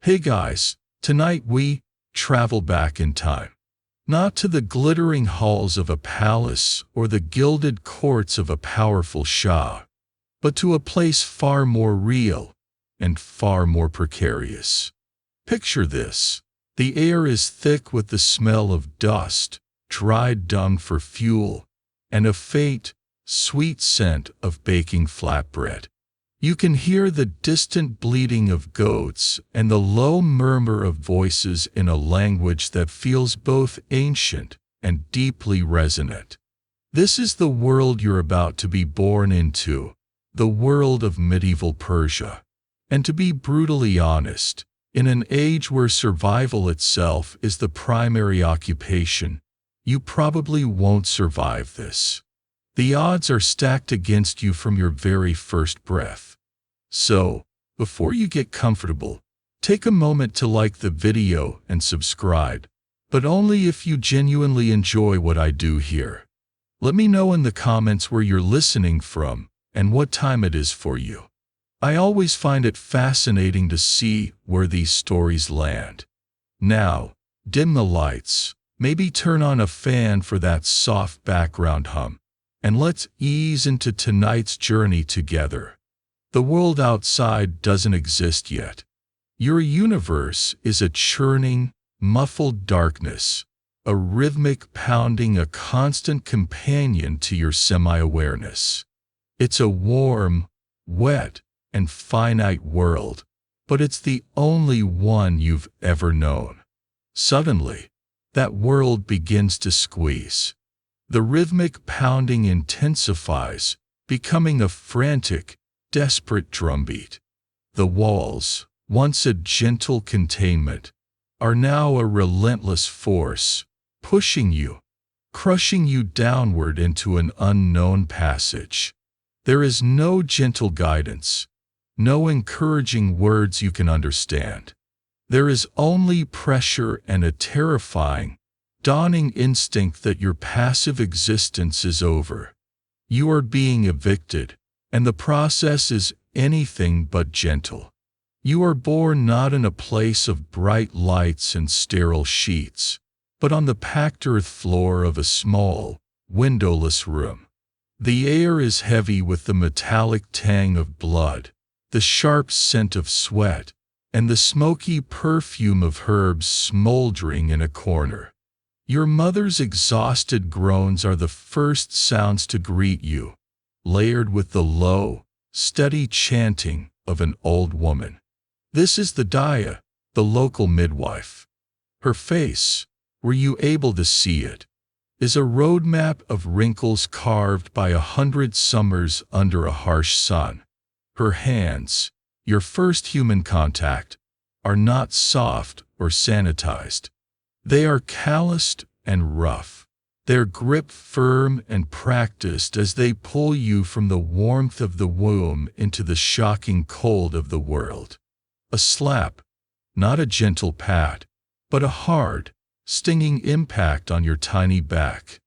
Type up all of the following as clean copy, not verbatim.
Hey guys, tonight we travel back in time. Not to the glittering halls of a palace or the gilded courts of a powerful Shah, but to a place far more real and far more precarious. Picture this. The air is thick with the smell of dust, dried dung for fuel, and a faint, sweet scent of baking flatbread. You can hear the distant bleating of goats and the low murmur of voices in a language that feels both ancient and deeply resonant. This is the world you're about to be born into, the world of medieval Persia. And to be brutally honest, in an age where survival itself is the primary occupation, you probably won't survive this. The odds are stacked against you from your very first breath. So, before you get comfortable, take a moment to like the video and subscribe, but only if you genuinely enjoy what I do here. Let me know in the comments where you're listening from and what time it is for you. I always find it fascinating to see where these stories land. Now, dim the lights, maybe turn on a fan for that soft background hum, and let's ease into tonight's journey together. The world outside doesn't exist yet. Your universe is a churning, muffled darkness, a rhythmic pounding, a constant companion to your semi-awareness. It's a warm, wet, and finite world, but it's the only one you've ever known. Suddenly, that world begins to squeeze. The rhythmic pounding intensifies, becoming a frantic, desperate drumbeat. The walls, once a gentle containment, are now a relentless force, pushing you, crushing you downward into an unknown passage. There is no gentle guidance, no encouraging words you can understand. There is only pressure and a terrifying, dawning instinct that your passive existence is over. You are being evicted, and the process is anything but gentle. You are born not in a place of bright lights and sterile sheets, but on the packed earth floor of a small, windowless room. The air is heavy with the metallic tang of blood, the sharp scent of sweat, and the smoky perfume of herbs smoldering in a corner. Your mother's exhausted groans are the first sounds to greet you, layered with the low, steady chanting of an old woman. This is the Daya, the local midwife. Her face, were you able to see it, is a roadmap of wrinkles carved by 100 summers under a harsh sun. Her hands, your first human contact, are not soft or sanitized. They are calloused and rough, their grip firm and practiced as they pull you from the warmth of the womb into the shocking cold of the world. A slap, not a gentle pat, but a hard, stinging impact on your tiny back.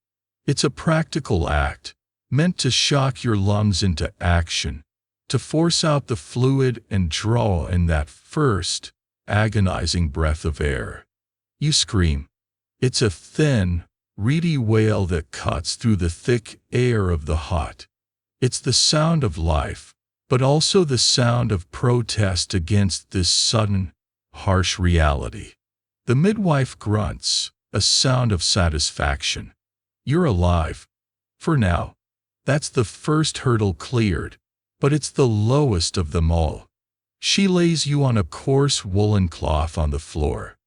It's a practical act, meant to shock your lungs into action, to force out the fluid and draw in that first, agonizing breath of air. You scream. It's a thin, reedy wail that cuts through the thick air of the hut. It's the sound of life, but also the sound of protest against this sudden, harsh reality. The midwife grunts, a sound of satisfaction. You're alive. For now. That's the first hurdle cleared, but it's the lowest of them all. She lays you on a coarse woolen cloth on the floor.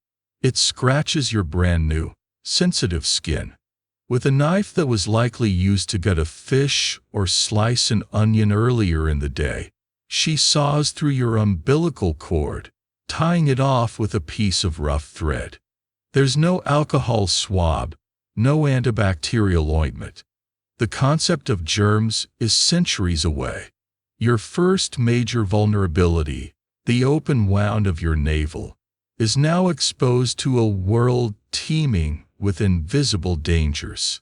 It scratches your brand new, sensitive skin. With a knife that was likely used to gut a fish or slice an onion earlier in the day, she saws through your umbilical cord, tying it off with a piece of rough thread. There's no alcohol swab, no antibacterial ointment. The concept of germs is centuries away. Your first major vulnerability, the open wound of your navel, is now exposed to a world teeming with invisible dangers.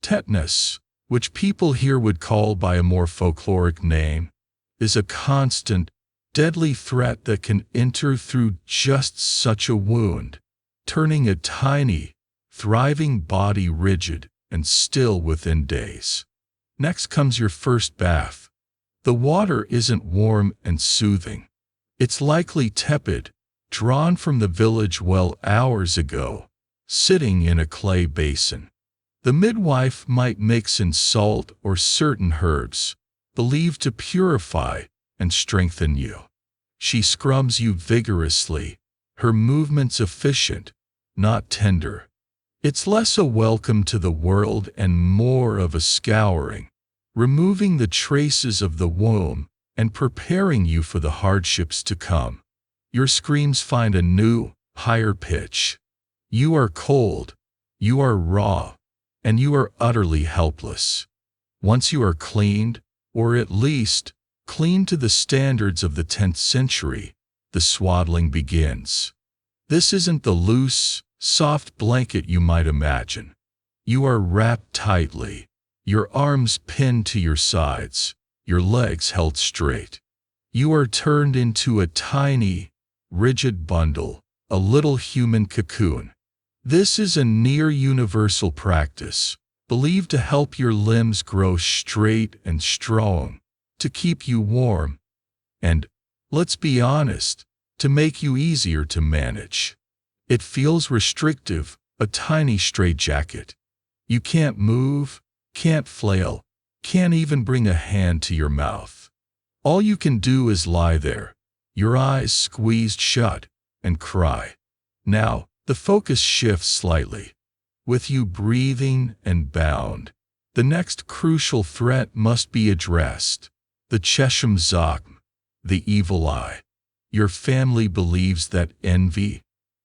Tetanus, which people here would call by a more folkloric name, is a constant, deadly threat that can enter through just such a wound, turning a tiny, thriving body rigid and still within days. Next comes your first bath. The water isn't warm and soothing. It's likely tepid, drawn from the village well hours ago, sitting in a clay basin. The midwife might mix in salt or certain herbs, believed to purify and strengthen you. She scrubs you vigorously, her movements efficient, not tender. It's less a welcome to the world and more of a scouring, removing the traces of the womb and preparing you for the hardships to come. Your screams find a new, higher pitch. You are cold, you are raw, and you are utterly helpless. Once you are cleaned, or at least cleaned to the standards of the 10th century, the swaddling begins. This isn't the loose, soft blanket you might imagine. You are wrapped tightly, your arms pinned to your sides, your legs held straight. You are turned into a tiny, rigid bundle, a little human cocoon. This is a near-universal practice, believed to help your limbs grow straight and strong, to keep you warm, and, let's be honest, to make you easier to manage. It feels restrictive, a tiny straitjacket. You can't move, can't flail, can't even bring a hand to your mouth. All you can do is lie there, your eyes squeezed shut, and cry. Now, the focus shifts slightly. With you breathing and bound, the next crucial threat must be addressed. The Chesham Zakhm, the evil eye. Your family believes that envy,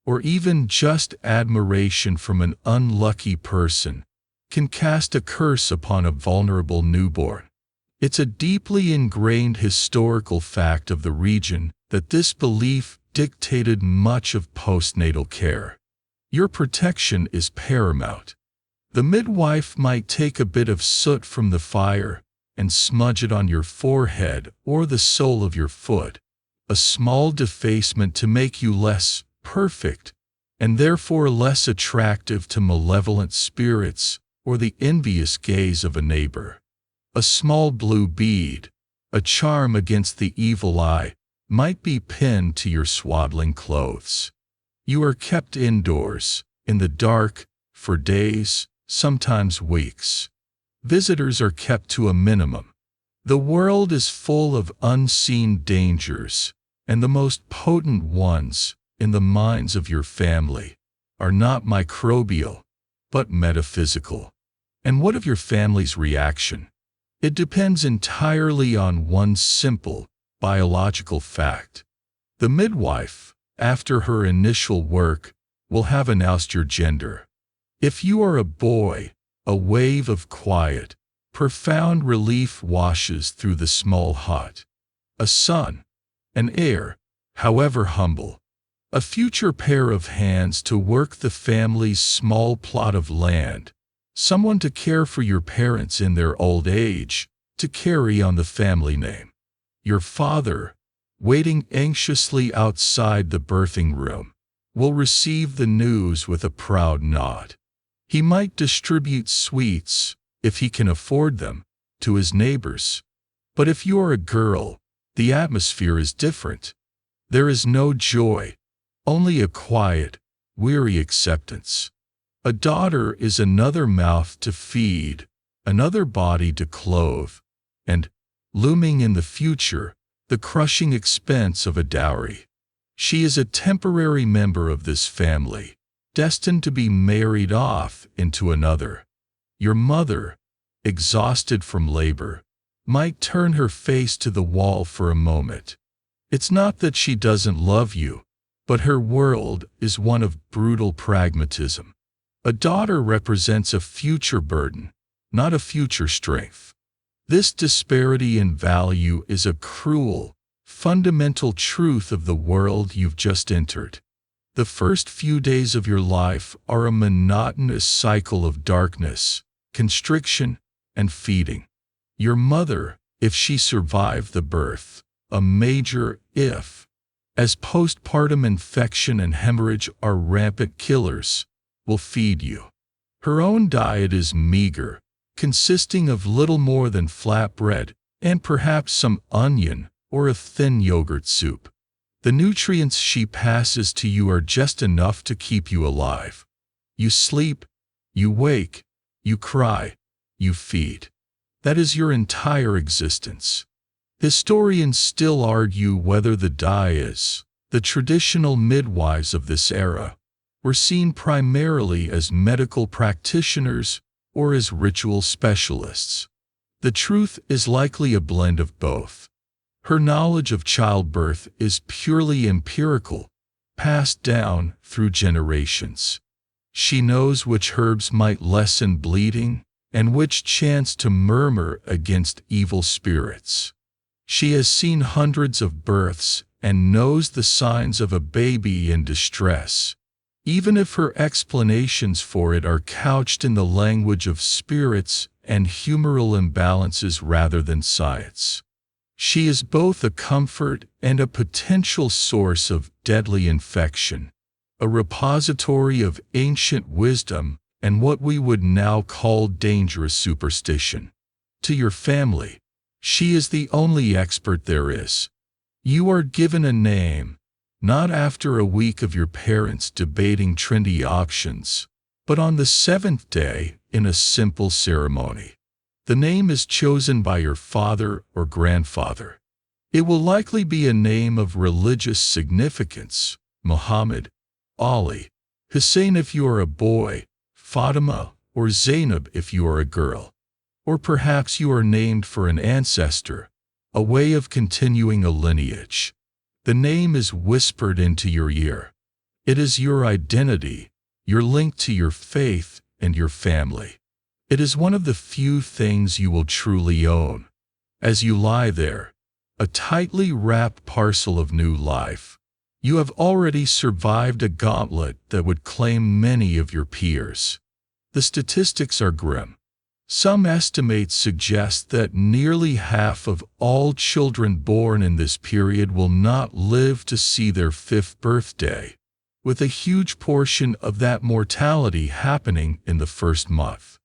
or even just admiration from an unlucky person, can cast a curse upon a vulnerable newborn. It's a deeply ingrained historical fact of the region that this belief dictated much of postnatal care. Your protection is paramount. The midwife might take a bit of soot from the fire and smudge it on your forehead or the sole of your foot, a small defacement to make you less perfect and therefore less attractive to malevolent spirits or the envious gaze of a neighbor. A small blue bead, a charm against the evil eye, might be pinned to your swaddling clothes. You are kept indoors, in the dark, for days, sometimes weeks. Visitors are kept to a minimum. The world is full of unseen dangers, and the most potent ones, in the minds of your family, are not microbial, but metaphysical. And what of your family's reaction? It depends entirely on one simple, biological fact. The midwife, after her initial work, will have announced your gender. If you are a boy, a wave of quiet, profound relief washes through the small hut. A son, an heir, however humble, a future pair of hands to work the family's small plot of land, someone to care for your parents in their old age, to carry on the family name. Your father, waiting anxiously outside the birthing room, will receive the news with a proud nod. He might distribute sweets, if he can afford them, to his neighbors. But if you are a girl, the atmosphere is different. There is no joy, only a quiet, weary acceptance. A daughter is another mouth to feed, another body to clothe, and, looming in the future, the crushing expense of a dowry. She is a temporary member of this family, destined to be married off into another. Your mother, exhausted from labor, might turn her face to the wall for a moment. It's not that she doesn't love you, but her world is one of brutal pragmatism. A daughter represents a future burden, not a future strength. This disparity in value is a cruel, fundamental truth of the world you've just entered. The first few days of your life are a monotonous cycle of darkness, constriction, and feeding. Your mother, if she survived the birth, a major if, as postpartum infection and hemorrhage are rampant killers, will feed you. Her own diet is meager, consisting of little more than flatbread and perhaps some onion or a thin yogurt soup. The nutrients she passes to you are just enough to keep you alive. You sleep, you wake, you cry, you feed. That is your entire existence. Historians still argue whether the dayas, the traditional midwives of this era, were seen primarily as medical practitioners or as ritual specialists. The truth is likely a blend of both. Her knowledge of childbirth is purely empirical, passed down through generations. She knows which herbs might lessen bleeding and which chants to murmur against evil spirits. She has seen hundreds of births and knows the signs of a baby in distress, even if her explanations for it are couched in the language of spirits and humoral imbalances rather than science. She is both a comfort and a potential source of deadly infection, a repository of ancient wisdom and what we would now call dangerous superstition. To your family, she is the only expert there is. You are given a name, not after a week of your parents debating trendy options, but on the 7th day in a simple ceremony. The name is chosen by your father or grandfather. It will likely be a name of religious significance: Muhammad, Ali, Hussein if you are a boy, Fatima, or Zainab if you are a girl. Or perhaps you are named for an ancestor, a way of continuing a lineage. The name is whispered into your ear. It is your identity, your link to your faith and your family. It is one of the few things you will truly own. As you lie there, a tightly wrapped parcel of new life, you have already survived a gauntlet that would claim many of your peers. The statistics are grim. Some estimates suggest that nearly half of all children born in this period will not live to see their 5th birthday, with a huge portion of that mortality happening in the first month.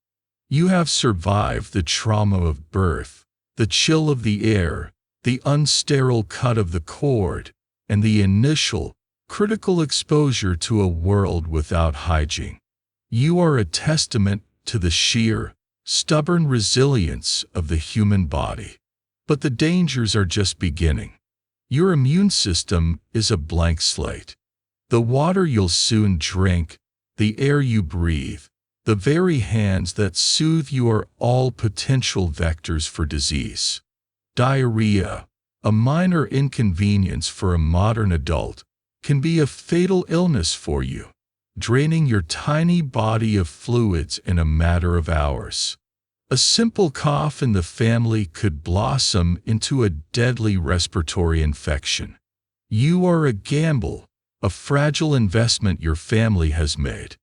You have survived the trauma of birth, the chill of the air, the unsterile cut of the cord, and the initial, critical exposure to a world without hygiene. You are a testament to the sheer, stubborn resilience of the human body. But the dangers are just beginning. Your immune system is a blank slate. The water you'll soon drink, the air you breathe, the very hands that soothe you are all potential vectors for disease. Diarrhea, a minor inconvenience for a modern adult, can be a fatal illness for you, draining your tiny body of fluids in a matter of hours. A simple cough in the family could blossom into a deadly respiratory infection. You are a gamble, a fragile investment your family has made.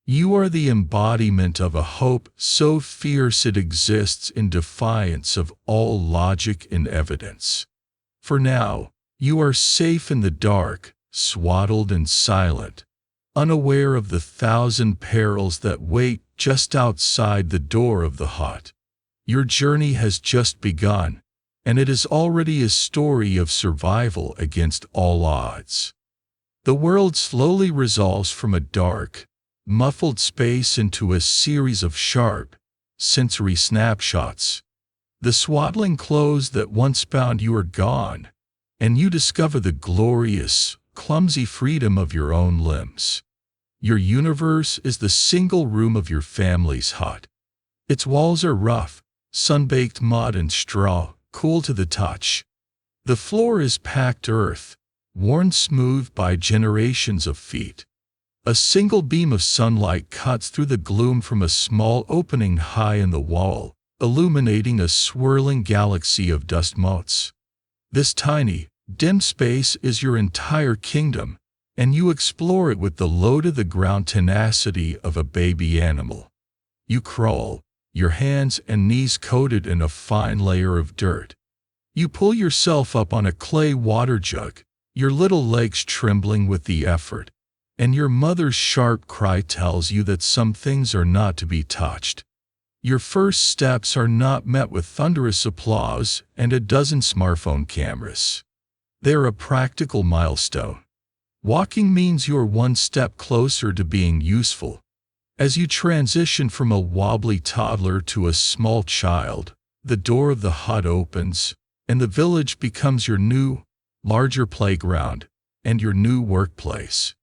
You are the embodiment of a hope so fierce it exists in defiance of all logic and evidence. For now, you are safe in the dark, swaddled and silent, unaware of the 1,000 perils that wait just outside the door of the hut. Your journey has just begun, and it is already a story of survival against all odds. The world slowly resolves from a dark, muffled space into a series of sharp, sensory snapshots. The swaddling clothes that once bound you are gone, and you discover the glorious, clumsy freedom of your own limbs. Your universe is the single room of your family's hut. Its walls are rough, sun-baked mud and straw, cool to the touch. The floor is packed earth, worn smooth by generations of feet. A single beam of sunlight cuts through the gloom from a small opening high in the wall, illuminating a swirling galaxy of dust motes. This tiny, dim space is your entire kingdom, and you explore it with the low-to-the-ground tenacity of a baby animal. You crawl, your hands and knees coated in a fine layer of dirt. You pull yourself up on a clay water jug, your little legs trembling with the effort, and your mother's sharp cry tells you that some things are not to be touched. Your first steps are not met with thunderous applause and a dozen smartphone cameras. They're a practical milestone. Walking means you're one step closer to being useful. As you transition from a wobbly toddler to a small child, the door of the hut opens, and the village becomes your new, larger playground and your new workplace.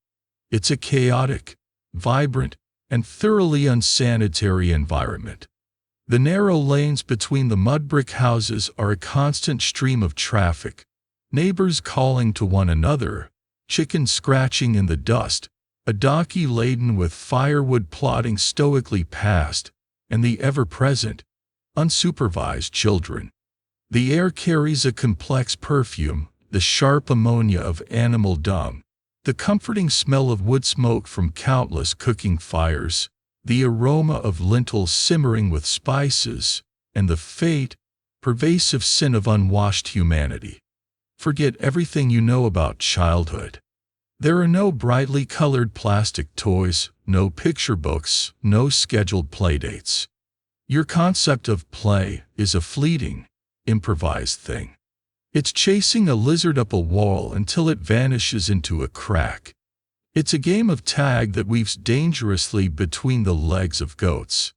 It's a chaotic, vibrant, and thoroughly unsanitary environment. The narrow lanes between the mud brick houses are a constant stream of traffic, neighbors calling to one another, chickens scratching in the dust, a donkey laden with firewood plodding stoically past, and the ever-present, unsupervised children. The air carries a complex perfume, the sharp ammonia of animal dung, the comforting smell of wood smoke from countless cooking fires, the aroma of lentils simmering with spices, and the pervasive sin of unwashed humanity. Forget everything you know about childhood. There are no brightly colored plastic toys, no picture books, no scheduled playdates. Your concept of play is a fleeting, improvised thing. It's chasing a lizard up a wall until it vanishes into a crack. It's a game of tag that weaves dangerously between the legs of goats.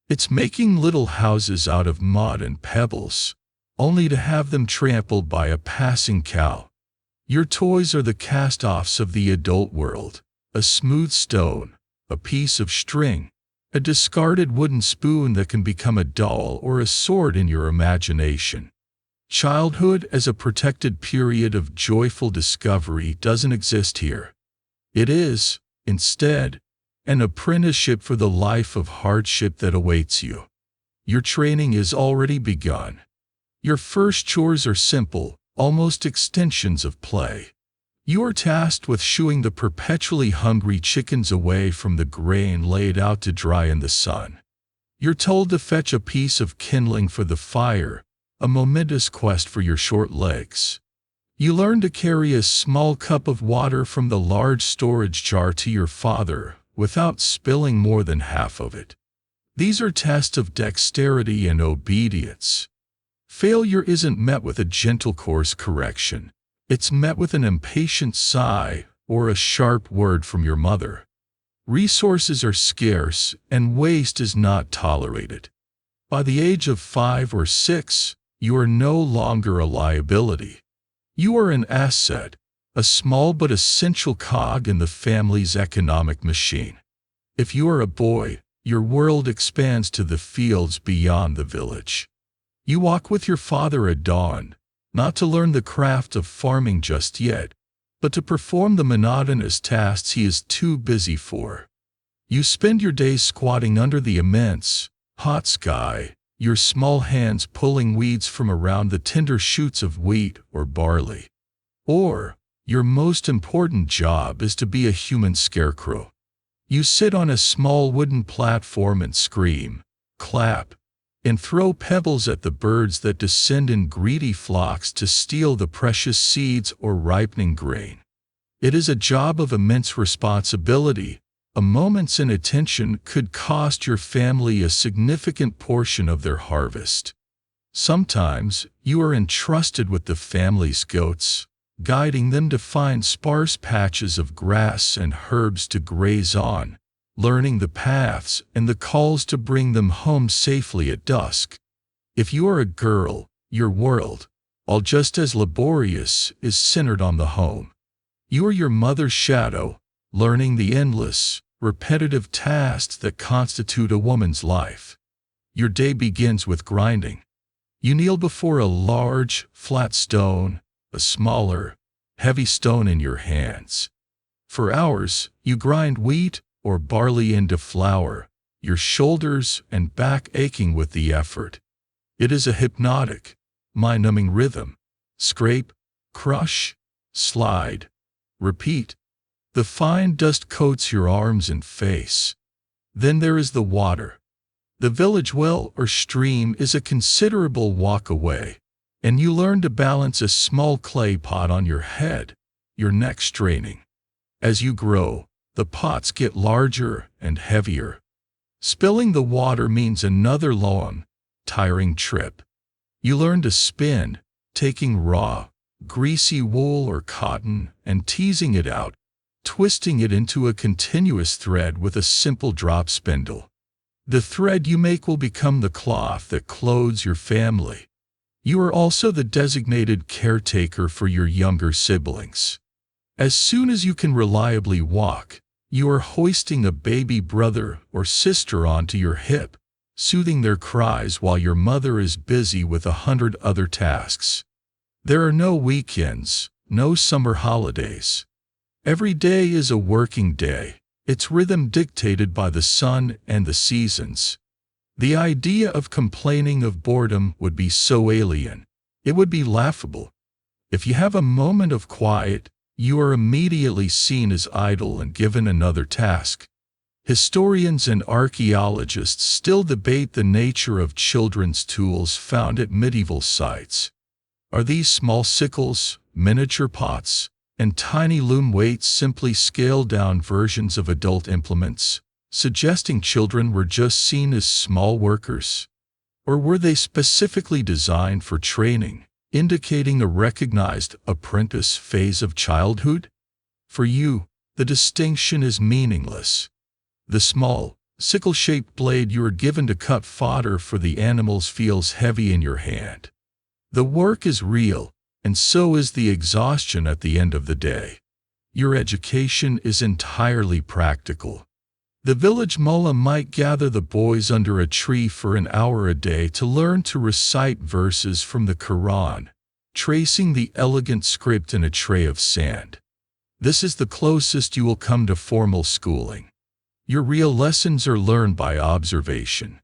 It's making little houses out of mud and pebbles, only to have them trampled by a passing cow. Your toys are the cast-offs of the adult world, a smooth stone, a piece of string, a discarded wooden spoon that can become a doll or a sword in your imagination. Childhood as a protected period of joyful discovery doesn't exist here. It is, instead, an apprenticeship for the life of hardship that awaits you. Your training is already begun. Your first chores are simple, almost extensions of play. You are tasked with shooing the perpetually hungry chickens away from the grain laid out to dry in the sun. You're told to fetch a piece of kindling for the fire, a momentous quest for your short legs. You learn to carry a small cup of water from the large storage jar to your father without spilling more than half of it. These are tests of dexterity and obedience. Failure isn't met with a gentle course correction. It's met with an impatient sigh or a sharp word from your mother. Resources are scarce and waste is not tolerated. By the age of 5 or 6, you are no longer a liability. You are an asset, a small but essential cog in the family's economic machine. If you are a boy, your world expands to the fields beyond the village. You walk with your father at dawn, not to learn the craft of farming just yet, but to perform the monotonous tasks he is too busy for. You spend your days squatting under the immense, hot sky, your small hands pulling weeds from around the tender shoots of wheat or barley. Or, your most important job is to be a human scarecrow. You sit on a small wooden platform and scream, clap, and throw pebbles at the birds that descend in greedy flocks to steal the precious seeds or ripening grain. It is a job of immense responsibility. A moment's inattention could cost your family a significant portion of their harvest. Sometimes, you are entrusted with the family's goats, guiding them to find sparse patches of grass and herbs to graze on, learning the paths and the calls to bring them home safely at dusk. If you are a girl, your world, all just as laborious, is centered on the home. You are your mother's shadow, learning the endless, repetitive tasks that constitute a woman's life. Your day begins with grinding. You kneel before a large, flat stone, a smaller, heavy stone in your hands. For hours, you grind wheat or barley into flour, your shoulders and back aching with the effort. It is a hypnotic, mind-numbing rhythm. Scrape, crush, slide, repeat. The fine dust coats your arms and face. Then there is the water. The village well or stream is a considerable walk away, and you learn to balance a small clay pot on your head, your neck straining. As you grow, the pots get larger and heavier. Spilling the water means another long, tiring trip. You learn to spin, taking raw, greasy wool or cotton and teasing it out, twisting it into a continuous thread with a simple drop spindle. The thread you make will become the cloth that clothes your family. You are also the designated caretaker for your younger siblings. As soon as you can reliably walk, you are hoisting a baby brother or sister onto your hip, soothing their cries while your mother is busy with 100 other tasks. There are no weekends, no summer holidays. Every day is a working day, its rhythm dictated by the sun and the seasons. The idea of complaining of boredom would be so alien. It would be laughable. If you have a moment of quiet, you are immediately seen as idle and given another task. Historians and archaeologists still debate the nature of children's tools found at medieval sites. Are these small sickles, miniature pots, and tiny loom weights simply scaled-down versions of adult implements, suggesting children were just seen as small workers? Or were they specifically designed for training, indicating a recognized apprentice phase of childhood? For you, the distinction is meaningless. The small, sickle-shaped blade you are given to cut fodder for the animals feels heavy in your hand. The work is real, and so is the exhaustion at the end of the day. Your education is entirely practical. The village mullah might gather the boys under a tree for an hour a day to learn to recite verses from the Quran, tracing the elegant script in a tray of sand. This is the closest you will come to formal schooling. Your real lessons are learned by observation.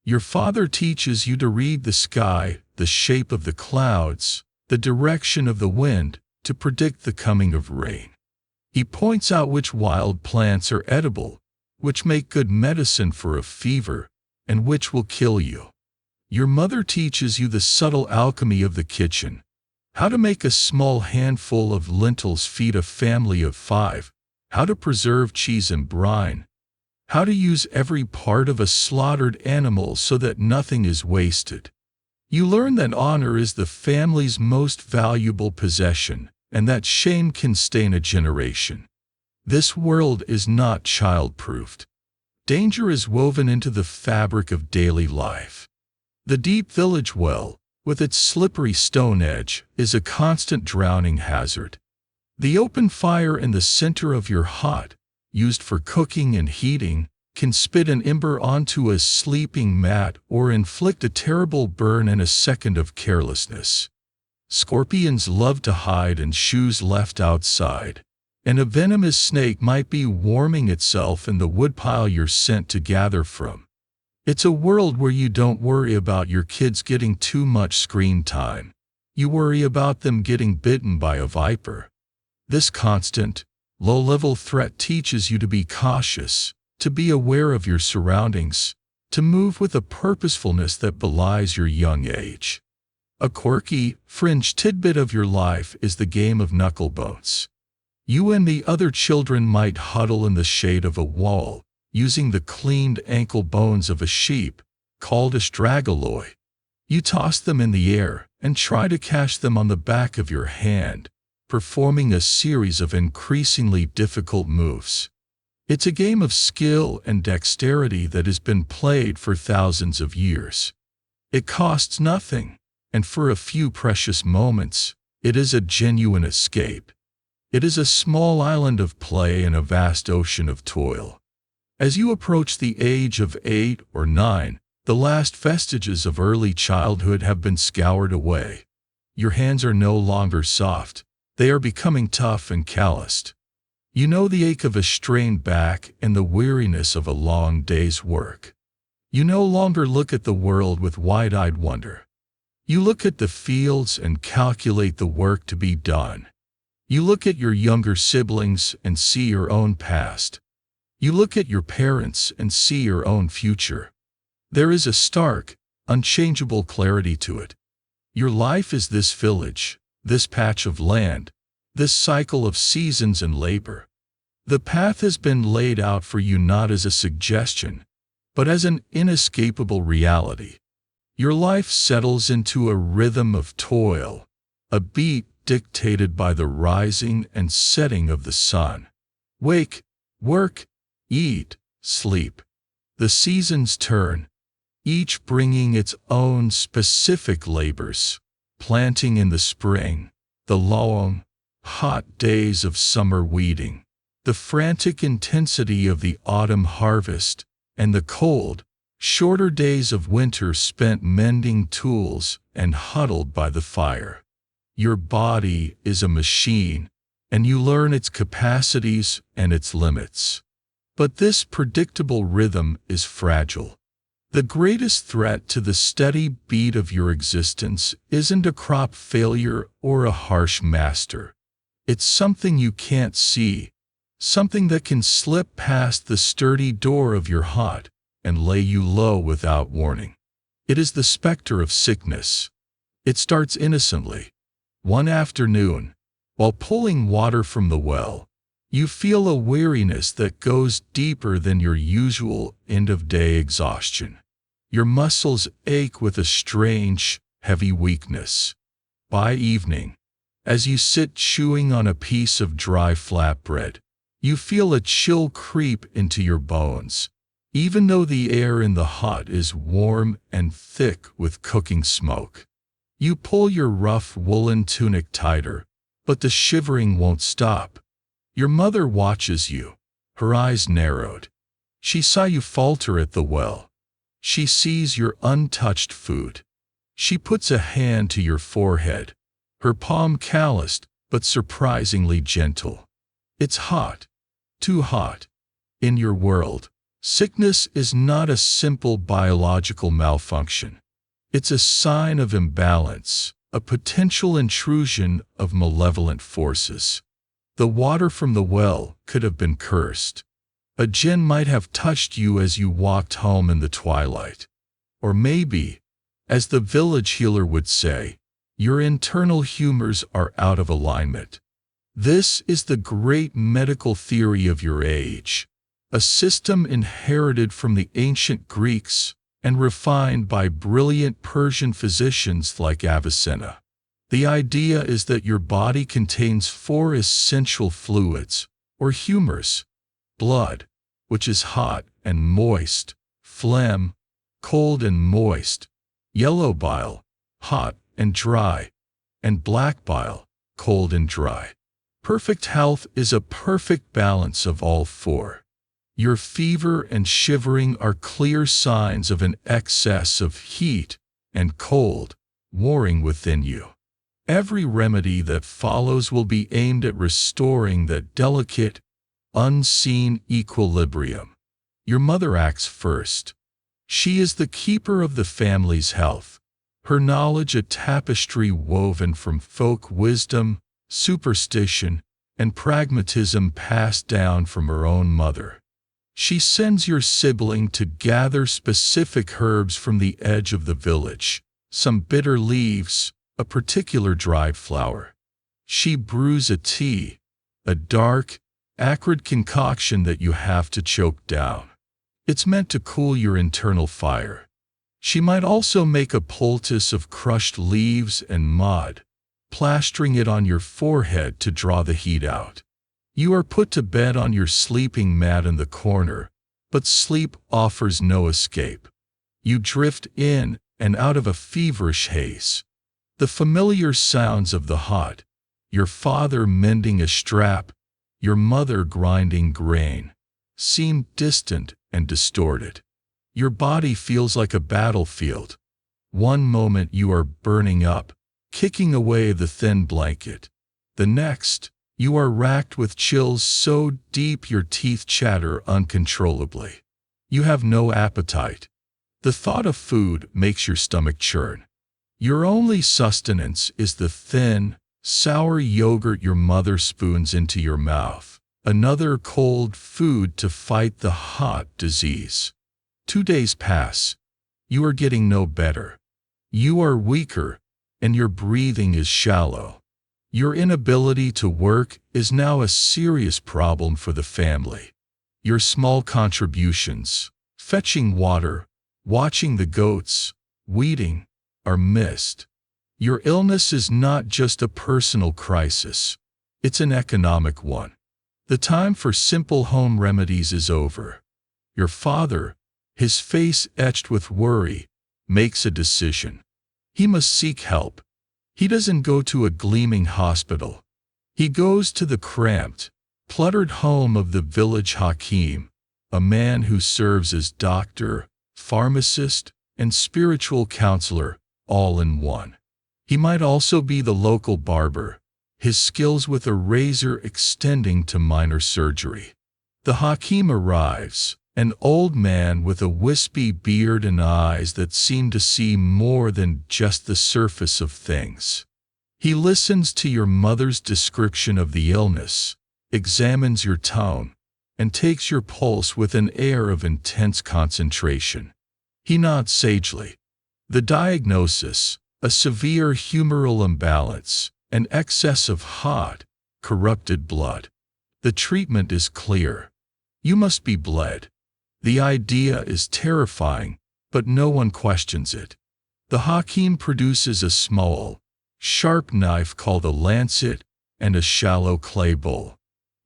Your father teaches you to read the sky, the shape of the clouds, the direction of the wind, to predict the coming of rain. He points out which wild plants are edible, which make good medicine for a fever, and which will kill you. Your mother teaches you the subtle alchemy of the kitchen, how to make a small handful of lentils feed a family of 5, how to preserve cheese and brine, how to use every part of a slaughtered animal so that nothing is wasted. You learn that honor is the family's most valuable possession, and that shame can stain a generation. This world is not child-proofed. Danger is woven into the fabric of daily life. The deep village well, with its slippery stone edge, is a constant drowning hazard. The open fire in the center of your hut, used for cooking and heating, can spit an ember onto a sleeping mat or inflict a terrible burn in a second of carelessness. Scorpions love to hide in shoes left outside, and a venomous snake might be warming itself in the woodpile you're sent to gather from. It's a world where you don't worry about your kids getting too much screen time. You worry about them getting bitten by a viper. This constant, low-level threat teaches you to be cautious, to be aware of your surroundings, to move with a purposefulness that belies your young age. A quirky, fringe tidbit of your life is the game of knucklebones. You and the other children might huddle in the shade of a wall, using the cleaned ankle bones of a sheep, called a stragaloy. You toss them in the air and try to catch them on the back of your hand, performing a series of increasingly difficult moves. It's a game of skill and dexterity that has been played for thousands of years. It costs nothing, and for a few precious moments, it is a genuine escape. It is a small island of play in a vast ocean of toil. As you approach the age of 8 or 9, the last vestiges of early childhood have been scoured away. Your hands are no longer soft. They are becoming tough and calloused. You know the ache of a strained back and the weariness of a long day's work. You no longer look at the world with wide-eyed wonder. You look at the fields and calculate the work to be done. You look at your younger siblings and see your own past. You look at your parents and see your own future. There is a stark, unchangeable clarity to it. Your life is this village, this patch of land, this cycle of seasons and labor. The path has been laid out for you not as a suggestion, but as an inescapable reality. Your life settles into a rhythm of toil, a beat dictated by the rising and setting of the sun. Wake, work, eat, sleep. The seasons turn, each bringing its own specific labors. Planting in the spring, the long, hot days of summer weeding, the frantic intensity of the autumn harvest, and the cold, shorter days of winter spent mending tools and huddled by the fire. Your body is a machine, and you learn its capacities and its limits. But this predictable rhythm is fragile. The greatest threat to the steady beat of your existence isn't a crop failure or a harsh master. It's something you can't see, something that can slip past the sturdy door of your heart and lay you low without warning. It is the specter of sickness. It starts innocently. One afternoon, while pulling water from the well, you feel a weariness that goes deeper than your usual end-of-day exhaustion. Your muscles ache with a strange, heavy weakness. By evening, as you sit chewing on a piece of dry flatbread, you feel a chill creep into your bones, even though the air in the hut is warm and thick with cooking smoke. You pull your rough woolen tunic tighter, but the shivering won't stop. Your mother watches you, her eyes narrowed. She saw you falter at the well. She sees your untouched food. She puts a hand to your forehead, her palm calloused but surprisingly gentle. It's hot, too hot. In your world, sickness is not a simple biological malfunction. It's a sign of imbalance, a potential intrusion of malevolent forces. The water from the well could have been cursed. A jinn might have touched you as you walked home in the twilight. Or maybe, as the village healer would say, your internal humors are out of alignment. This is the great medical theory of your age, a system inherited from the ancient Greeks and refined by brilliant Persian physicians like Avicenna. The idea is that your body contains 4 essential fluids, or humors: blood, which is hot and moist; phlegm, cold and moist; yellow bile, hot and dry; and black bile, cold and dry. Perfect health is a perfect balance of all 4. Your fever and shivering are clear signs of an excess of heat and cold warring within you. Every remedy that follows will be aimed at restoring that delicate, unseen equilibrium. Your mother acts first. She is the keeper of the family's health, her knowledge a tapestry woven from folk wisdom, superstition, and pragmatism passed down from her own mother. She sends your sibling to gather specific herbs from the edge of the village, some bitter leaves, a particular dried flower. She brews a tea, a dark, acrid concoction that you have to choke down. It's meant to cool your internal fire. She might also make a poultice of crushed leaves and mud, plastering it on your forehead to draw the heat out. You are put to bed on your sleeping mat in the corner, but sleep offers no escape. You drift in and out of a feverish haze. The familiar sounds of the hut, your father mending a strap, your mother grinding grain, seem distant and distorted. Your body feels like a battlefield. One moment you are burning up, kicking away the thin blanket. The next, you are racked with chills so deep your teeth chatter uncontrollably. You have no appetite. The thought of food makes your stomach churn. Your only sustenance is the thin, sour yogurt your mother spoons into your mouth, another cold food to fight the hot disease. 2 days pass. You are getting no better. You are weaker, and your breathing is shallow. Your inability to work is now a serious problem for the family. Your small contributions, fetching water, watching the goats, weeding, are missed. Your illness is not just a personal crisis, it's an economic one. The time for simple home remedies is over. Your father, his face etched with worry, makes a decision. He must seek help. He doesn't go to a gleaming hospital. He goes to the cramped, cluttered home of the village hakim, a man who serves as doctor, pharmacist, and spiritual counselor, all in one. He might also be the local barber, his skills with a razor extending to minor surgery. The hakim arrives, an old man with a wispy beard and eyes that seem to see more than just the surface of things. He listens to your mother's description of the illness, examines your tone, and takes your pulse with an air of intense concentration. He nods sagely. The diagnosis, a severe humoral imbalance, an excess of hot, corrupted blood. The treatment is clear. You must be bled. The idea is terrifying, but no one questions it. The hakim produces a small, sharp knife called a lancet and a shallow clay bowl.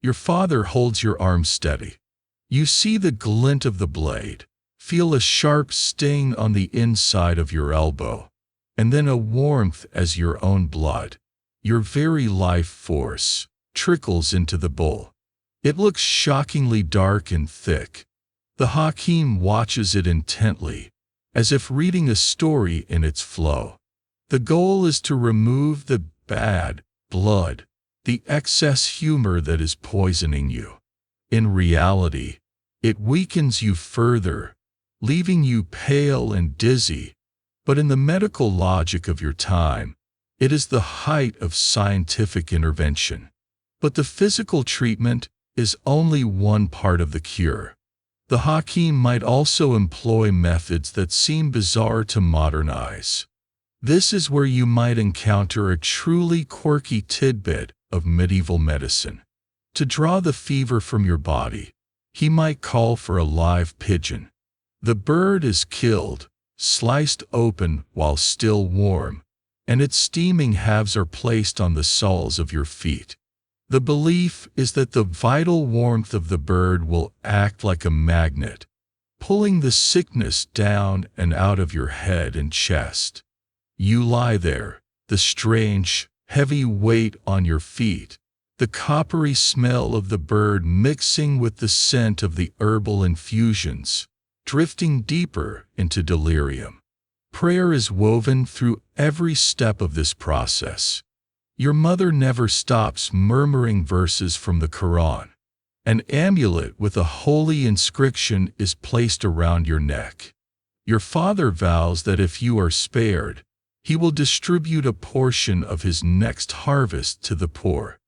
Your father holds your arm steady. You see the glint of the blade, feel a sharp sting on the inside of your elbow, and then a warmth as your own blood, your very life force, trickles into the bowl. It looks shockingly dark and thick. The hakim watches it intently, as if reading a story in its flow. The goal is to remove the bad blood, the excess humor that is poisoning you. In reality, it weakens you further, leaving you pale and dizzy, but in the medical logic of your time, it is the height of scientific intervention. But the physical treatment is only one part of the cure. The hakim might also employ methods that seem bizarre to modern eyes. This is where you might encounter a truly quirky tidbit of medieval medicine. To draw the fever from your body, he might call for a live pigeon. The bird is killed, sliced open while still warm, and its steaming halves are placed on the soles of your feet. The belief is that the vital warmth of the bird will act like a magnet, pulling the sickness down and out of your head and chest. You lie there, the strange, heavy weight on your feet, the coppery smell of the bird mixing with the scent of the herbal infusions, drifting deeper into delirium. Prayer is woven through every step of this process. Your mother never stops murmuring verses from the Quran. An amulet with a holy inscription is placed around your neck. Your father vows that if you are spared, he will distribute a portion of his next harvest to the poor.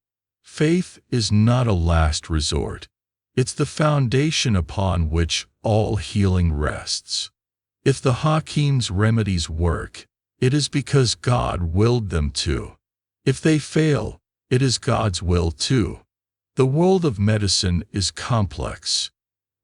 Faith is not a last resort. It's the foundation upon which all healing rests. If the hakim's remedies work, it is because God willed them to. If they fail, it is God's will too. The world of medicine is complex.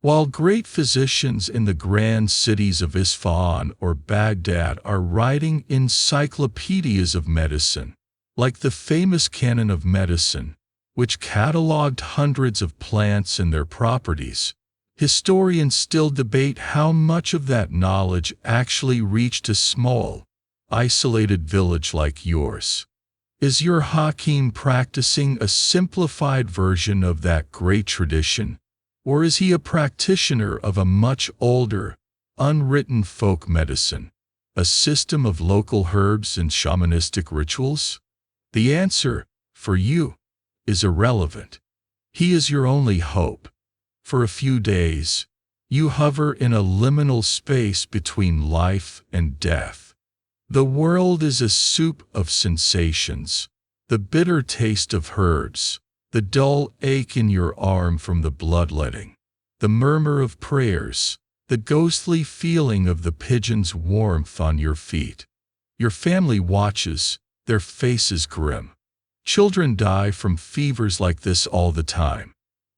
While great physicians in the grand cities of Isfahan or Baghdad are writing encyclopedias of medicine, like the famous Canon of Medicine, which cataloged hundreds of plants and their properties, historians still debate how much of that knowledge actually reached a small, isolated village like yours. Is your hakim practicing a simplified version of that great tradition, or is he a practitioner of a much older, unwritten folk medicine, a system of local herbs and shamanistic rituals? The answer, for you, is irrelevant. He is your only hope. For a few days, you hover in a liminal space between life and death. The world is a soup of sensations, the bitter taste of herbs, the dull ache in your arm from the bloodletting, the murmur of prayers, the ghostly feeling of the pigeon's warmth on your feet. Your family watches, their faces grim. Children die from fevers like this all the time.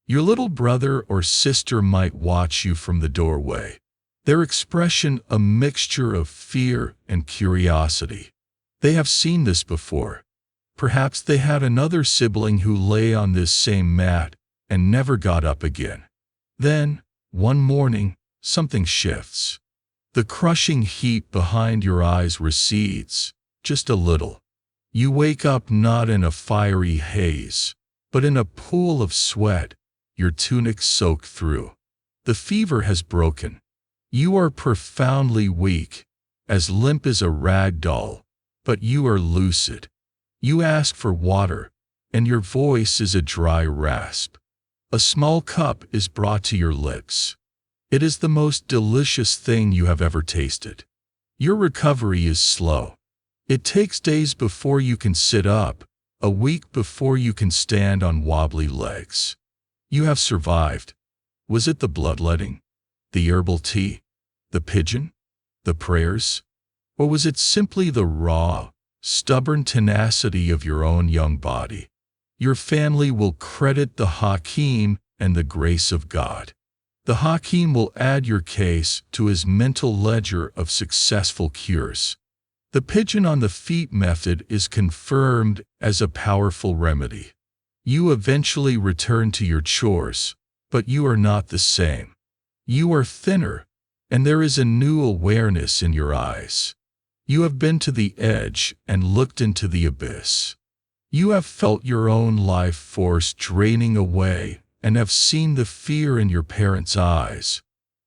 Your little brother or sister might watch you from the doorway. Their expression a mixture of fear and curiosity. They have seen this before. Perhaps they had another sibling who lay on this same mat and never got up again. Then, one morning, something shifts. The crushing heat behind your eyes recedes, just a little. You wake up not in a fiery haze, but in a pool of sweat, your tunic soaked through. The fever has broken. You are profoundly weak, as limp as a rag doll, but you are lucid. You ask for water, and your voice is a dry rasp. A small cup is brought to your lips. It is the most delicious thing you have ever tasted. Your recovery is slow. It takes days before you can sit up, a week before you can stand on wobbly legs. You have survived. Was it the bloodletting, the herbal tea, the pigeon, the prayers? Or was it simply the raw, stubborn tenacity of your own young body? Your family will credit the Hakim and the grace of God. The Hakim will add your case to his mental ledger of successful cures. The pigeon on the feet method is confirmed as a powerful remedy. You eventually return to your chores, but you are not the same. You are thinner, and there is a new awareness in your eyes. You have been to the edge and looked into the abyss. You have felt your own life force draining away and have seen the fear in your parents' eyes.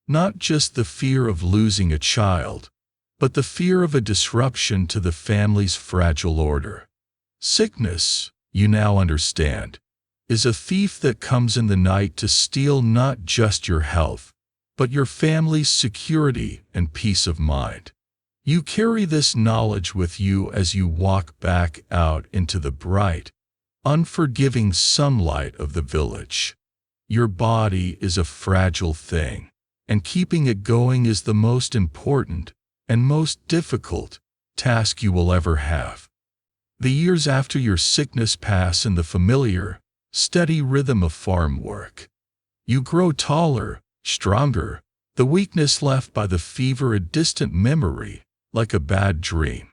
Not just the fear of losing a child, but the fear of a disruption to the family's fragile order. Sickness, you now understand, is a thief that comes in the night to steal not just your health, but your family's security and peace of mind. You carry this knowledge with you as you walk back out into the bright, unforgiving sunlight of the village. Your body is a fragile thing, and keeping it going is the most important and most difficult task you will ever have. The years after your sickness pass in the familiar, steady rhythm of farm work. You grow taller, stronger, the weakness left by the fever a distant memory, like a bad dream.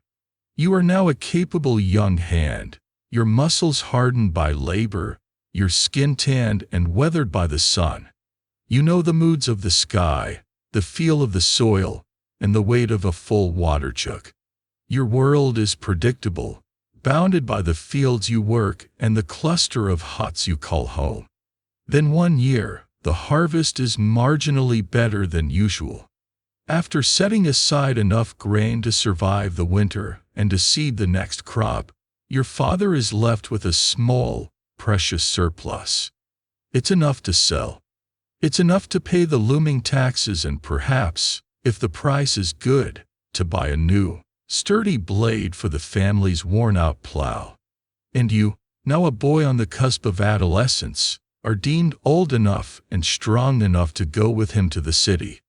You are now a capable young hand, your muscles hardened by labor, your skin tanned and weathered by the sun. You know the moods of the sky, the feel of the soil, and the weight of a full water jug. Your world is predictable, bounded by the fields you work and the cluster of huts you call home. Then one year, the harvest is marginally better than usual. After setting aside enough grain to survive the winter and to seed the next crop, your father is left with a small, precious surplus. It's enough to sell. It's enough to pay the looming taxes and perhaps, if the price is good, to buy a new, sturdy blade for the family's worn-out plow. And you, now a boy on the cusp of adolescence, are deemed old enough and strong enough to go with him to the city.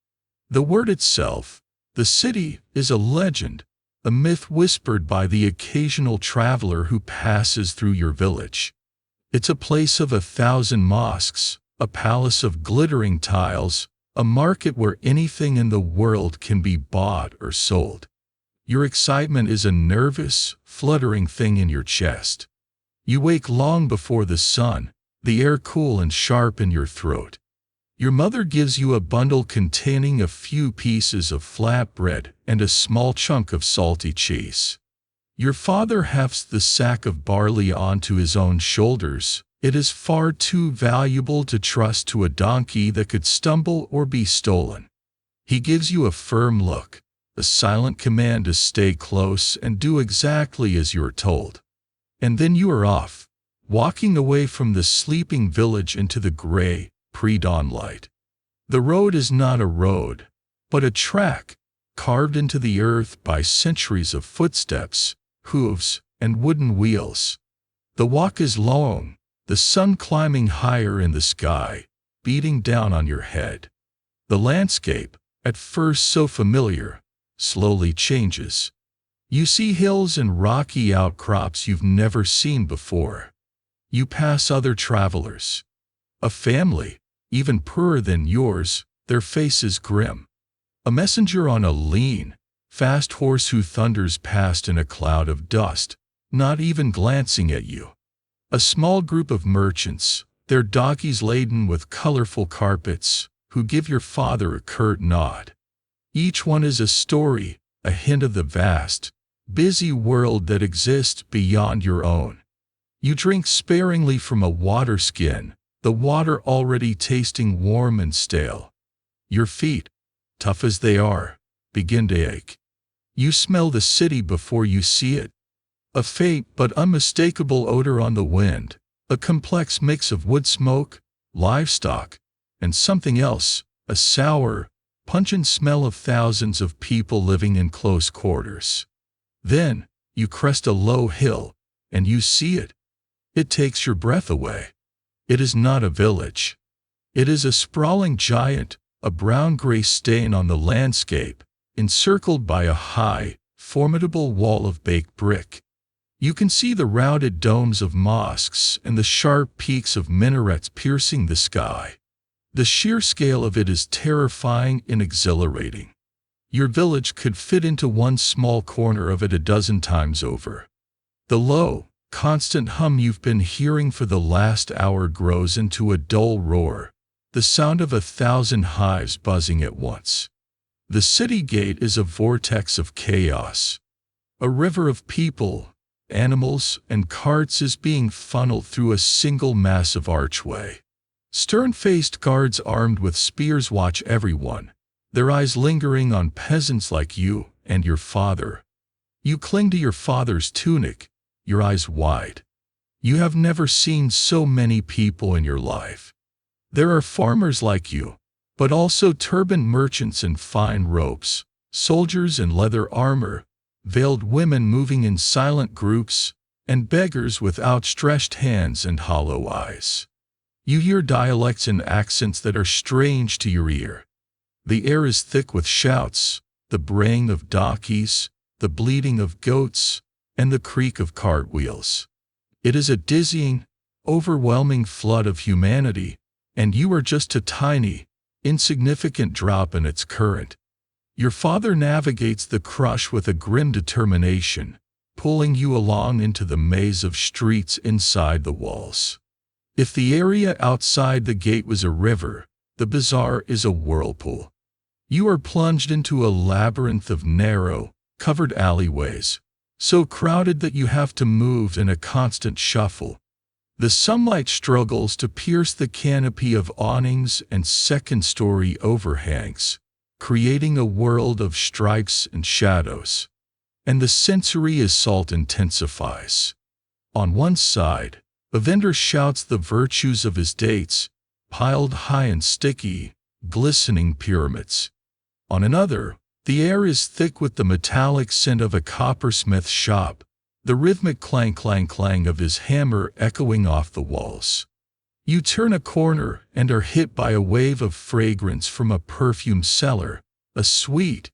The word itself, the city, is a legend, a myth whispered by the occasional traveler who passes through your village. It's a place of 1,000 mosques, a palace of glittering tiles, a market where anything in the world can be bought or sold. Your excitement is a nervous, fluttering thing in your chest. You wake long before the sun, the air cool and sharp in your throat. Your mother gives you a bundle containing a few pieces of flatbread and a small chunk of salty cheese. Your father hefts the sack of barley onto his own shoulders. It is far too valuable to trust to a donkey that could stumble or be stolen. He gives you a firm look, a silent command to stay close and do exactly as you are told. And then you are off, walking away from the sleeping village into the gray, pre-dawn light. The road is not a road, but a track, carved into the earth by centuries of footsteps, hooves, and wooden wheels. The walk is long, the sun climbing higher in the sky, beating down on your head. The landscape, at first so familiar, slowly changes. You see hills and rocky outcrops you've never seen before. You pass other travelers. A family, even poorer than yours, their faces grim. A messenger on a lean, fast horse who thunders past in a cloud of dust, not even glancing at you. A small group of merchants, their donkeys laden with colorful carpets, who give your father a curt nod. Each one is a story, a hint of the vast, busy world that exists beyond your own. You drink sparingly from a water skin, the water already tasting warm and stale. Your feet, tough as they are, begin to ache. You smell the city before you see it. A faint but unmistakable odor on the wind, a complex mix of wood smoke, livestock, and something else, a sour, pungent smell of thousands of people living in close quarters. Then, you crest a low hill, and you see it. It takes your breath away. It is not a village. It is a sprawling giant, a brown-gray stain on the landscape, encircled by a high, formidable wall of baked brick. You can see the rounded domes of mosques and the sharp peaks of minarets piercing the sky. The sheer scale of it is terrifying and exhilarating. Your village could fit into one small corner of it a dozen times over. The low, constant hum you've been hearing for the last hour grows into a dull roar, the sound of 1,000 hives buzzing at once. The city gate is a vortex of chaos. A river of people, animals, and carts is being funneled through a single massive archway. Stern-faced guards armed with spears watch everyone, their eyes lingering on peasants like you and your father. You cling to your father's tunic, your eyes wide. You have never seen so many people in your life. There are farmers like you, but also turbaned merchants in fine robes, soldiers in leather armor, veiled women moving in silent groups, and beggars with outstretched hands and hollow eyes. You hear dialects and accents that are strange to your ear. The air is thick with shouts, the braying of donkeys, the bleating of goats, and the creak of cartwheels. It is a dizzying, overwhelming flood of humanity, and you are just a tiny, insignificant drop in its current. Your father navigates the crush with a grim determination, pulling you along into the maze of streets inside the walls. If the area outside the gate was a river, the bazaar is a whirlpool. You are plunged into a labyrinth of narrow, covered alleyways, so crowded that you have to move in a constant shuffle. The sunlight struggles to pierce the canopy of awnings and second-story overhangs, creating a world of stripes and shadows. And the sensory assault intensifies. On one side, a vendor shouts the virtues of his dates, piled high in sticky, glistening pyramids. On another, the air is thick with the metallic scent of a coppersmith shop, the rhythmic clang-clang-clang of his hammer echoing off the walls. You turn a corner and are hit by a wave of fragrance from a perfume cellar, a sweet,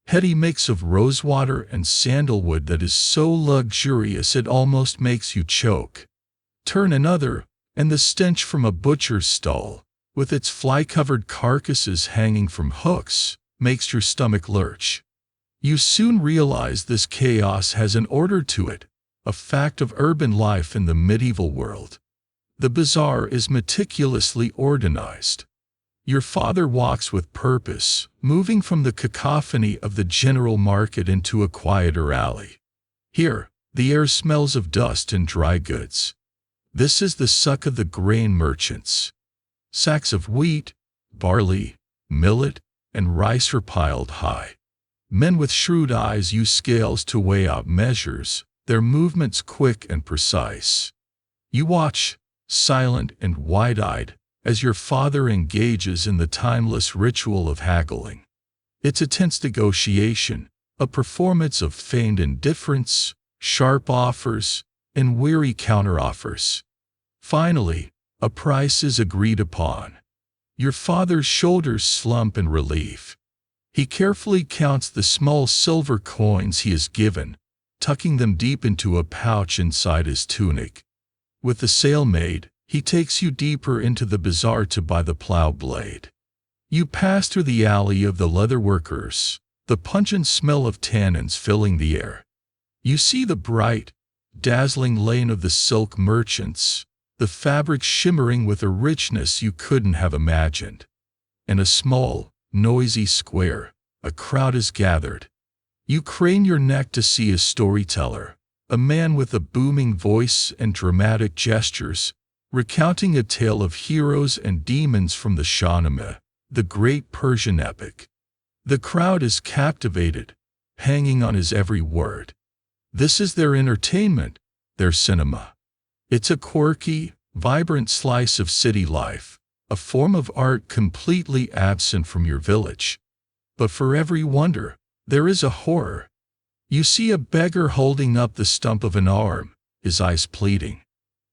heady mix of rosewater and sandalwood that is so luxurious it almost makes you choke. Turn another, and the stench from a butcher's stall, with its fly-covered carcasses hanging from hooks, makes your stomach lurch. You soon realize this chaos has an order to it, a fact of urban life in the medieval world. The bazaar is meticulously organized. Your father walks with purpose, moving from the cacophony of the general market into a quieter alley. Here, the air smells of dust and dry goods. This is the suck of the grain merchants. Sacks of wheat, barley, millet, and rice are piled high. Men with shrewd eyes use scales to weigh out measures, their movements quick and precise. You watch, silent and wide-eyed, as your father engages in the timeless ritual of haggling. It's a tense negotiation, a performance of feigned indifference, sharp offers, and weary counteroffers. Finally, a price is agreed upon. Your father's shoulders slump in relief. He carefully counts the small silver coins he is given, tucking them deep into a pouch inside his tunic. With the sale made, he takes you deeper into the bazaar to buy the plow blade. You pass through the alley of the leather workers, the pungent smell of tannins filling the air. You see the bright, dazzling lane of the silk merchants, the fabrics shimmering with a richness you couldn't have imagined. In a small, noisy square, a crowd is gathered. You crane your neck to see a storyteller, a man with a booming voice and dramatic gestures, recounting a tale of heroes and demons from the Shahnameh, the great Persian epic. The crowd is captivated, hanging on his every word. This is their entertainment, their cinema. It's a quirky, vibrant slice of city life, a form of art completely absent from your village. But for every wonder, there is a horror. You see a beggar holding up the stump of an arm, his eyes pleading.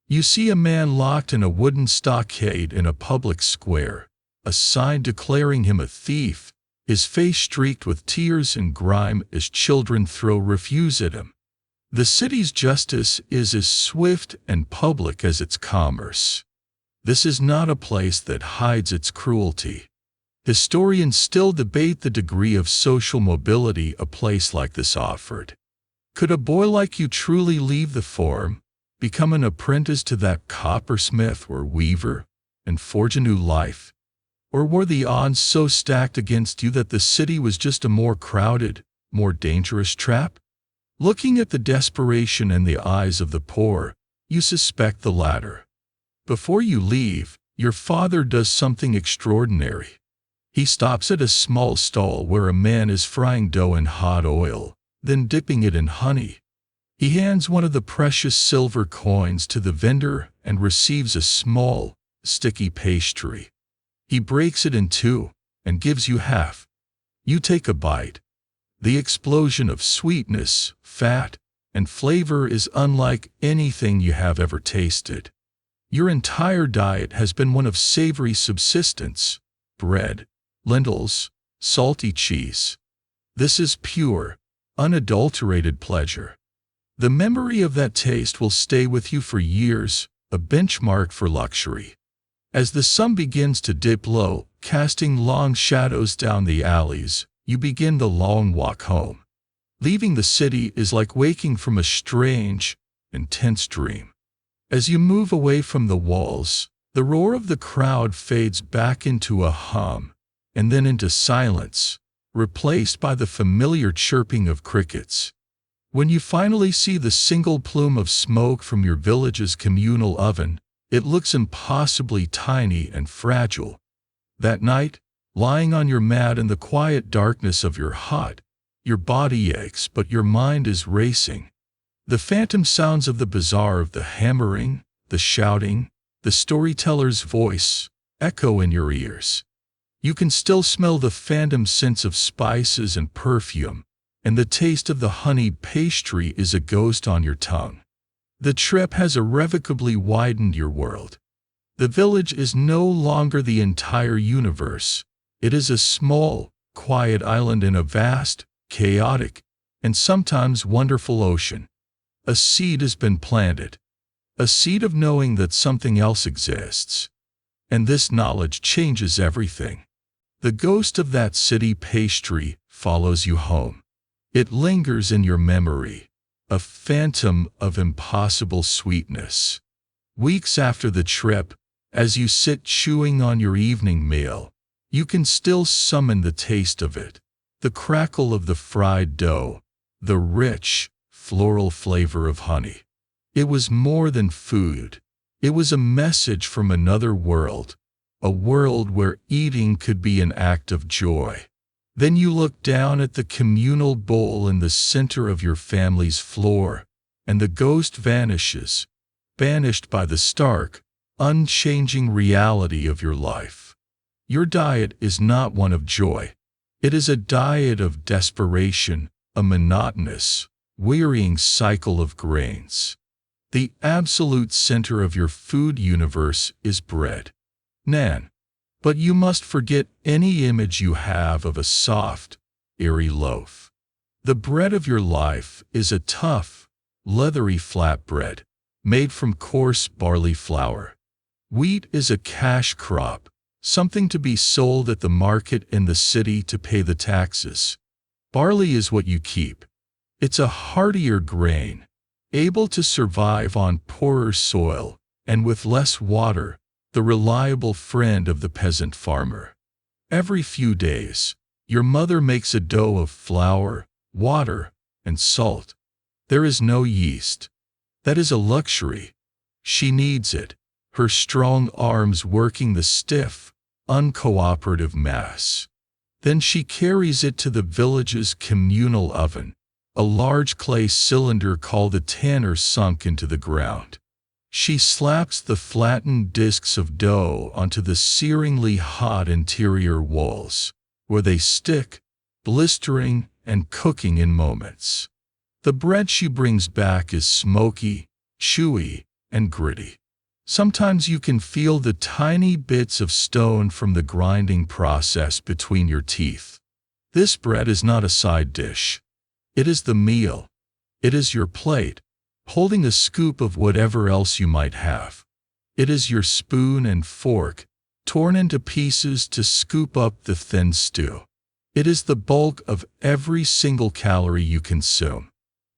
You see a man locked in a wooden stockade in a public square, a sign declaring him a thief, his face streaked with tears and grime as children throw refuse at him. The city's justice is as swift and public as its commerce. This is not a place that hides its cruelty. Historians still debate the degree of social mobility a place like this offered. Could a boy like you truly leave the farm, become an apprentice to that coppersmith or weaver, and forge a new life? Or were the odds so stacked against you that the city was just a more crowded, more dangerous trap? Looking at the desperation in the eyes of the poor, you suspect the latter. Before you leave, your father does something extraordinary. He stops at a small stall where a man is frying dough in hot oil, then dipping it in honey. He hands one of the precious silver coins to the vendor and receives a small, sticky pastry. He breaks it in two and gives you half. You take a bite. The explosion of sweetness, fat, and flavor is unlike anything you have ever tasted. Your entire diet has been one of savory subsistence: bread, lentils, salty cheese. This is pure, unadulterated pleasure. The memory of that taste will stay with you for years, a benchmark for luxury. As the sun begins to dip low, casting long shadows down the alleys, you begin the long walk home. Leaving the city is like waking from a strange, intense dream. As you move away from the walls, the roar of the crowd fades back into a hum, and then into silence, replaced by the familiar chirping of crickets. When you finally see the single plume of smoke from your village's communal oven, it looks impossibly tiny and fragile. That night, lying on your mat in the quiet darkness of your hut, your body aches but your mind is racing. The phantom sounds of the bazaar, of the hammering, the shouting, the storyteller's voice, echo in your ears. You can still smell the phantom scents of spices and perfume, and the taste of the honey pastry is a ghost on your tongue. The trip has irrevocably widened your world. The village is no longer the entire universe. It is a small, quiet island in a vast, chaotic, and sometimes wonderful ocean. A seed has been planted. A seed of knowing that something else exists. And this knowledge changes everything. The ghost of that city pastry follows you home. It lingers in your memory, a phantom of impossible sweetness. Weeks after the trip, as you sit chewing on your evening meal, you can still summon the taste of it, the crackle of the fried dough, the rich, floral flavor of honey. It was more than food. It was a message from another world, a world where eating could be an act of joy. Then you look down at the communal bowl in the center of your family's floor, and the ghost vanishes, banished by the stark, unchanging reality of your life. Your diet is not one of joy. It is a diet of desperation, a monotonous, wearying cycle of grains. The absolute center of your food universe is bread. Naan. But you must forget any image you have of a soft, airy loaf. The bread of your life is a tough, leathery flatbread, made from coarse barley flour. Wheat is a cash crop, something to be sold at the market in the city to pay the taxes. Barley is what you keep. It's a hardier grain, able to survive on poorer soil, and with less water, the reliable friend of the peasant farmer. Every few days, your mother makes a dough of flour, water, and salt. There is no yeast. That is a luxury. She needs it, her strong arms working the stiff, uncooperative mass. Then she carries it to the village's communal oven, a large clay cylinder called a tanner sunk into the ground. She slaps the flattened discs of dough onto the searingly hot interior walls, where they stick, blistering and cooking in moments. The bread she brings back is smoky, chewy, and gritty. Sometimes you can feel the tiny bits of stone from the grinding process between your teeth. This bread is not a side dish. It is the meal. It is your plate, holding a scoop of whatever else you might have. It is your spoon and fork, torn into pieces to scoop up the thin stew. It is the bulk of every single calorie you consume.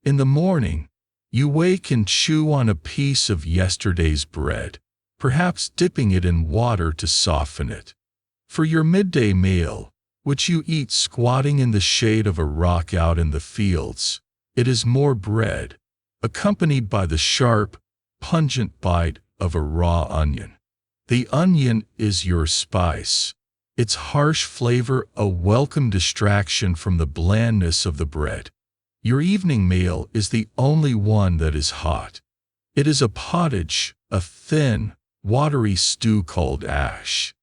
In the morning, you wake and chew on a piece of yesterday's bread, perhaps dipping it in water to soften it. For your midday meal, which you eat squatting in the shade of a rock out in the fields, it is more bread, accompanied by the sharp, pungent bite of a raw onion. The onion is your spice, its harsh flavor a welcome distraction from the blandness of the bread. Your evening meal is the only one that is hot. It is a pottage, a thin, watery stew called ash.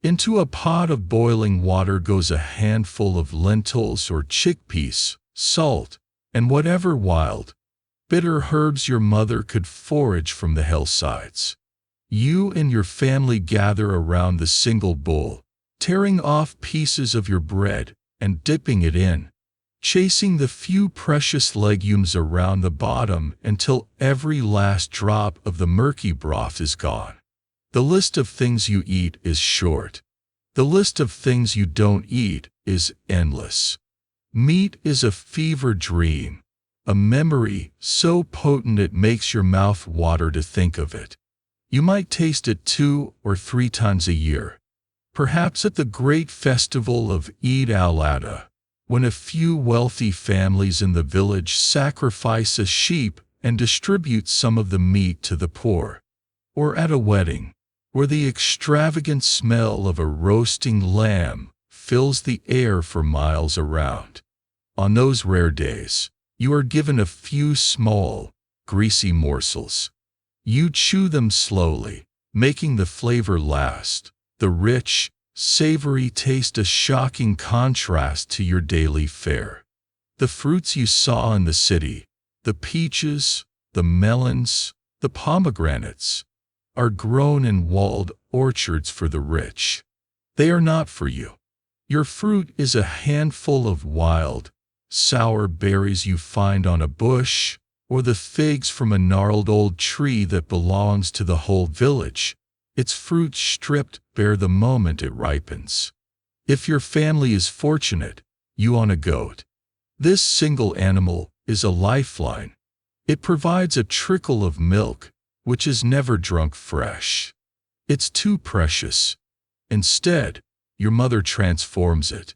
Into a pot of boiling water goes a handful of lentils or chickpeas, salt, and whatever wild, bitter herbs your mother could forage from the hillsides. You and your family gather around the single bowl, tearing off pieces of your bread and dipping it in, chasing the few precious legumes around the bottom until every last drop of the murky broth is gone. The list of things you eat is short. The list of things you don't eat is endless. Meat is a fever dream, a memory so potent it makes your mouth water to think of it. You might taste it 2 or 3 times a year, perhaps at the great festival of Eid al-Adha, when a few wealthy families in the village sacrifice a sheep and distribute some of the meat to the poor, or at a wedding, where the extravagant smell of a roasting lamb fills the air for miles around. On those rare days, you are given a few small, greasy morsels. You chew them slowly, making the flavor last, the rich, savory taste a shocking contrast to your daily fare. The fruits you saw in the city, the peaches, the melons, the pomegranates, are grown in walled orchards for the rich. They are not for you. Your fruit is a handful of wild, sour berries you find on a bush, or the figs from a gnarled old tree that belongs to the whole village, its fruit stripped bare the moment it ripens. If your family is fortunate, you own a goat. This single animal is a lifeline. It provides a trickle of milk, which is never drunk fresh. It's too precious. Instead, your mother transforms it.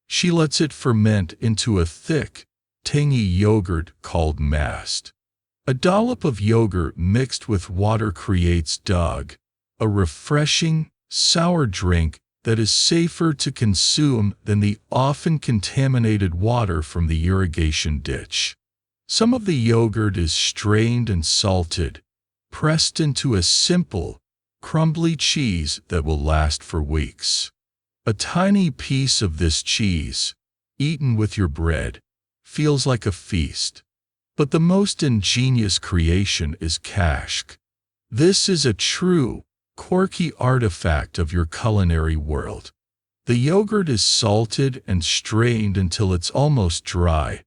She lets it ferment into a thick, tangy yogurt called mast. A dollop of yogurt mixed with water creates dog, a refreshing, sour drink that is safer to consume than the often contaminated water from the irrigation ditch. Some of the yogurt is strained and salted, pressed into a simple, crumbly cheese that will last for weeks. A tiny piece of this cheese, eaten with your bread, feels like a feast. But the most ingenious creation is kashk. This is a true, quirky artifact of your culinary world. The yogurt is salted and strained until it's almost dry,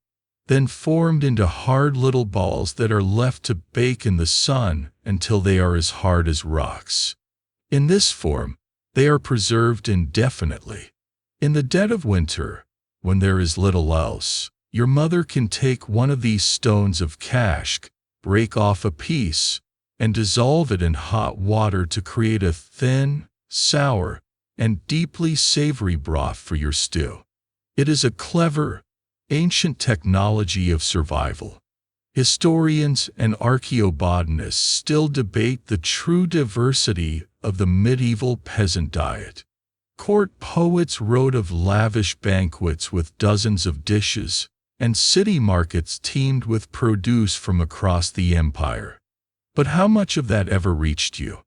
then formed into hard little balls that are left to bake in the sun until they are as hard as rocks. In this form, they are preserved indefinitely. In the dead of winter, when there is little else, your mother can take one of these stones of kashk, break off a piece, and dissolve it in hot water to create a thin, sour, and deeply savory broth for your stew. It is a clever, ancient technology of survival. Historians and archaeobotanists still debate the true diversity of the medieval peasant diet. Court poets wrote of lavish banquets with dozens of dishes, and city markets teemed with produce from across the empire. But how much of that ever reached you?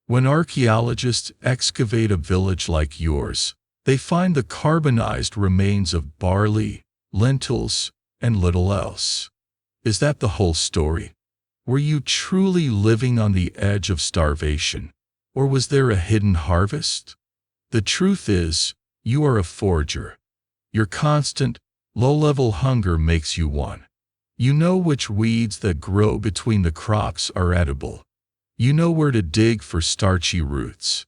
When archaeologists excavate a village like yours, they find the carbonized remains of barley, lentils, and little else. Is that the whole story? Were you truly living on the edge of starvation, or was there a hidden harvest? The truth is, you are a forager. Your constant, low-level hunger makes you one. You know which weeds that grow between the crops are edible. You know where to dig for starchy roots.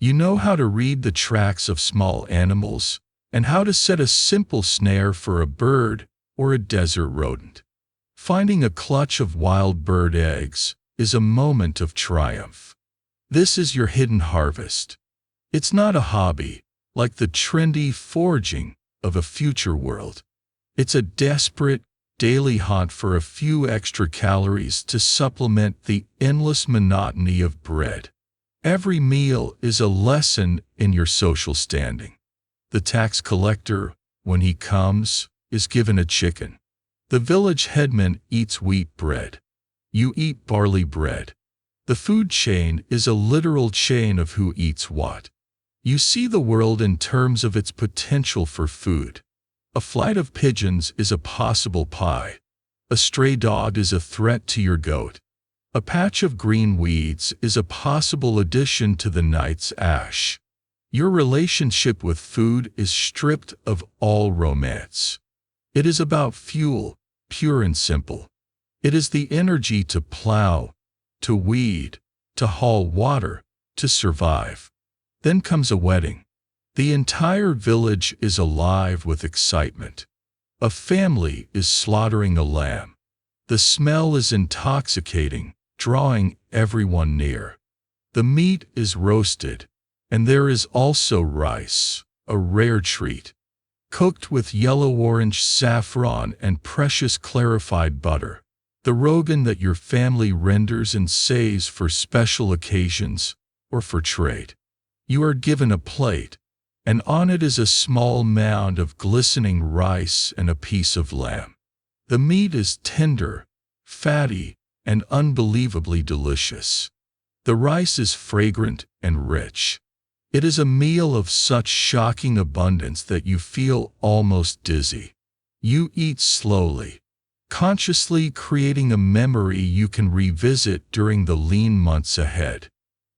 You know how to read the tracks of small animals, and how to set a simple snare for a bird or a desert rodent. Finding a clutch of wild bird eggs is a moment of triumph. This is your hidden harvest. It's not a hobby, like the trendy foraging of a future world. It's a desperate, daily hunt for a few extra calories to supplement the endless monotony of bread. Every meal is a lesson in your social standing. The tax collector, when he comes, is given a chicken. The village headman eats wheat bread. You eat barley bread. The food chain is a literal chain of who eats what. You see the world in terms of its potential for food. A flight of pigeons is a possible pie. A stray dog is a threat to your goat. A patch of green weeds is a possible addition to the night's ash. Your relationship with food is stripped of all romance. It is about fuel, pure and simple. It is the energy to plow, to weed, to haul water, to survive. Then comes a wedding. The entire village is alive with excitement. A family is slaughtering a lamb. The smell is intoxicating, drawing everyone near. The meat is roasted, and there is also rice, a rare treat, cooked with yellow-orange saffron and precious clarified butter, the rogan that your family renders and saves for special occasions or for trade. You are given a plate, and on it is a small mound of glistening rice and a piece of lamb. The meat is tender, fatty, and unbelievably delicious. The rice is fragrant and rich. It is a meal of such shocking abundance that you feel almost dizzy. You eat slowly, consciously creating a memory you can revisit during the lean months ahead.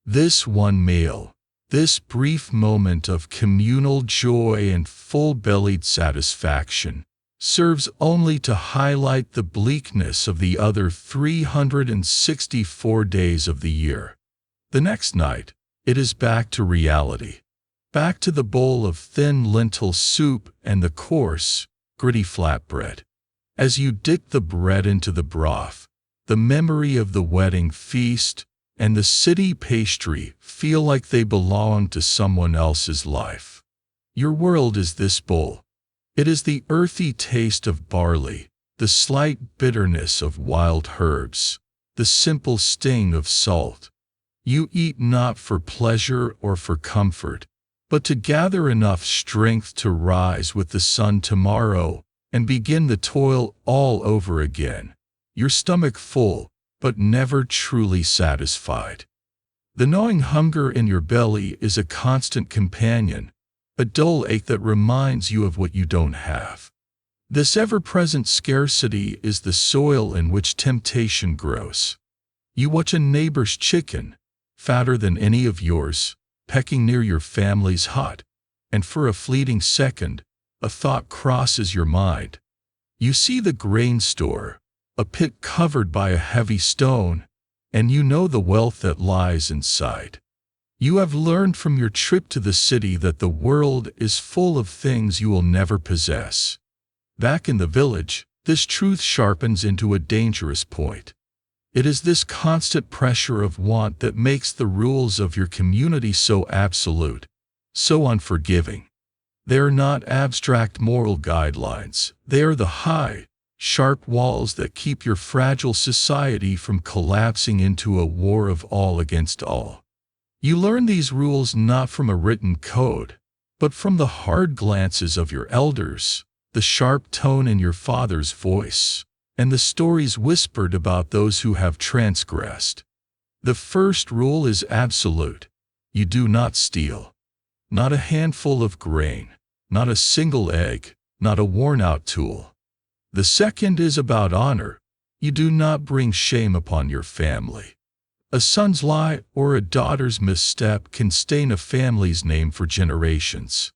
This one meal, this brief moment of communal joy and full-bellied satisfaction, serves only to highlight the bleakness of the other 364 days of the year. The next night, it is back to reality. Back to the bowl of thin lentil soup and the coarse, gritty flatbread. As you dip the bread into the broth, the memory of the wedding feast and the city pastry feel like they belong to someone else's life. Your world is this bowl. It is the earthy taste of barley, the slight bitterness of wild herbs, the simple sting of salt. You eat not for pleasure or for comfort, but to gather enough strength to rise with the sun tomorrow and begin the toil all over again, your stomach full, but never truly satisfied. The gnawing hunger in your belly is a constant companion, a dull ache that reminds you of what you don't have. This ever-present scarcity is the soil in which temptation grows. You watch a neighbor's chicken, fatter than any of yours, pecking near your family's hut, and for a fleeting second, a thought crosses your mind. You see the grain store, a pit covered by a heavy stone, and you know the wealth that lies inside. You have learned from your trip to the city that the world is full of things you will never possess. Back in the village, this truth sharpens into a dangerous point. It is this constant pressure of want that makes the rules of your community so absolute, so unforgiving. They are not abstract moral guidelines. They are the high, sharp walls that keep your fragile society from collapsing into a war of all against all. You learn these rules not from a written code, but from the hard glances of your elders, the sharp tone in your father's voice, and the stories whispered about those who have transgressed. The first rule is absolute. You do not steal. Not a handful of grain, not a single egg, not a worn-out tool. The second is about honor. You do not bring shame upon your family. A son's lie or a daughter's misstep can stain a family's name for generations.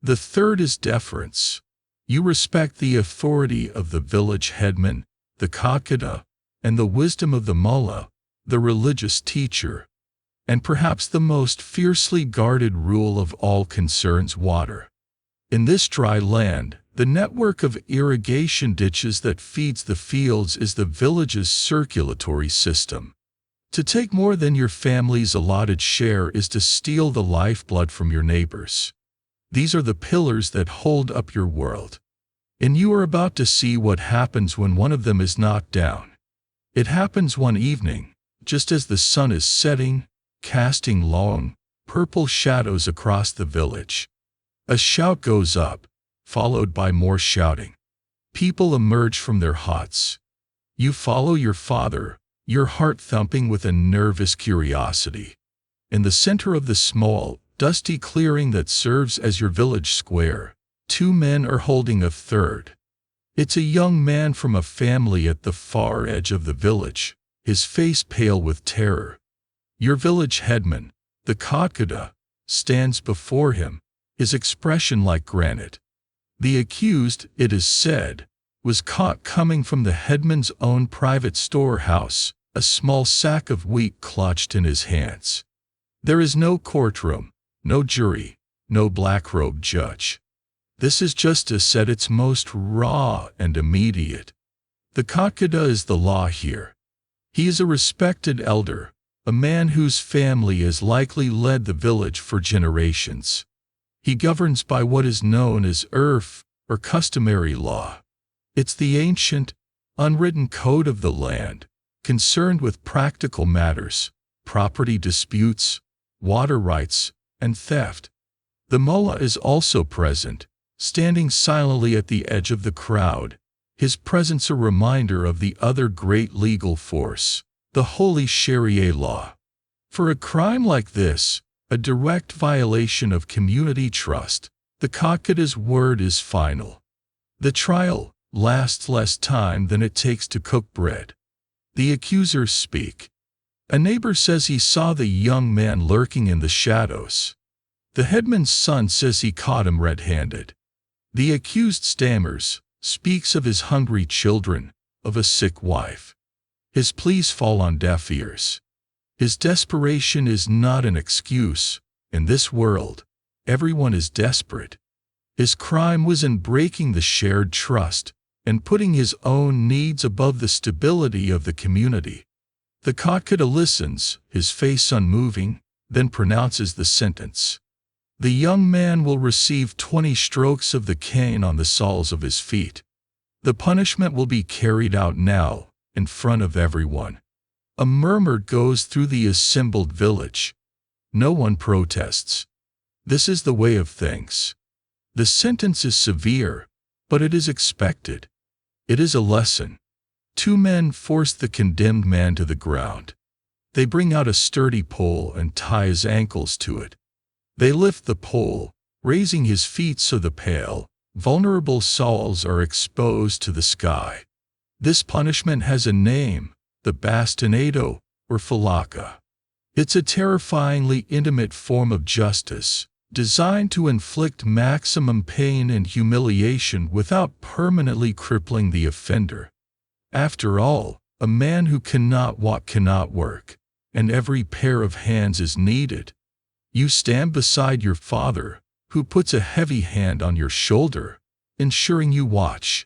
The third is deference. You respect the authority of the village headman, the kakada, and the wisdom of the mullah, the religious teacher. And perhaps the most fiercely guarded rule of all concerns water. In this dry land, the network of irrigation ditches that feeds the fields is the village's circulatory system. To take more than your family's allotted share is to steal the lifeblood from your neighbors. These are the pillars that hold up your world. And you are about to see what happens when one of them is knocked down. It happens one evening, just as the sun is setting, casting long, purple shadows across the village. A shout goes up, followed by more shouting. People emerge from their huts. You follow your father, your heart thumping with a nervous curiosity. In the center of the small, dusty clearing that serves as your village square, two men are holding a third. It's a young man from a family at the far edge of the village, his face pale with terror. Your village headman, the kakada, stands before him, his expression like granite. The accused, it is said, was caught coming from the headman's own private storehouse, a small sack of wheat clutched in his hands. There is no courtroom, no jury, no black-robed judge. This is justice at its most raw and immediate. The kakada is the law here. He is a respected elder, a man whose family has likely led the village for generations. He governs by what is known as urf, or customary law. It's the ancient, unwritten code of the land, concerned with practical matters, property disputes, water rights, and theft. The mullah is also present, standing silently at the edge of the crowd, his presence a reminder of the other great legal force, the holy Sharia law. For a crime like this, a direct violation of community trust, the kakada's word is final. The trial lasts less time than it takes to cook bread. The accusers speak. A neighbor says he saw the young man lurking in the shadows. The headman's son says he caught him red-handed. The accused stammers, speaks of his hungry children, of a sick wife. His pleas fall on deaf ears. His desperation is not an excuse. In this world, everyone is desperate. His crime was in breaking the shared trust and putting his own needs above the stability of the community. The kakada listens, his face unmoving, then pronounces the sentence. The young man will receive 20 strokes of the cane on the soles of his feet. The punishment will be carried out now, in front of everyone. A murmur goes through the assembled village. No one protests. This is the way of things. The sentence is severe, but it is expected. It is a lesson. Two men force the condemned man to the ground. They bring out a sturdy pole and tie his ankles to it. They lift the pole, raising his feet so the pale, vulnerable soles are exposed to the sky. This punishment has a name, the bastinado, or falaka. It's a terrifyingly intimate form of justice, designed to inflict maximum pain and humiliation without permanently crippling the offender. After all, a man who cannot walk cannot work, and every pair of hands is needed. You stand beside your father, who puts a heavy hand on your shoulder, ensuring you watch.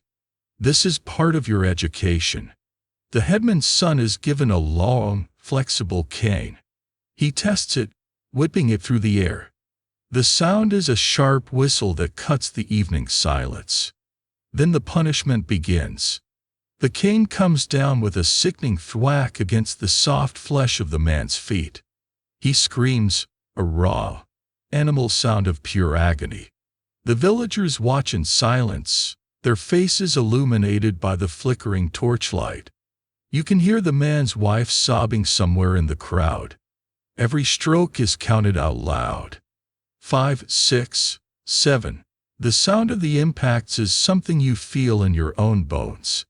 This is part of your education. The headman's son is given a long, flexible cane. He tests it, whipping it through the air. The sound is a sharp whistle that cuts the evening silence. Then the punishment begins. The cane comes down with a sickening thwack against the soft flesh of the man's feet. He screams, a raw, animal sound of pure agony. The villagers watch in silence, their faces illuminated by the flickering torchlight. You can hear the man's wife sobbing somewhere in the crowd. Every stroke is counted out loud. 5, 6, 7. The sound of the impacts is something you feel in your own bones.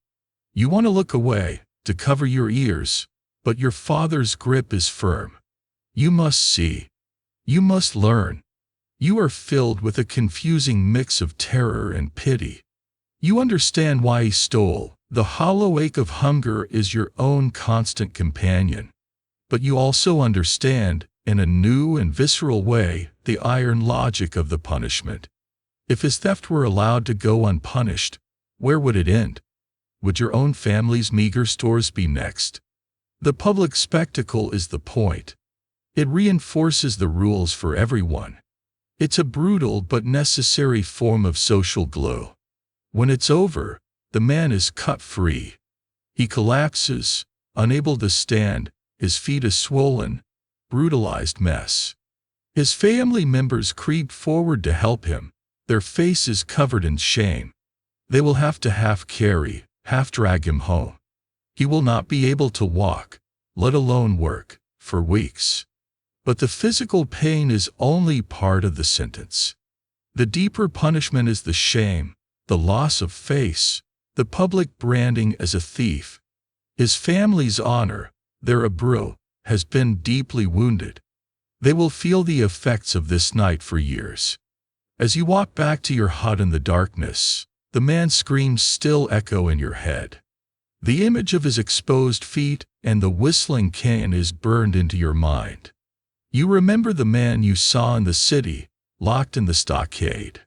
You want to look away, to cover your ears, but your father's grip is firm. You must see. You must learn. You are filled with a confusing mix of terror and pity. You understand why he stole. The hollow ache of hunger is your own constant companion. But you also understand, in a new and visceral way, the iron logic of the punishment. If his theft were allowed to go unpunished, where would it end? Would your own family's meager stores be next? The public spectacle is the point. It reinforces the rules for everyone. It's a brutal but necessary form of social glue. When it's over, the man is cut free. He collapses, unable to stand, his feet a swollen, brutalized mess. His family members creep forward to help him, their faces covered in shame. They will have to half carry, half drag him home. He will not be able to walk, let alone work, for weeks. But the physical pain is only part of the sentence. The deeper punishment is the shame, the loss of face, the public branding as a thief. His family's honor, their abreu, has been deeply wounded. They will feel the effects of this night for years. As you walk back to your hut in the darkness, the man's screams still echo in your head. The image of his exposed feet and the whistling cane is burned into your mind. You remember the man you saw in the city, locked in the stockade.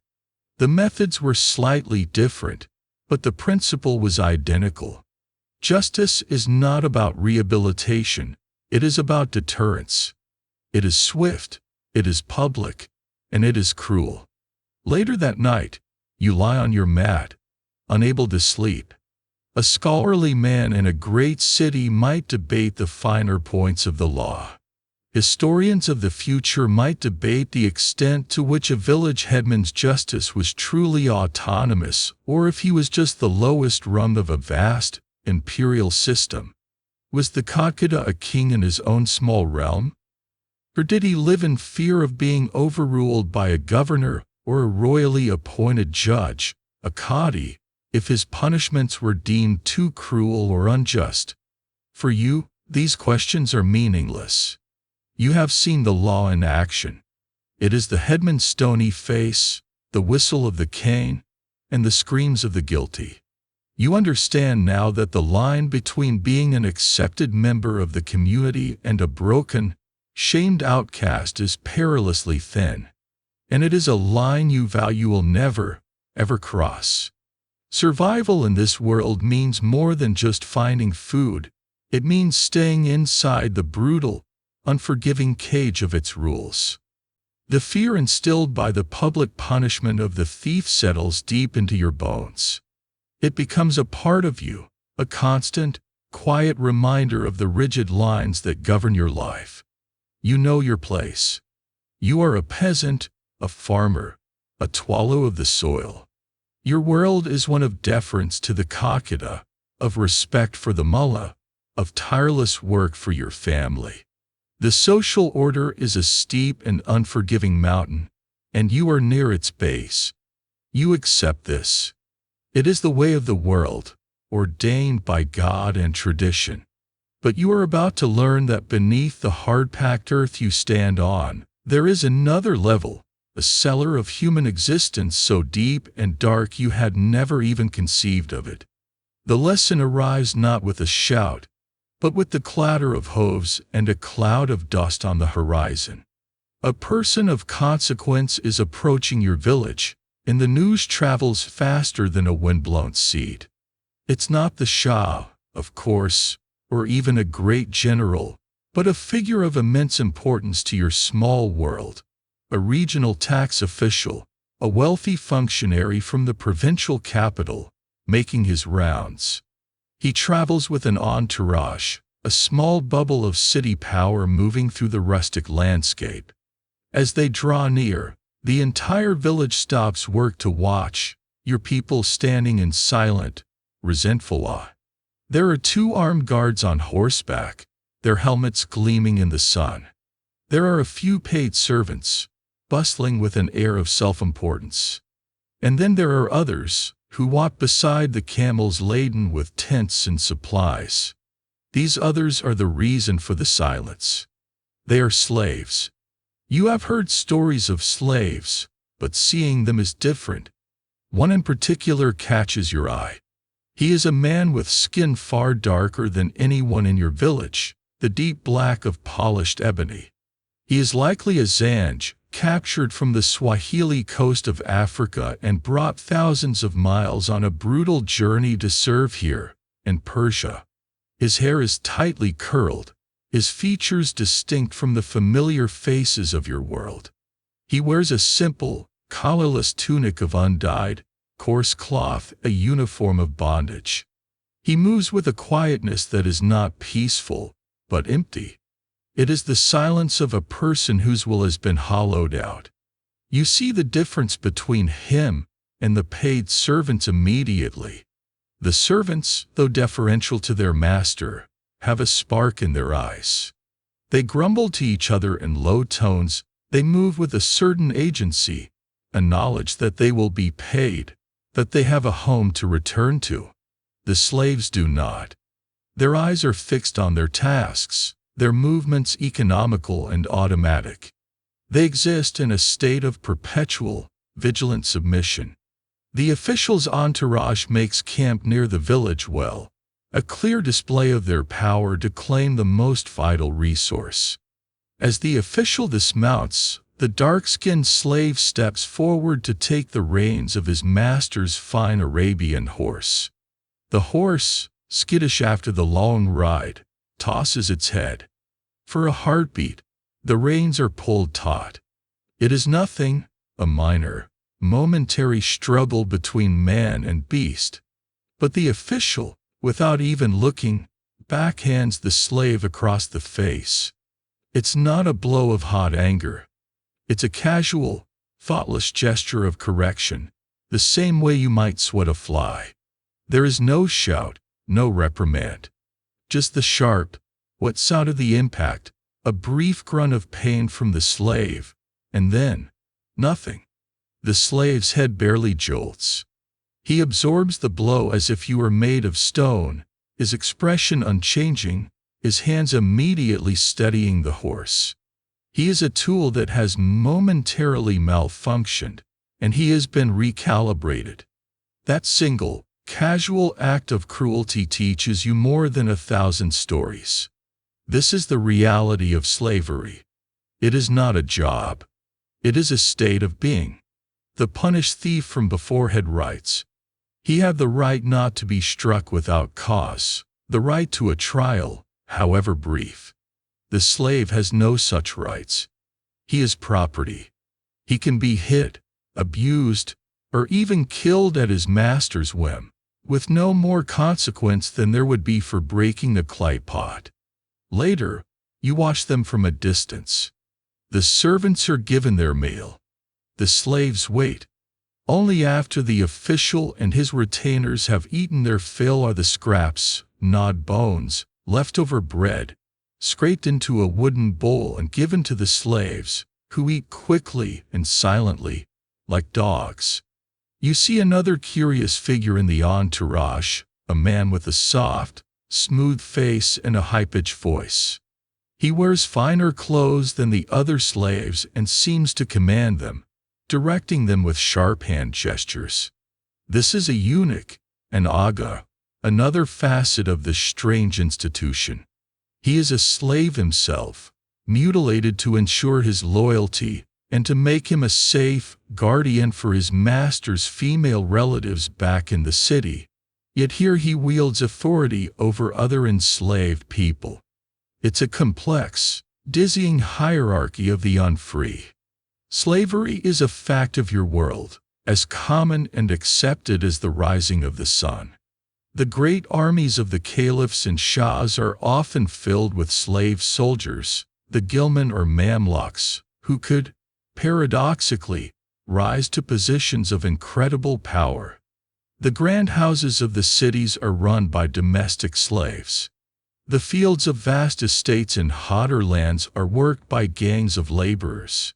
The methods were slightly different, but the principle was identical. Justice is not about rehabilitation, it is about deterrence. It is swift, it is public, and it is cruel. Later that night, you lie on your mat, unable to sleep. A scholarly man in a great city might debate the finer points of the law. Historians of the future might debate the extent to which a village headman's justice was truly autonomous, or if he was just the lowest rung of a vast, imperial system. Was the Kakada a king in his own small realm? Or did he live in fear of being overruled by a governor or a royally appointed judge, a Kadi, if his punishments were deemed too cruel or unjust? For you, these questions are meaningless. You have seen the law in action. It is the headman's stony face, the whistle of the cane, and the screams of the guilty. You understand now that the line between being an accepted member of the community and a broken, shamed outcast is perilously thin. And it is a line you vow you will never, ever cross. Survival in this world means more than just finding food. It means staying inside the brutal, unforgiving cage of its rules. The fear instilled by the public punishment of the thief settles deep into your bones. It becomes a part of you, a constant, quiet reminder of the rigid lines that govern your life. You know your place. You are a peasant, a farmer, a twallow of the soil. Your world is one of deference to the Kakada, of respect for the mullah, of tireless work for your family. The social order is a steep and unforgiving mountain, and you are near its base. You accept this. It is the way of the world, ordained by God and tradition. But you are about to learn that beneath the hard-packed earth you stand on, there is another level, a cellar of human existence so deep and dark you had never even conceived of it. The lesson arrives not with a shout, but with the clatter of hooves and a cloud of dust on the horizon. A person of consequence is approaching your village, and the news travels faster than a wind-blown seed. It's not the Shah, of course, or even a great general, but a figure of immense importance to your small world, a regional tax official, a wealthy functionary from the provincial capital, making his rounds. He travels with an entourage, a small bubble of city power moving through the rustic landscape. As they draw near, the entire village stops work to watch, your people standing in silent, resentful awe. There are 2 armed guards on horseback, their helmets gleaming in the sun. There are a few paid servants, bustling with an air of self-importance. And then there are others, who walk beside the camels laden with tents and supplies. These others are the reason for the silence. They are slaves. You have heard stories of slaves, but seeing them is different. One in particular catches your eye. He is a man with skin far darker than anyone in your village, the deep black of polished ebony. He is likely a Zanj, captured from the Swahili coast of Africa and brought thousands of miles on a brutal journey to serve here, in Persia. His hair is tightly curled, his features distinct from the familiar faces of your world. He wears a simple, collarless tunic of undyed, coarse cloth, a uniform of bondage. He moves with a quietness that is not peaceful, but empty. It is the silence of a person whose will has been hollowed out. You see the difference between him and the paid servants immediately. The servants, though deferential to their master, have a spark in their eyes. They grumble to each other in low tones, they move with a certain agency, a knowledge that they will be paid, that they have a home to return to. The slaves do not. Their eyes are fixed on their tasks, their movements economical and automatic. They exist in a state of perpetual, vigilant submission. The official's entourage makes camp near the village well, a clear display of their power to claim the most vital resource. As the official dismounts, the dark-skinned slave steps forward to take the reins of his master's fine Arabian horse. The horse, skittish after the long ride, tosses its head. For a heartbeat, the reins are pulled taut. It is nothing, a minor, momentary struggle between man and beast. But the official, without even looking, backhands the slave across the face. It's not a blow of hot anger. It's a casual, thoughtless gesture of correction, the same way you might swat a fly. There is no shout, no reprimand. Just the sharp, what sounded the impact, a brief grunt of pain from the slave, and then, nothing. The slave's head barely jolts. He absorbs the blow as if you were made of stone, his expression unchanging, his hands immediately steadying the horse. He is a tool that has momentarily malfunctioned, and he has been recalibrated. That single, casual act of cruelty teaches you more than 1,000 stories. This is the reality of slavery. It is not a job. It is a state of being. The punished thief from beforehead writes, "He had the right not to be struck without cause, the right to a trial, however brief." The slave has no such rights. He is property. He can be hit, abused, or even killed at his master's whim, with no more consequence than there would be for breaking the clay pot. Later, you watch them from a distance. The servants are given their meal. The slaves wait. Only after the official and his retainers have eaten their fill are the scraps, gnawed bones, leftover bread, scraped into a wooden bowl and given to the slaves, who eat quickly and silently, like dogs. You see another curious figure in the entourage, a man with a soft, smooth face and a high-pitched voice. He wears finer clothes than the other slaves and seems to command them, directing them with sharp hand gestures. This is a eunuch, an aga, another facet of this strange institution. He is a slave himself, mutilated to ensure his loyalty and to make him a safe guardian for his master's female relatives back in the city. Yet here he wields authority over other enslaved people. It's a complex, dizzying hierarchy of the unfree. Slavery is a fact of your world, as common and accepted as the rising of the sun. The great armies of the caliphs and shahs are often filled with slave soldiers, the ghilman or mamluks, who could, paradoxically, rise to positions of incredible power. The grand houses of the cities are run by domestic slaves. The fields of vast estates in hotter lands are worked by gangs of laborers.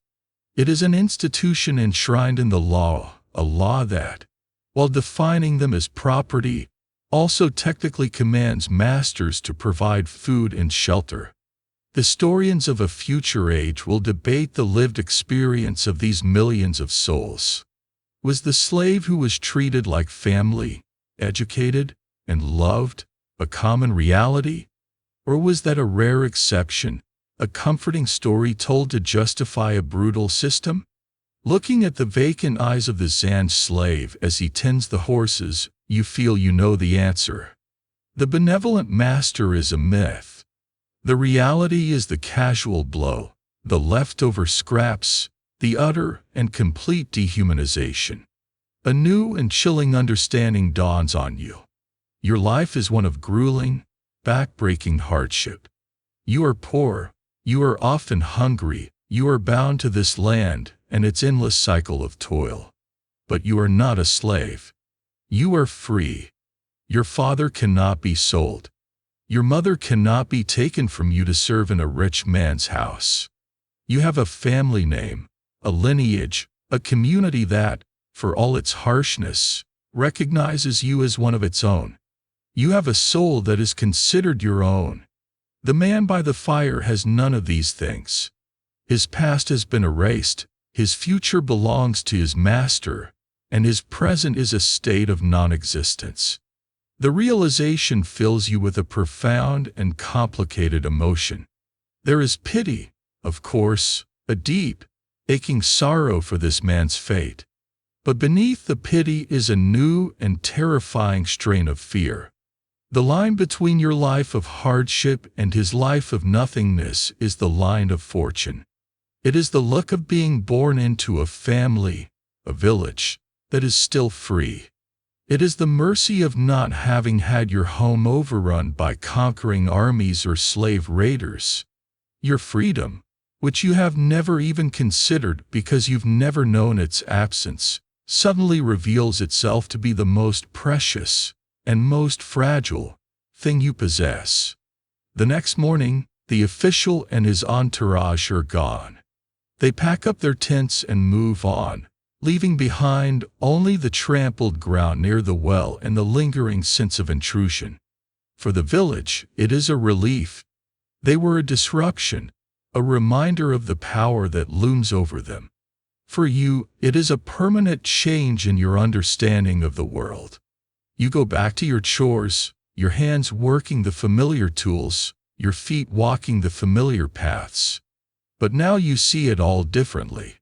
It is an institution enshrined in the law, a law that, while defining them as property, also technically commands masters to provide food and shelter. Historians of a future age will debate the lived experience of these millions of souls. Was the slave who was treated like family, educated, and loved, a common reality? Or was that a rare exception, a comforting story told to justify a brutal system? Looking at the vacant eyes of the Zan slave as he tends the horses, you feel you know the answer. The benevolent master is a myth. The reality is the casual blow, the leftover scraps, the utter and complete dehumanization. A new and chilling understanding dawns on you. Your life is one of grueling, back-breaking hardship. You are poor, you are often hungry, you are bound to this land and its endless cycle of toil. But you are not a slave. You are free. Your father cannot be sold. Your mother cannot be taken from you to serve in a rich man's house. You have a family name, a lineage, a community that, for all its harshness, recognizes you as one of its own. You have a soul that is considered your own. The man by the fire has none of these things. His past has been erased, his future belongs to his master, and his present is a state of non-existence. The realization fills you with a profound and complicated emotion. There is pity, of course, a deep, aching sorrow for this man's fate. But beneath the pity is a new and terrifying strain of fear. The line between your life of hardship and his life of nothingness is the line of fortune. It is the look of being born into a family, a village, that is still free. It is the mercy of not having had your home overrun by conquering armies or slave raiders. Your freedom, which you have never even considered because you've never known its absence, suddenly reveals itself to be the most precious and most fragile thing you possess. The next morning, the official and his entourage are gone. They pack up their tents and move on, leaving behind only the trampled ground near the well and the lingering sense of intrusion. For the village, it is a relief. They were a disruption, a reminder of the power that looms over them. For you, it is a permanent change in your understanding of the world. You go back to your chores, your hands working the familiar tools, your feet walking the familiar paths. But now you see it all differently.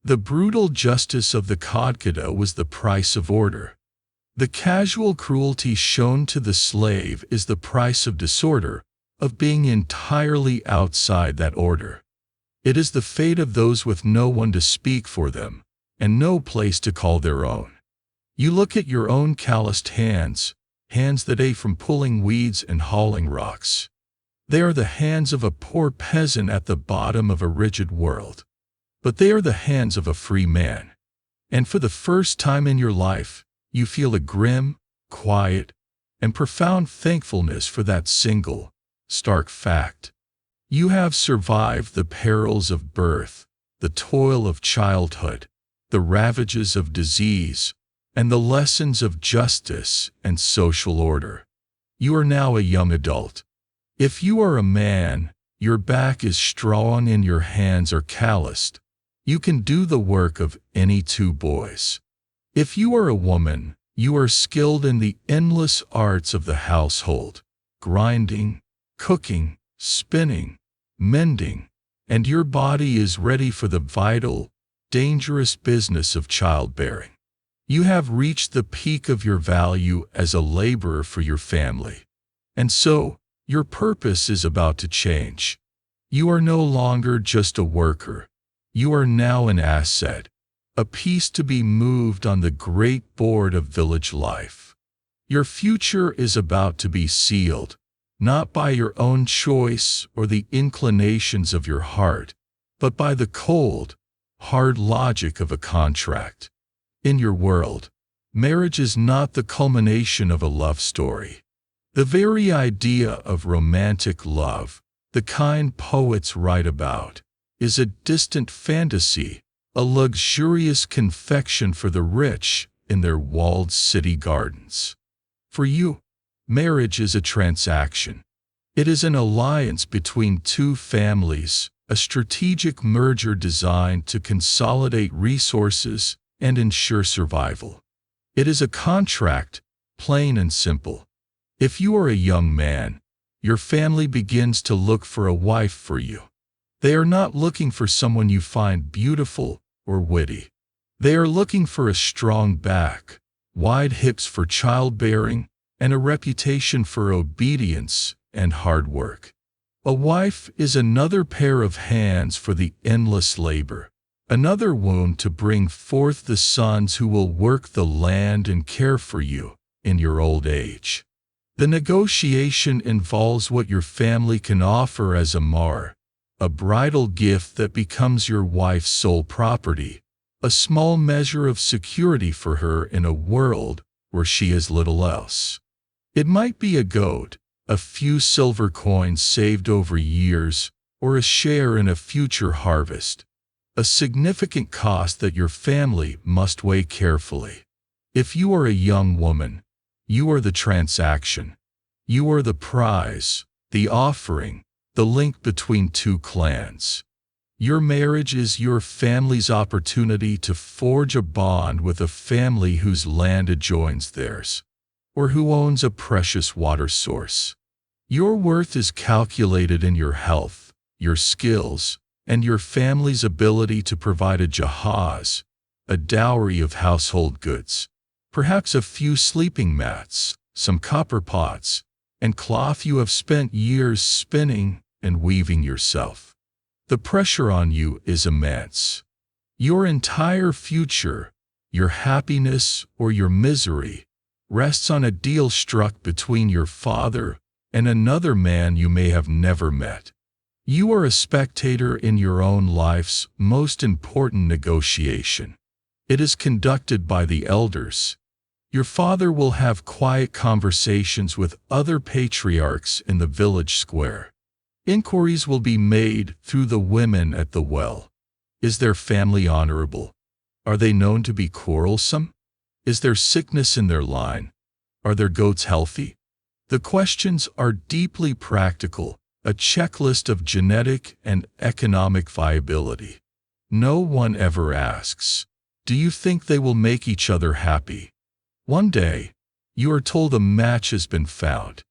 The brutal justice of the Kodkada was the price of order. The casual cruelty shown to the slave is the price of disorder, of being entirely outside that order. It is the fate of those with no one to speak for them, and no place to call their own. You look at your own calloused hands, hands that ache from pulling weeds and hauling rocks. They are the hands of a poor peasant at the bottom of a rigid world. But they are the hands of a free man. And for the first time in your life, you feel a grim, quiet, and profound thankfulness for that single, stark fact. You have survived the perils of birth, the toil of childhood, the ravages of disease, and the lessons of justice and social order. You are now a young adult. If you are a man, your back is strong and your hands are calloused. You can do the work of any two boys. If you are a woman, you are skilled in the endless arts of the household, grinding, cooking, spinning, mending, and your body is ready for the vital, dangerous business of childbearing. You have reached the peak of your value as a laborer for your family. And so, your purpose is about to change. You are no longer just a worker. You are now an asset, a piece to be moved on the great board of village life. Your future is about to be sealed, not by your own choice or the inclinations of your heart, but by the cold, hard logic of a contract. In your world, marriage is not the culmination of a love story. The very idea of romantic love, the kind poets write about, is a distant fantasy, a luxurious confection for the rich in their walled city gardens. For you, marriage is a transaction. It is an alliance between two families, a strategic merger designed to consolidate resources and ensure survival. It is a contract, plain and simple. If you are a young man, your family begins to look for a wife for you. They are not looking for someone you find beautiful or witty. They are looking for a strong back, wide hips for childbearing, and a reputation for obedience and hard work. A wife is another pair of hands for the endless labor, another womb to bring forth the sons who will work the land and care for you in your old age. The negotiation involves what your family can offer as a mahar, a bridal gift that becomes your wife's sole property, a small measure of security for her in a world where she has little else. It might be a goat, a few silver coins saved over years, or a share in a future harvest, a significant cost that your family must weigh carefully. If you are a young woman, you are the transaction. You are the prize, the offering, the link between two clans. Your marriage is your family's opportunity to forge a bond with a family whose land adjoins theirs, or who owns a precious water source. Your worth is calculated in your health, your skills, and your family's ability to provide a jahaz, a dowry of household goods, perhaps a few sleeping mats, some copper pots, and cloth you have spent years spinning and weaving yourself. The pressure on you is immense. Your entire future, your happiness or your misery, rests on a deal struck between your father and another man you may have never met. You are a spectator in your own life's most important negotiation. It is conducted by the elders. Your father will have quiet conversations with other patriarchs in the village square. Inquiries will be made through the women at the well. Is their family honorable? Are they known to be quarrelsome? Is there sickness in their line? Are their goats healthy? The questions are deeply practical, a checklist of genetic and economic viability. No one ever asks, do you think they will make each other happy? One day, you are told a match has been found.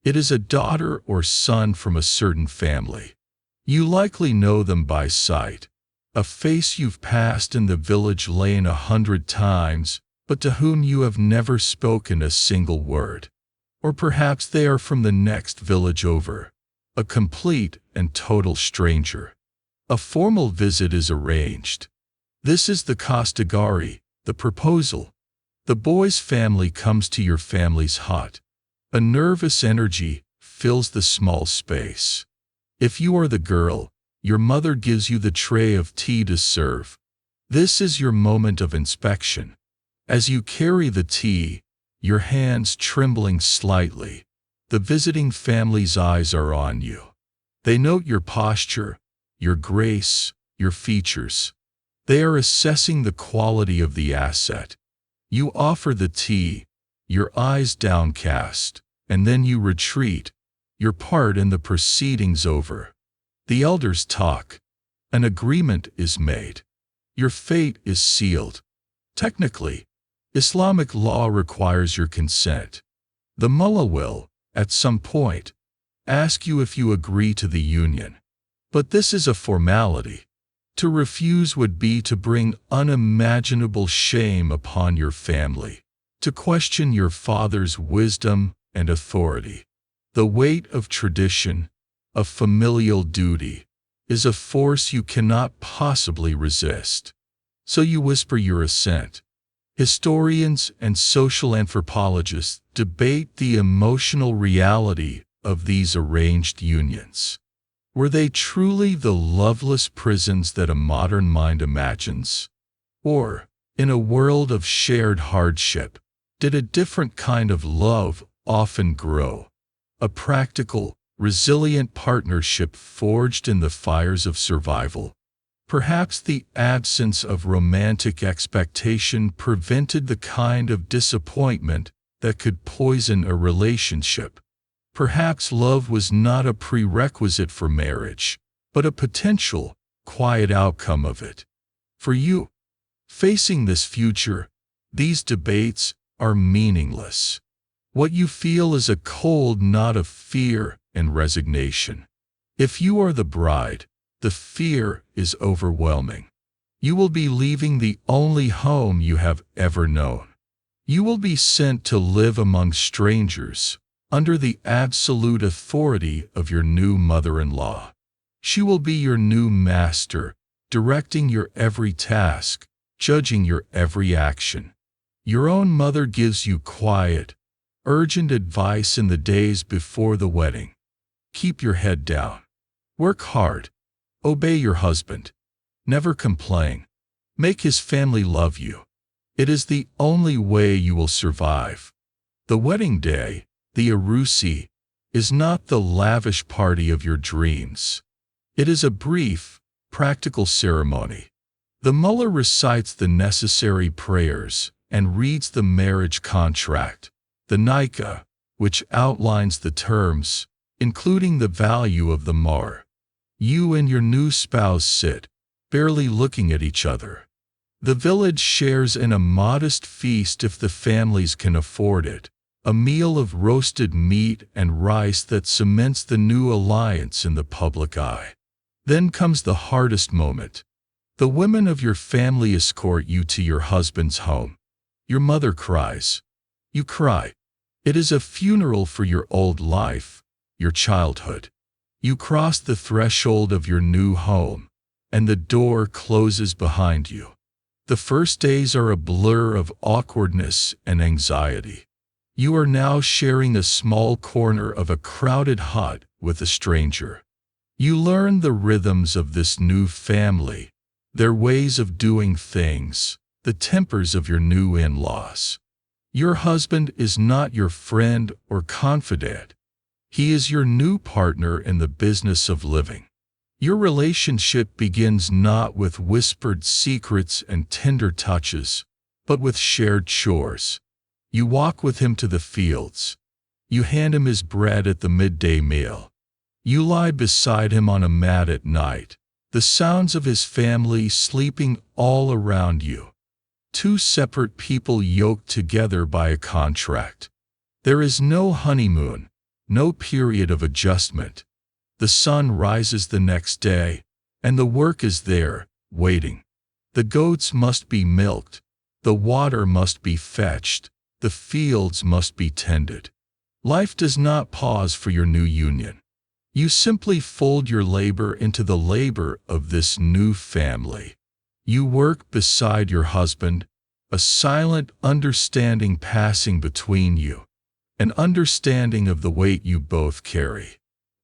It is a daughter or son from a certain family. You likely know them by sight, a face you've passed in the village lane 100 times, but to whom you have never spoken a single word. Or perhaps they are from the next village over, a complete and total stranger. A formal visit is arranged. This is the Kastagari, the proposal. The boy's family comes to your family's hut. A nervous energy fills the small space. If you are the girl, your mother gives you the tray of tea to serve. This is your moment of inspection. As you carry the tea, your hands trembling slightly, the visiting family's eyes are on you. They note your posture, your grace, your features. They are assessing the quality of the asset. You offer the tea, your eyes downcast, and then you retreat, your part in the proceedings over. The elders talk. An agreement is made. Your fate is sealed. Technically, Islamic law requires your consent. The mullah will, at some point, ask you if you agree to the union. But this is a formality. To refuse would be to bring unimaginable shame upon your family, to question your father's wisdom and authority. The weight of tradition, of familial duty, is a force you cannot possibly resist. So you whisper your assent. Historians and social anthropologists debate the emotional reality of these arranged unions. Were they truly the loveless prisons that a modern mind imagines? Or, in a world of shared hardship, did a different kind of love often grow? A practical, resilient partnership forged in the fires of survival. Perhaps the absence of romantic expectation prevented the kind of disappointment that could poison a relationship. Perhaps love was not a prerequisite for marriage, but a potential, quiet outcome of it. For you, facing this future, these debates are meaningless. What you feel is a cold knot of fear and resignation. If you are the bride, the fear is overwhelming. You will be leaving the only home you have ever known. You will be sent to live among strangers, under the absolute authority of your new mother-in-law. She will be your new master, directing your every task, judging your every action. Your own mother gives you quiet, urgent advice in the days before the wedding. Keep your head down. Work hard. Obey your husband. Never complain. Make his family love you. It is the only way you will survive. The wedding day, the arusi, is not the lavish party of your dreams. It is a brief, practical ceremony. The mullah recites the necessary prayers and reads the marriage contract, the nikah, which outlines the terms, including the value of the mahr. You and your new spouse sit, barely looking at each other. The village shares in a modest feast if the families can afford it, a meal of roasted meat and rice that cements the new alliance in the public eye. Then comes the hardest moment. The women of your family escort you to your husband's home. Your mother cries. You cry. It is a funeral for your old life, your childhood. You cross the threshold of your new home, and the door closes behind you. The first days are a blur of awkwardness and anxiety. You are now sharing a small corner of a crowded hut with a stranger. You learn the rhythms of this new family, their ways of doing things, the tempers of your new in-laws. Your husband is not your friend or confidant. He is your new partner in the business of living. Your relationship begins not with whispered secrets and tender touches, but with shared chores. You walk with him to the fields. You hand him his bread at the midday meal. You lie beside him on a mat at night, the sounds of his family sleeping all around you. Two separate people yoked together by a contract. There is no honeymoon, no period of adjustment. The sun rises the next day, and the work is there, waiting. The goats must be milked, the water must be fetched, the fields must be tended. Life does not pause for your new union. You simply fold your labor into the labor of this new family. You work beside your husband, a silent understanding passing between you, an understanding of the weight you both carry.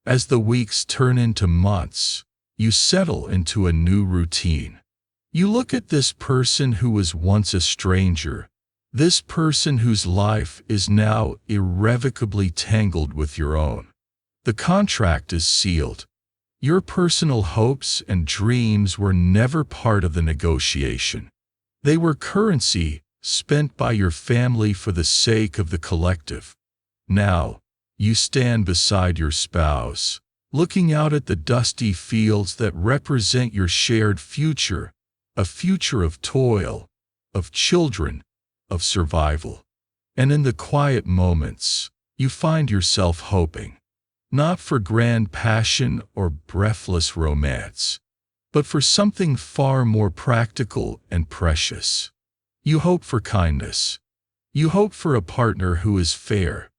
As the weeks turn into months, you settle into a new routine. You look at this person who was once a stranger, this person whose life is now irrevocably tangled with your own. The contract is sealed. Your personal hopes and dreams were never part of the negotiation. They were currency spent by your family for the sake of the collective. Now, you stand beside your spouse, looking out at the dusty fields that represent your shared future, a future of toil, of children, of survival. And in the quiet moments, you find yourself hoping, not for grand passion or breathless romance, but for something far more practical and precious. You hope for kindness. You hope for a partner who is fair.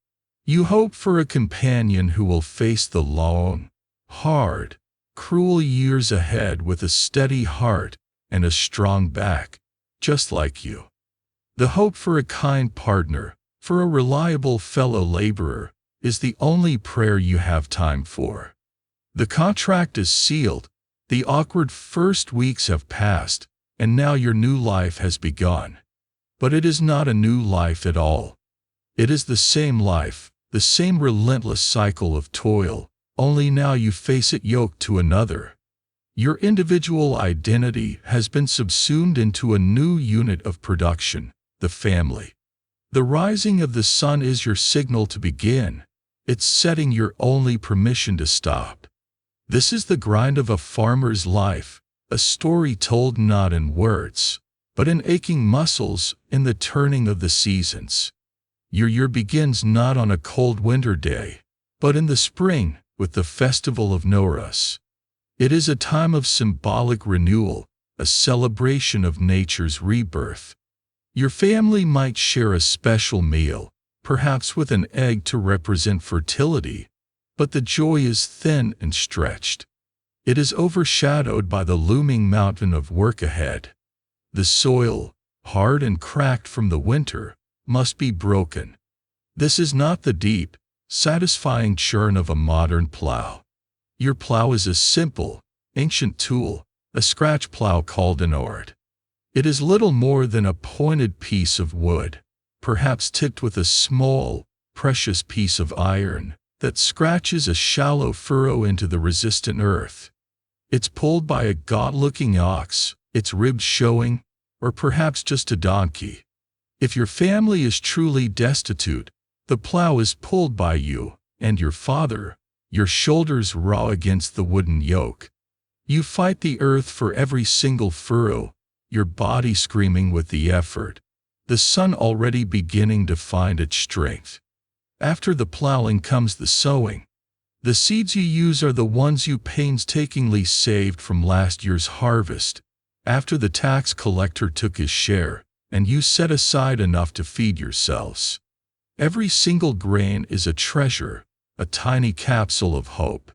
You hope for a companion who will face the long, hard, cruel years ahead with a steady heart and a strong back, just like you. The hope for a kind partner, for a reliable fellow laborer, is the only prayer you have time for. The contract is sealed, the awkward first weeks have passed, and now your new life has begun. But it is not a new life at all. It is the same life, the same relentless cycle of toil, only now you face it yoked to another. Your individual identity has been subsumed into a new unit of production, the family. The rising of the sun is your signal to begin. It's setting your only permission to stop. This is the grind of a farmer's life, a story told not in words, but in aching muscles, in the turning of the seasons. Your year begins not on a cold winter day, but in the spring, with the festival of Norus. It is a time of symbolic renewal, a celebration of nature's rebirth. Your family might share a special meal, perhaps with an egg to represent fertility, but the joy is thin and stretched. It is overshadowed by the looming mountain of work ahead. The soil, hard and cracked from the winter, must be broken. This is not the deep, satisfying churn of a modern plow. Your plow is a simple, ancient tool, a scratch plow called an ord. It is little more than a pointed piece of wood, perhaps tipped with a small, precious piece of iron, that scratches a shallow furrow into the resistant earth. It's pulled by a gaunt-looking ox, its ribs showing, or perhaps just a donkey. If your family is truly destitute, the plow is pulled by you and your father, your shoulders raw against the wooden yoke. You fight the earth for every single furrow, your body screaming with the effort, the sun already beginning to find its strength. After the plowing comes the sowing. The seeds you use are the ones you painstakingly saved from last year's harvest, after the tax collector took his share, and you set aside enough to feed yourselves. Every single grain is a treasure, a tiny capsule of hope.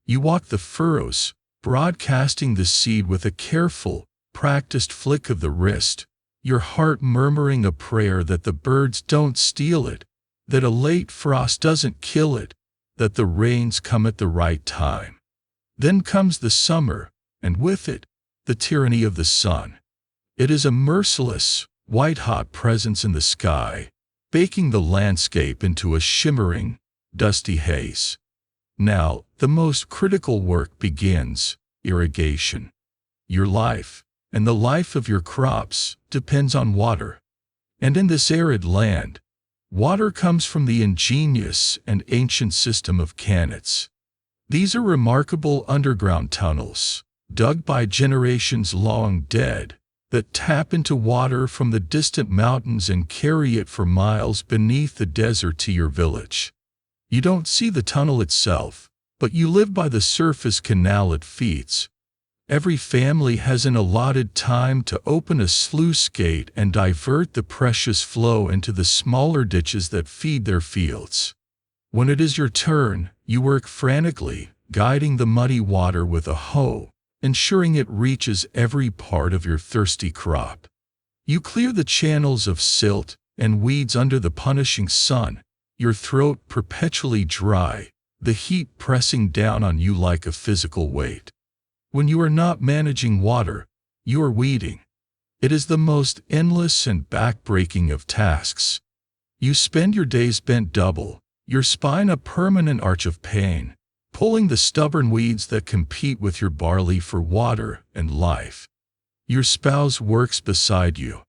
You walk the furrows, broadcasting the seed with a careful, practiced flick of the wrist, your heart murmuring a prayer that the birds don't steal it, that a late frost doesn't kill it, that the rains come at the right time. Then comes the summer, and with it, the tyranny of the sun. It is a merciless, white-hot presence in the sky, baking the landscape into a shimmering, dusty haze. Now, the most critical work begins, irrigation. Your life, and the life of your crops, depends on water. And in this arid land, water comes from the ingenious and ancient system of canets. These are remarkable underground tunnels, dug by generations long dead, that tap into water from the distant mountains and carry it for miles beneath the desert to your village. You don't see the tunnel itself, but you live by the surface canal it feeds. Every family has an allotted time to open a sluice gate and divert the precious flow into the smaller ditches that feed their fields. When it is your turn, you work frantically, guiding the muddy water with a hoe, ensuring it reaches every part of your thirsty crop. You clear the channels of silt and weeds under the punishing sun, your throat perpetually dry, the heat pressing down on you like a physical weight. When you are not managing water, you are weeding. It is the most endless and back-breaking of tasks. You spend your days bent double, your spine a permanent arch of pain, pulling the stubborn weeds that compete with your barley for water and life. Your spouse works beside you.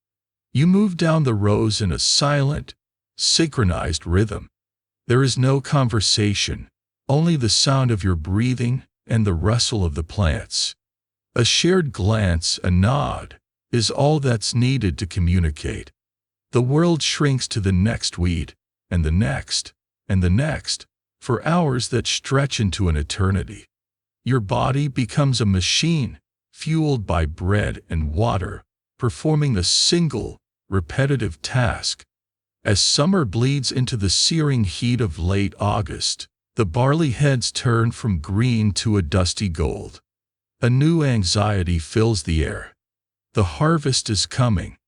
You move down the rows in a silent, synchronized rhythm. There is no conversation, only the sound of your breathing and the rustle of the plants. A shared glance, a nod, is all that's needed to communicate. The world shrinks to the next weed, and the next, and the next, for hours that stretch into an eternity. Your body becomes a machine, fueled by bread and water, performing a single, repetitive task. As summer bleeds into the searing heat of late August, the barley heads turn from green to a dusty gold. A new anxiety fills the air. The harvest is coming.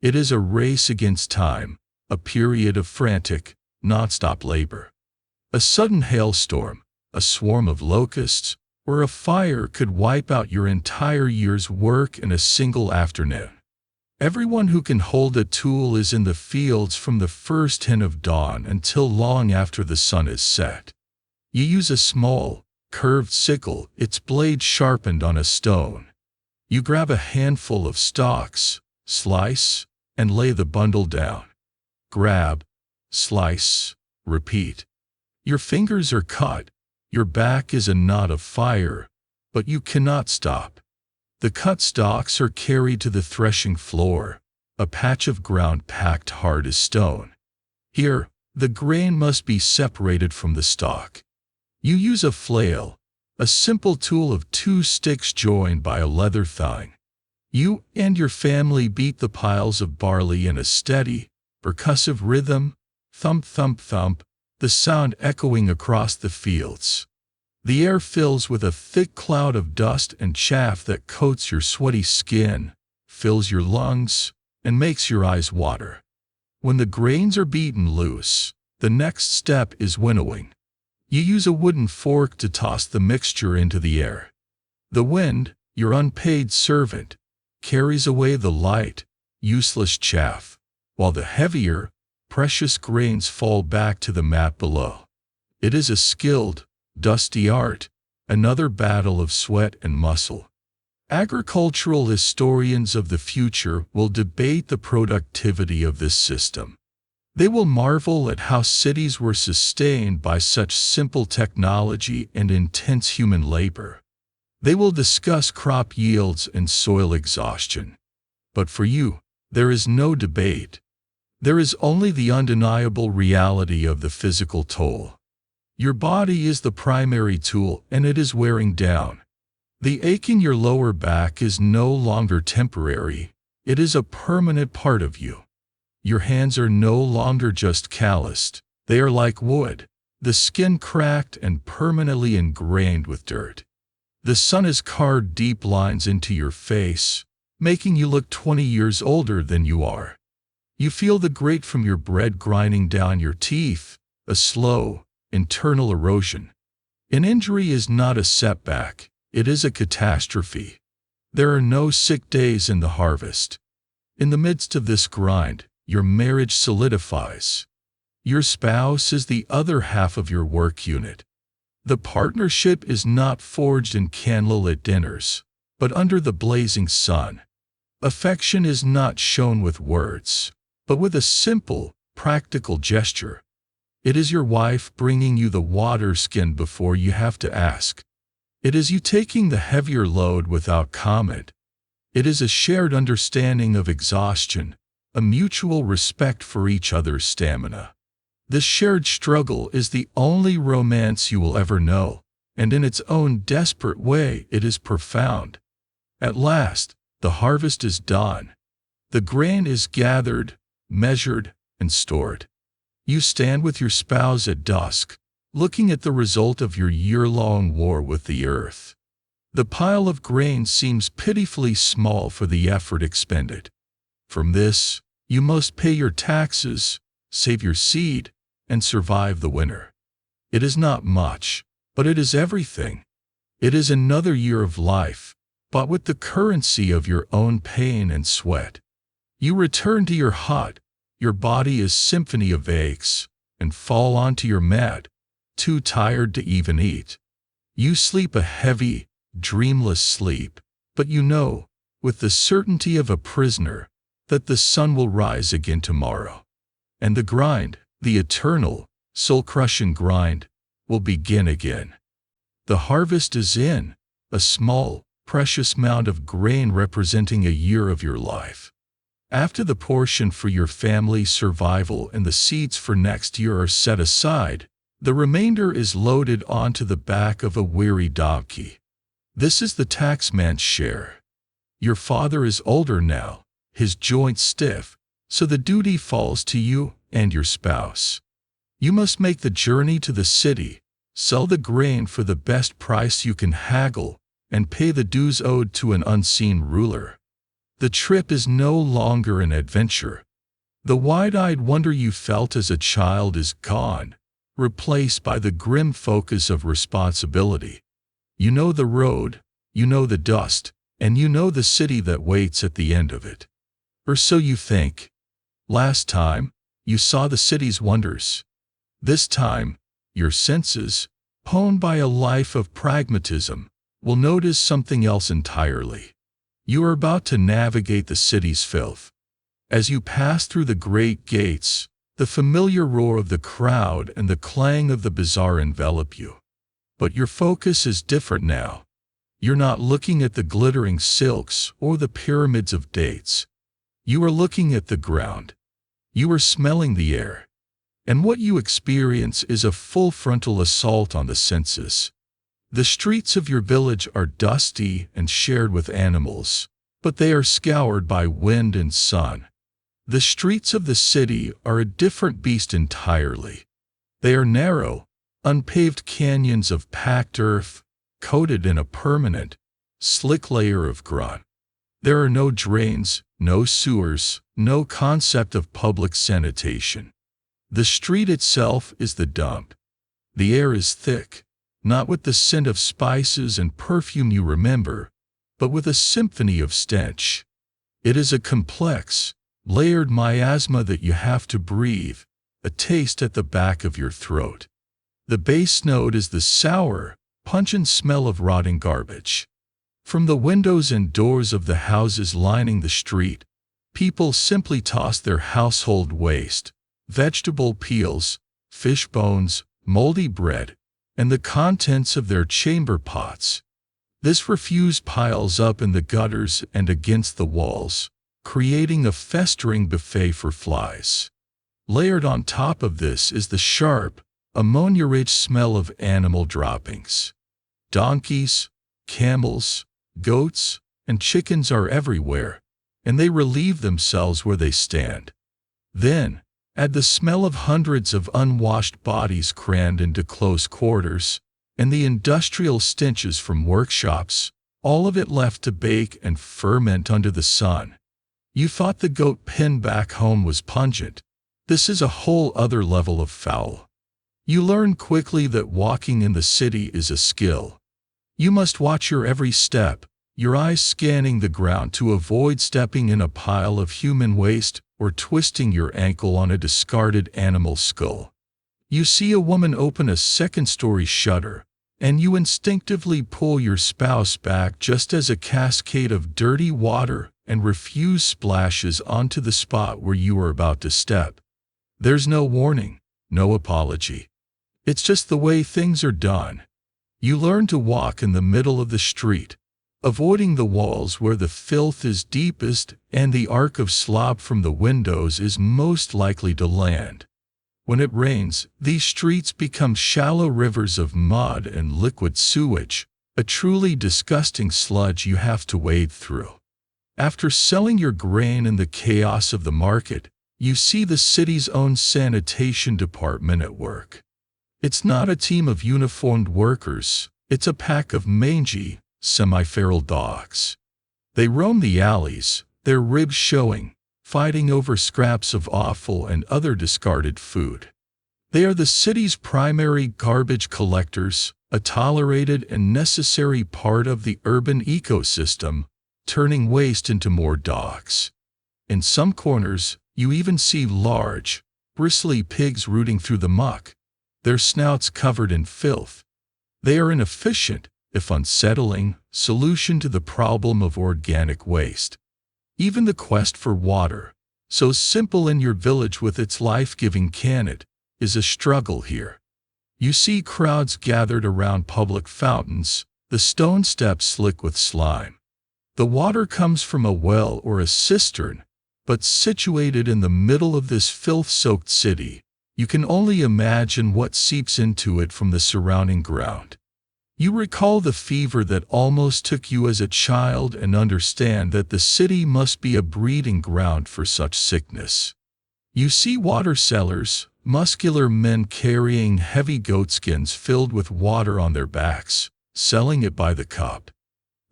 It is a race against time, a period of frantic, non-stop labor. A sudden hailstorm, a swarm of locusts, or a fire could wipe out your entire year's work in a single afternoon. Everyone who can hold a tool is in the fields from the first hint of dawn until long after the sun is set. You use a small, curved sickle, its blade sharpened on a stone. You grab a handful of stalks, slice, and lay the bundle down. Grab, slice, repeat. Your fingers are cut, your back is a knot of fire, but you cannot stop. The cut stalks are carried to the threshing floor, a patch of ground packed hard as stone. Here, the grain must be separated from the stalk. You use a flail, a simple tool of 2 sticks joined by a leather thong. You and your family beat the piles of barley in a steady, percussive rhythm, thump, thump, thump, the sound echoing across the fields. The air fills with a thick cloud of dust and chaff that coats your sweaty skin, fills your lungs, and makes your eyes water. When the grains are beaten loose, the next step is winnowing. You use a wooden fork to toss the mixture into the air. The wind, your unpaid servant, carries away the light, useless chaff, while the heavier, precious grains fall back to the mat below. It is a skilled, dusty art, another battle of sweat and muscle. Agricultural historians of the future will debate the productivity of this system. They will marvel at how cities were sustained by such simple technology and intense human labor. They will discuss crop yields and soil exhaustion. But for you, there is no debate. There is only the undeniable reality of the physical toll. Your body is the primary tool, and it is wearing down. The ache in your lower back is no longer temporary. It is a permanent part of you. Your hands are no longer just calloused. They are like wood, the skin cracked and permanently ingrained with dirt. The sun has carved deep lines into your face, making you look 20 years older than you are. You feel the grate from your bread grinding down your teeth, a slow, internal erosion. An injury is not a setback, it is a catastrophe. There are no sick days in the harvest. In the midst of this grind, your marriage solidifies. Your spouse is the other half of your work unit. The partnership is not forged in candlelit dinners, but under the blazing sun. Affection is not shown with words, but with a simple, practical gesture. It is your wife bringing you the water skin before you have to ask. It is you taking the heavier load without comment. It is a shared understanding of exhaustion, a mutual respect for each other's stamina. This shared struggle is the only romance you will ever know, and in its own desperate way it is profound. At last, the harvest is done. The grain is gathered, measured, and stored. You stand with your spouse at dusk, looking at the result of your year-long war with the earth. The pile of grain seems pitifully small for the effort expended. From this, you must pay your taxes, save your seed, and survive the winter. It is not much, but it is everything. It is another year of life, bought with the currency of your own pain and sweat. You return to your hut, your body is symphony of aches, and fall onto your mat, too tired to even eat. You sleep a heavy, dreamless sleep, but you know, with the certainty of a prisoner, that the sun will rise again tomorrow. And the grind, the eternal, soul-crushing grind, will begin again. The harvest is in, a small, precious mound of grain representing a year of your life. After the portion for your family's survival and the seeds for next year are set aside, the remainder is loaded onto the back of a weary donkey. This is the taxman's share. Your father is older now, his joints stiff, so the duty falls to you and your spouse. You must make the journey to the city, sell the grain for the best price you can haggle, and pay the dues owed to an unseen ruler. The trip is no longer an adventure. The wide-eyed wonder you felt as a child is gone, replaced by the grim focus of responsibility. You know the road, you know the dust, and you know the city that waits at the end of it. Or so you think. Last time, you saw the city's wonders. This time, your senses, honed by a life of pragmatism, will notice something else entirely. You are about to navigate the city's filth. As you pass through the great gates, the familiar roar of the crowd and the clang of the bazaar envelop you. But your focus is different now. You're not looking at the glittering silks or the pyramids of dates. You are looking at the ground. You are smelling the air. And what you experience is a full frontal assault on the senses. The streets of your village are dusty and shared with animals, but they are scoured by wind and sun. The streets of the city are a different beast entirely. They are narrow, unpaved canyons of packed earth, coated in a permanent, slick layer of grunt. There are no drains, no sewers, no concept of public sanitation. The street itself is the dump. The air is thick, not with the scent of spices and perfume you remember, but with a symphony of stench. It is a complex, layered miasma that you have to breathe, a taste at the back of your throat. The base note is the sour, pungent smell of rotting garbage. From the windows and doors of the houses lining the street, people simply toss their household waste, vegetable peels, fish bones, moldy bread, and the contents of their chamber pots. This refuse piles up in the gutters and against the walls, creating a festering buffet for flies. Layered on top of this is the sharp, ammonia-rich smell of animal droppings. Donkeys, camels, goats, and chickens are everywhere, and they relieve themselves where they stand. Then, add the smell of hundreds of unwashed bodies crammed into close quarters, and the industrial stenches from workshops, all of it left to bake and ferment under the sun. You thought the goat pen back home was pungent. This is a whole other level of foul. You learn quickly that walking in the city is a skill. You must watch your every step, your eyes scanning the ground to avoid stepping in a pile of human waste or twisting your ankle on a discarded animal skull. You see a woman open a second-story shutter, and you instinctively pull your spouse back just as a cascade of dirty water and refuse splashes onto the spot where you are about to step. There's no warning, no apology. It's just the way things are done. You learn to walk in the middle of the street, avoiding the walls where the filth is deepest and the arc of slop from the windows is most likely to land. When it rains, these streets become shallow rivers of mud and liquid sewage, a truly disgusting sludge you have to wade through. After selling your grain in the chaos of the market, you see the city's own sanitation department at work. It's not a team of uniformed workers, it's a pack of mangy, semi-feral dogs. They roam the alleys, their ribs showing, fighting over scraps of offal and other discarded food. They are the city's primary garbage collectors, a tolerated and necessary part of the urban ecosystem, turning waste into more dogs. In some corners, you even see large, bristly pigs rooting through the muck, their snouts covered in filth. They are an efficient, if unsettling, solution to the problem of organic waste. Even the quest for water, so simple in your village with its life-giving cannet, is a struggle here. You see crowds gathered around public fountains, the stone steps slick with slime. The water comes from a well or a cistern, but situated in the middle of this filth-soaked city, you can only imagine what seeps into it from the surrounding ground. You recall the fever that almost took you as a child and understand that the city must be a breeding ground for such sickness. You see water sellers, muscular men carrying heavy goatskins filled with water on their backs, selling it by the cup.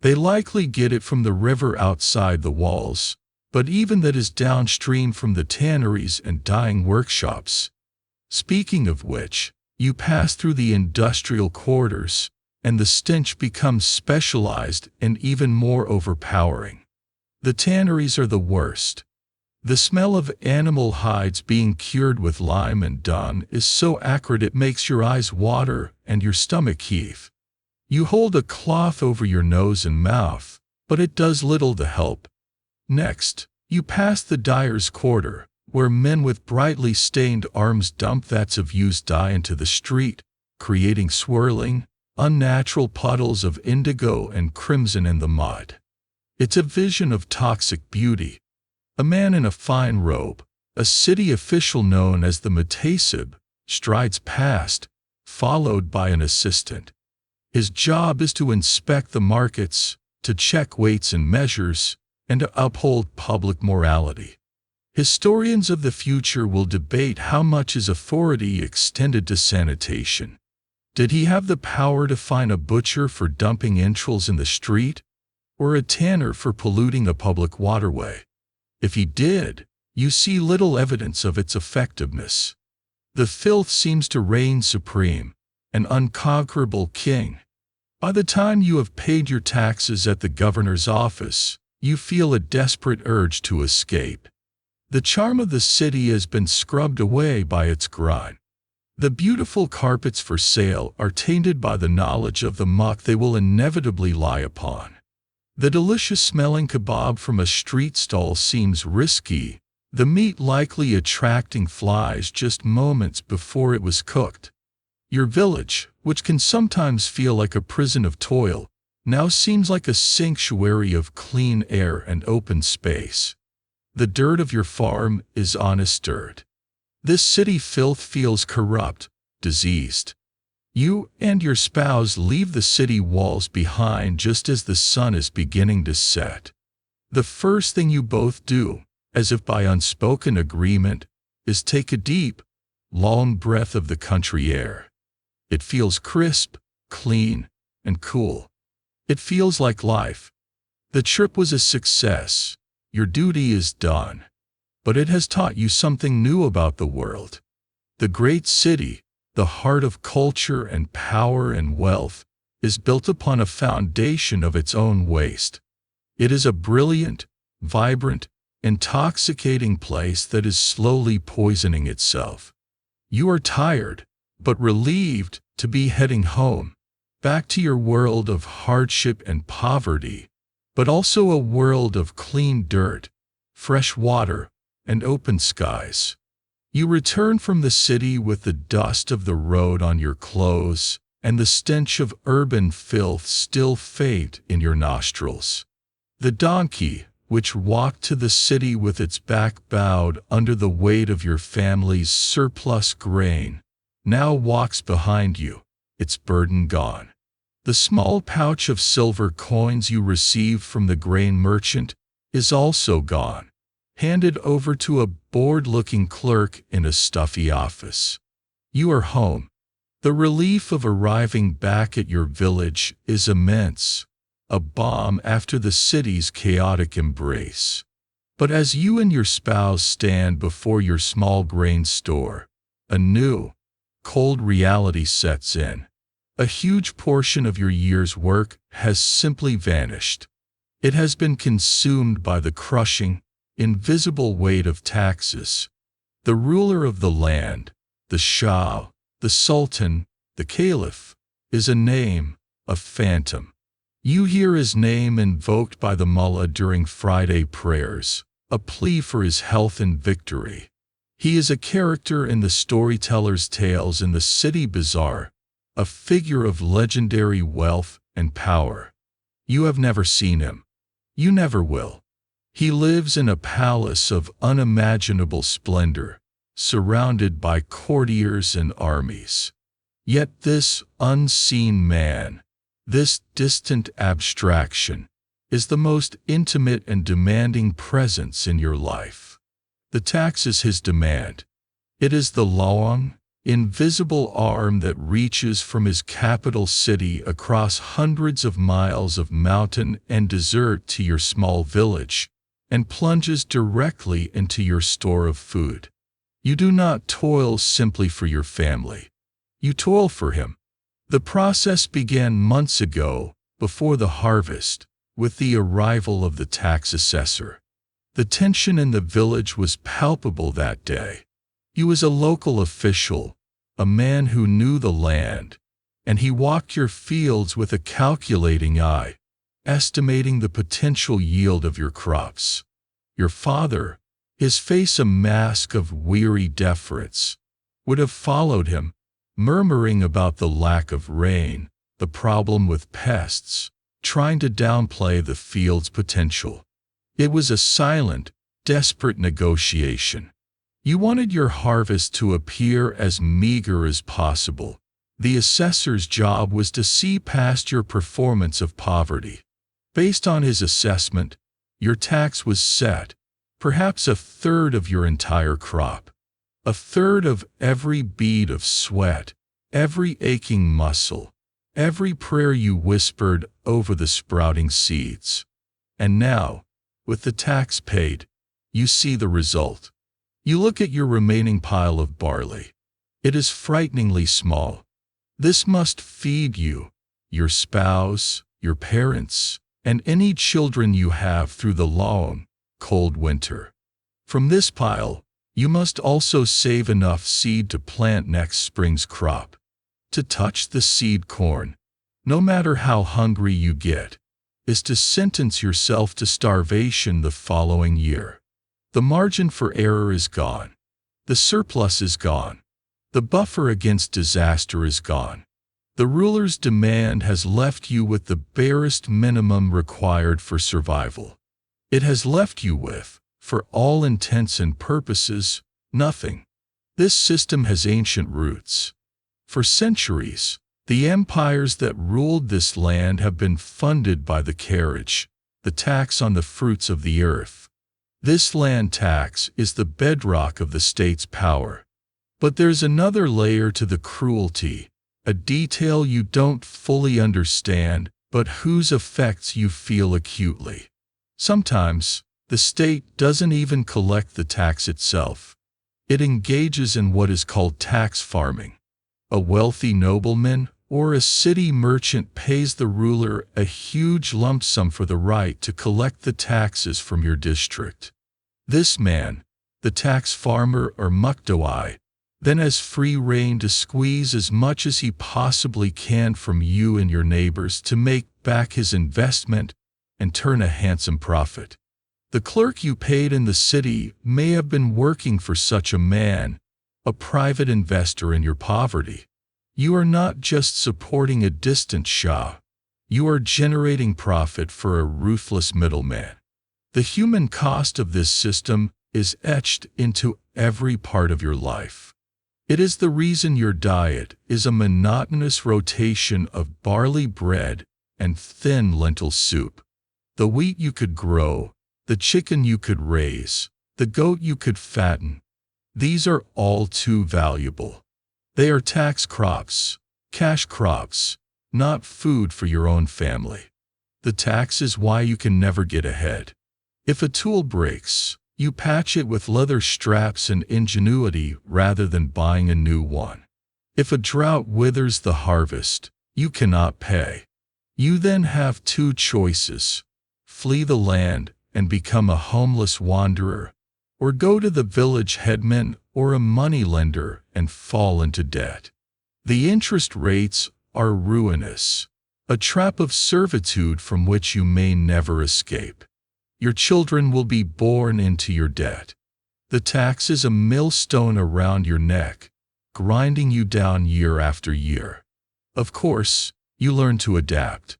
They likely get it from the river outside the walls, but even that is downstream from the tanneries and dyeing workshops. Speaking of which, you pass through the industrial quarters, and the stench becomes specialized and even more overpowering. The tanneries are the worst. The smell of animal hides being cured with lime and dung is so acrid it makes your eyes water and your stomach heave. You hold a cloth over your nose and mouth, but it does little to help. Next, you pass the dyer's quarter, where men with brightly stained arms dump vats of used dye into the street, creating swirling, unnatural puddles of indigo and crimson in the mud. It's a vision of toxic beauty. A man in a fine robe, a city official known as the mutasib, strides past, followed by an assistant. His job is to inspect the markets, to check weights and measures, and to uphold public morality. Historians of the future will debate how much his authority extended to sanitation. Did he have the power to fine a butcher for dumping entrails in the street, or a tanner for polluting a public waterway? If he did, you see little evidence of its effectiveness. The filth seems to reign supreme, an unconquerable king. By the time you have paid your taxes at the governor's office, you feel a desperate urge to escape. The charm of the city has been scrubbed away by its grime. The beautiful carpets for sale are tainted by the knowledge of the muck they will inevitably lie upon. The delicious-smelling kebab from a street stall seems risky, the meat likely attracting flies just moments before it was cooked. Your village, which can sometimes feel like a prison of toil, now seems like a sanctuary of clean air and open space. The dirt of your farm is honest dirt. This city filth feels corrupt, diseased. You and your spouse leave the city walls behind just as the sun is beginning to set. The first thing you both do, as if by unspoken agreement, is take a deep, long breath of the country air. It feels crisp, clean, and cool. It feels like life. The trip was a success. Your duty is done. But it has taught you something new about the world. The great city, the heart of culture and power and wealth, is built upon a foundation of its own waste. It is a brilliant, vibrant, intoxicating place that is slowly poisoning itself. You are tired, but relieved to be heading home, back to your world of hardship and poverty, but also a world of clean dirt, fresh water, and open skies. You return from the city with the dust of the road on your clothes and the stench of urban filth still faint in your nostrils. The donkey, which walked to the city with its back bowed under the weight of your family's surplus grain, now walks behind you, its burden gone. The small pouch of silver coins you received from the grain merchant is also gone, handed over to a bored-looking clerk in a stuffy office. You are home. The relief of arriving back at your village is immense, a balm after the city's chaotic embrace. But as you and your spouse stand before your small grain store, a new, cold reality sets in. A huge portion of your year's work has simply vanished. It has been consumed by the crushing, invisible weight of taxes. The ruler of the land, the Shah, the Sultan, the Caliph, is a name, a phantom. You hear his name invoked by the mullah during Friday prayers, a plea for his health and victory. He is a character in the storyteller's tales in the city bazaar, a figure of legendary wealth and power. You have never seen him. You never will. He lives in a palace of unimaginable splendor, surrounded by courtiers and armies. Yet this unseen man, this distant abstraction, is the most intimate and demanding presence in your life. The tax is his demand. It is the long, invisible arm that reaches from his capital city across hundreds of miles of mountain and desert to your small village, and plunges directly into your store of food. You do not toil simply for your family. You toil for him. The process began months ago, before the harvest, with the arrival of the tax assessor. The tension in the village was palpable that day. He was a local official, a man who knew the land, and he walked your fields with a calculating eye, estimating the potential yield of your crops. Your father, his face a mask of weary deference, would have followed him, murmuring about the lack of rain, the problem with pests, trying to downplay the field's potential. It was a silent, desperate negotiation. You wanted your harvest to appear as meager as possible. The assessor's job was to see past your performance of poverty. Based on his assessment, your tax was set, perhaps a third of your entire crop, a third of every bead of sweat, every aching muscle, every prayer you whispered over the sprouting seeds. And now, with the tax paid, you see the result. You look at your remaining pile of barley. It is frighteningly small. This must feed you, your spouse, your parents, and any children you have through the long, cold winter. From this pile, you must also save enough seed to plant next spring's crop. To touch the seed corn, no matter how hungry you get, is to sentence yourself to starvation the following year. The margin for error is gone. The surplus is gone. The buffer against disaster is gone. The ruler's demand has left you with the barest minimum required for survival. It has left you with, for all intents and purposes, nothing. This system has ancient roots. For centuries, the empires that ruled this land have been funded by the carriage, the tax on the fruits of the earth. This land tax is the bedrock of the state's power. But there's another layer to the cruelty, a detail you don't fully understand, but whose effects you feel acutely. Sometimes, the state doesn't even collect the tax itself. It engages in what is called tax farming. A wealthy nobleman or a city merchant pays the ruler a huge lump sum for the right to collect the taxes from your district. This man, the tax farmer or muckdawai, then has free rein to squeeze as much as he possibly can from you and your neighbors to make back his investment and turn a handsome profit. The clerk you paid in the city may have been working for such a man, a private investor in your poverty. You are not just supporting a distant Shah. You are generating profit for a ruthless middleman. The human cost of this system is etched into every part of your life. It is the reason your diet is a monotonous rotation of barley bread and thin lentil soup. The wheat you could grow, the chicken you could raise, the goat you could fatten, these are all too valuable. They are tax crops, cash crops, not food for your own family. The tax is why you can never get ahead. If a tool breaks, you patch it with leather straps and ingenuity rather than buying a new one. If a drought withers the harvest, you cannot pay. You then have two choices: flee the land and become a homeless wanderer, or go to the village headman or a moneylender and fall into debt. The interest rates are ruinous, a trap of servitude from which you may never escape. Your children will be born into your debt. The tax is a millstone around your neck, grinding you down year after year. Of course, you learn to adapt.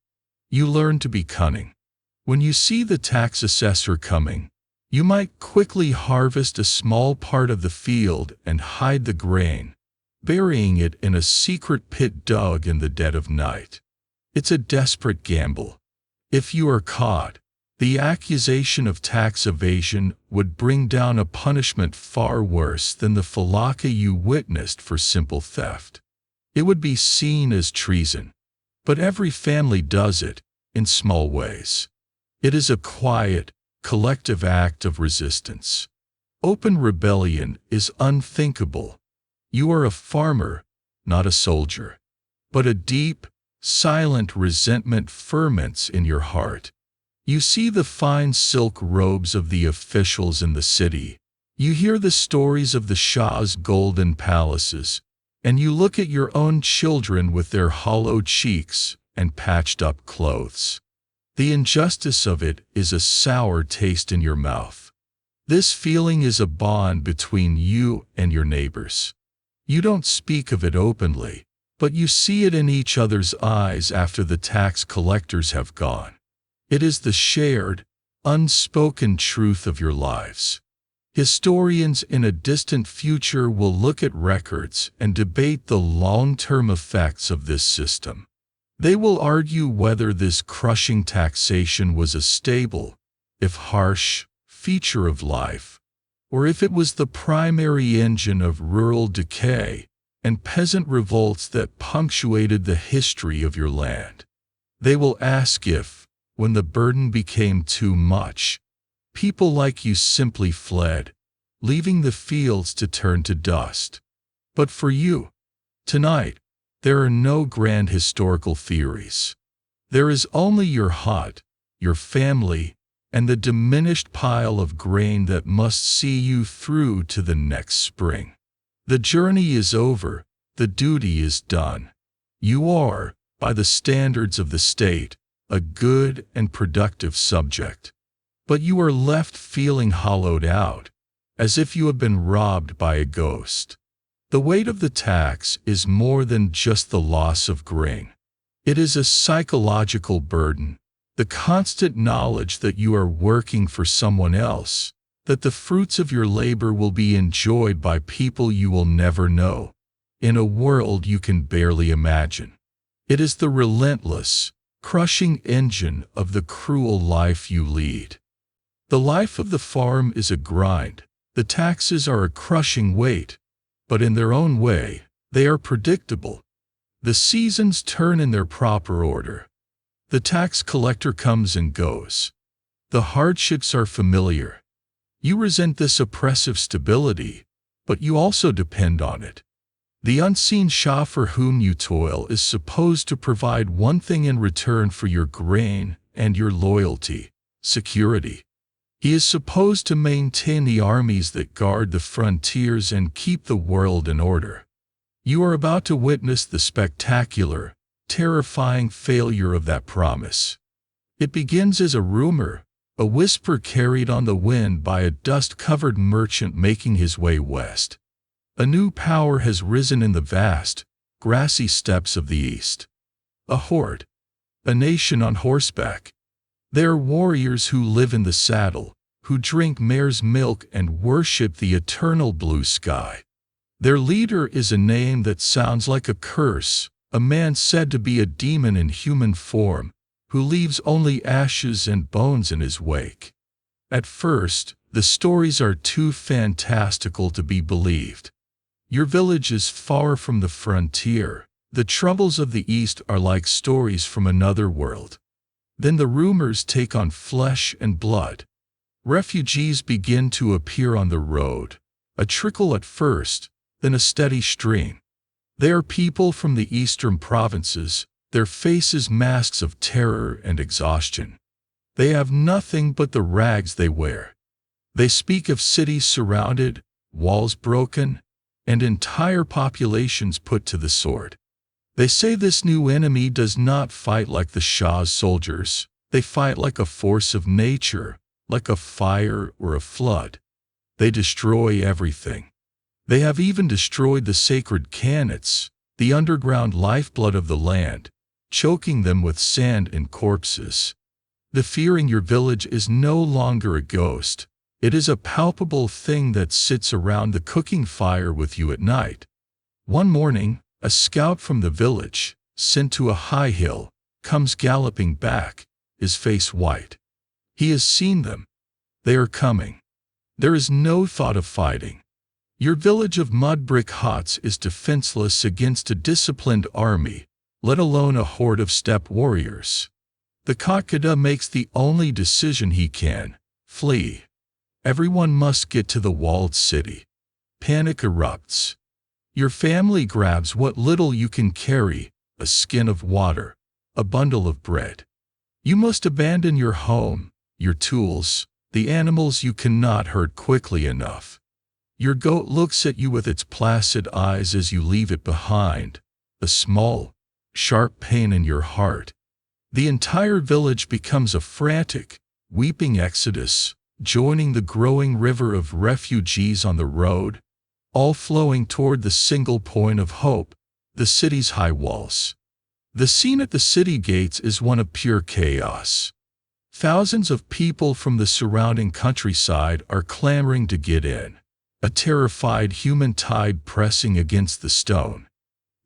You learn to be cunning. When you see the tax assessor coming, you might quickly harvest a small part of the field and hide the grain, burying it in a secret pit dug in the dead of night. It's a desperate gamble. If you are caught, the accusation of tax evasion would bring down a punishment far worse than the falaka you witnessed for simple theft. It would be seen as treason. But every family does it, in small ways. It is a quiet, collective act of resistance. Open rebellion is unthinkable. You are a farmer, not a soldier. But a deep, silent resentment ferments in your heart. You see the fine silk robes of the officials in the city. You hear the stories of the Shah's golden palaces, and you look at your own children with their hollow cheeks and patched-up clothes. The injustice of it is a sour taste in your mouth. This feeling is a bond between you and your neighbors. You don't speak of it openly, but you see it in each other's eyes after the tax collectors have gone. It is the shared, unspoken truth of your lives. Historians in a distant future will look at records and debate the long-term effects of this system. They will argue whether this crushing taxation was a stable, if harsh, feature of life, or if it was the primary engine of rural decay and peasant revolts that punctuated the history of your land. They will ask if, when the burden became too much, people like you simply fled, leaving the fields to turn to dust. But for you, tonight, there are no grand historical theories. There is only your hut, your family, and the diminished pile of grain that must see you through to the next spring. The journey is over, the duty is done. You are, by the standards of the state, a good and productive subject. But you are left feeling hollowed out, as if you have been robbed by a ghost. The weight of the tax is more than just the loss of grain. It is a psychological burden, the constant knowledge that you are working for someone else, that the fruits of your labor will be enjoyed by people you will never know, in a world you can barely imagine. It is the relentless, crushing engine of the cruel life you lead. The life of the farm is a grind. The taxes are a crushing weight, but in their own way, they are predictable. The seasons turn in their proper order. The tax collector comes and goes. The hardships are familiar. You resent this oppressive stability, but you also depend on it. The unseen Shah for whom you toil is supposed to provide one thing in return for your grain and your loyalty: security. He is supposed to maintain the armies that guard the frontiers and keep the world in order. You are about to witness the spectacular, terrifying failure of that promise. It begins as a rumor, a whisper carried on the wind by a dust-covered merchant making his way west. A new power has risen in the vast, grassy steppes of the east. A horde. A nation on horseback. They are warriors who live in the saddle, who drink mare's milk and worship the eternal blue sky. Their leader is a name that sounds like a curse, a man said to be a demon in human form, who leaves only ashes and bones in his wake. At first, the stories are too fantastical to be believed. Your village is far from the frontier. The troubles of the East are like stories from another world. Then the rumors take on flesh and blood. Refugees begin to appear on the road, a trickle at first, then a steady stream. They are people from the eastern provinces, their faces masks of terror and exhaustion. They have nothing but the rags they wear. They speak of cities surrounded, walls broken, and entire populations put to the sword. They say this new enemy does not fight like the Shah's soldiers. They fight like a force of nature, like a fire or a flood. They destroy everything. They have even destroyed the sacred kanats, the underground lifeblood of the land, choking them with sand and corpses. The fear in your village is no longer a ghost. It is a palpable thing that sits around the cooking fire with you at night. One morning, a scout from the village, sent to a high hill, comes galloping back, his face white. He has seen them. They are coming. There is no thought of fighting. Your village of mud brick huts is defenseless against a disciplined army, let alone a horde of steppe warriors. The Kakada makes the only decision he can: flee. Everyone must get to the walled city. Panic erupts. Your family grabs what little you can carry: a skin of water, a bundle of bread. You must abandon your home, your tools, the animals you cannot hurt quickly enough. Your goat looks at you with its placid eyes as you leave it behind, a small, sharp pain in your heart. The entire village becomes a frantic, weeping exodus, joining the growing river of refugees on the road, all flowing toward the single point of hope, the city's high walls. The scene at the city gates is one of pure chaos. Thousands of people from the surrounding countryside are clamoring to get in, a terrified human tide pressing against the stone.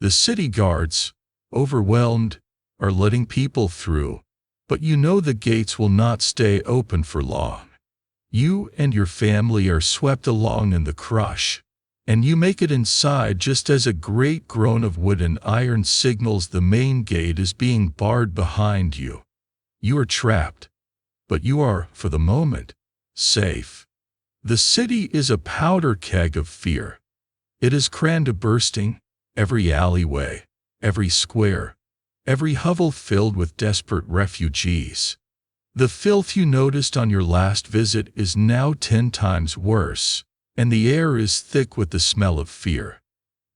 The city guards, overwhelmed, are letting people through, but you know the gates will not stay open for long. You and your family are swept along in the crush, and you make it inside just as a great groan of wood and iron signals the main gate is being barred behind you. You are trapped, but you are, for the moment, safe. The city is a powder keg of fear. It is crammed to bursting, every alleyway, every square, every hovel filled with desperate refugees. The filth you noticed on your last visit is now 10 times worse, and the air is thick with the smell of fear.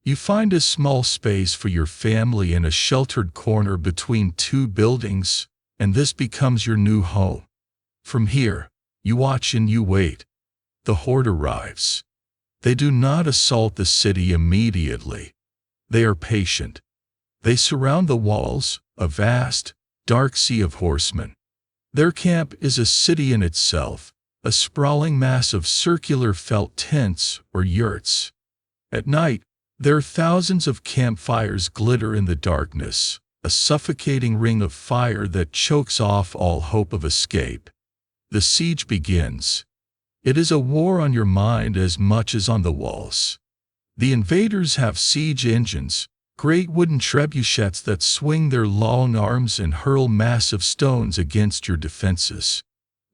You find a small space for your family in a sheltered corner between two buildings, and this becomes your new home. From here, you watch and you wait. The horde arrives. They do not assault the city immediately. They are patient. They surround the walls, a vast, dark sea of horsemen. Their camp is a city in itself, a sprawling mass of circular felt tents or yurts. At night, their thousands of campfires glitter in the darkness, a suffocating ring of fire that chokes off all hope of escape. The siege begins. It is a war on your mind as much as on the walls. The invaders have siege engines, great wooden trebuchets that swing their long arms and hurl massive stones against your defenses.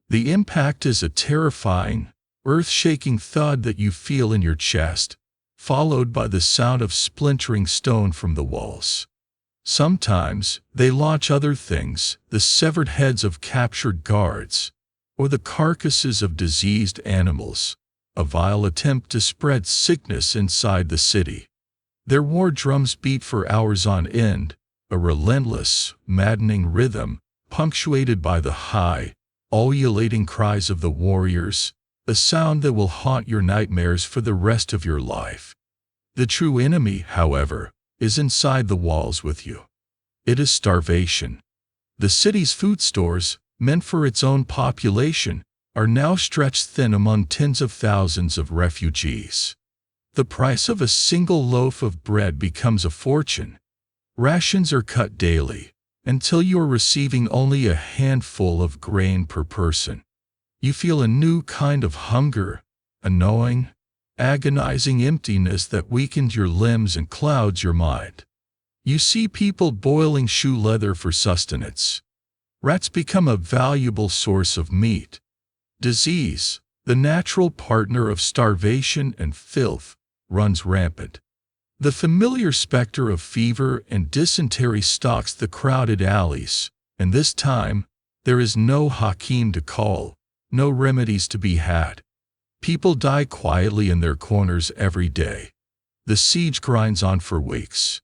The impact is a terrifying, earth-shaking thud that you feel in your chest, followed by the sound of splintering stone from the walls. Sometimes they launch other things, the severed heads of captured guards, or the carcasses of diseased animals, a vile attempt to spread sickness inside the city. Their war drums beat for hours on end, a relentless, maddening rhythm, punctuated by the high, ululating cries of the warriors, a sound that will haunt your nightmares for the rest of your life. The true enemy, however, is inside the walls with you. It is starvation. The city's food stores, meant for its own population, are now stretched thin among tens of thousands of refugees. The price of a single loaf of bread becomes a fortune. Rations are cut daily, until you are receiving only a handful of grain per person. You feel a new kind of hunger, a gnawing, agonizing emptiness that weakens your limbs and clouds your mind. You see people boiling shoe leather for sustenance. Rats become a valuable source of meat. Disease, the natural partner of starvation and filth, runs rampant. The familiar specter of fever and dysentery stalks the crowded alleys, and this time, there is no Hakim to call, no remedies to be had. People die quietly in their corners every day. The siege grinds on for weeks.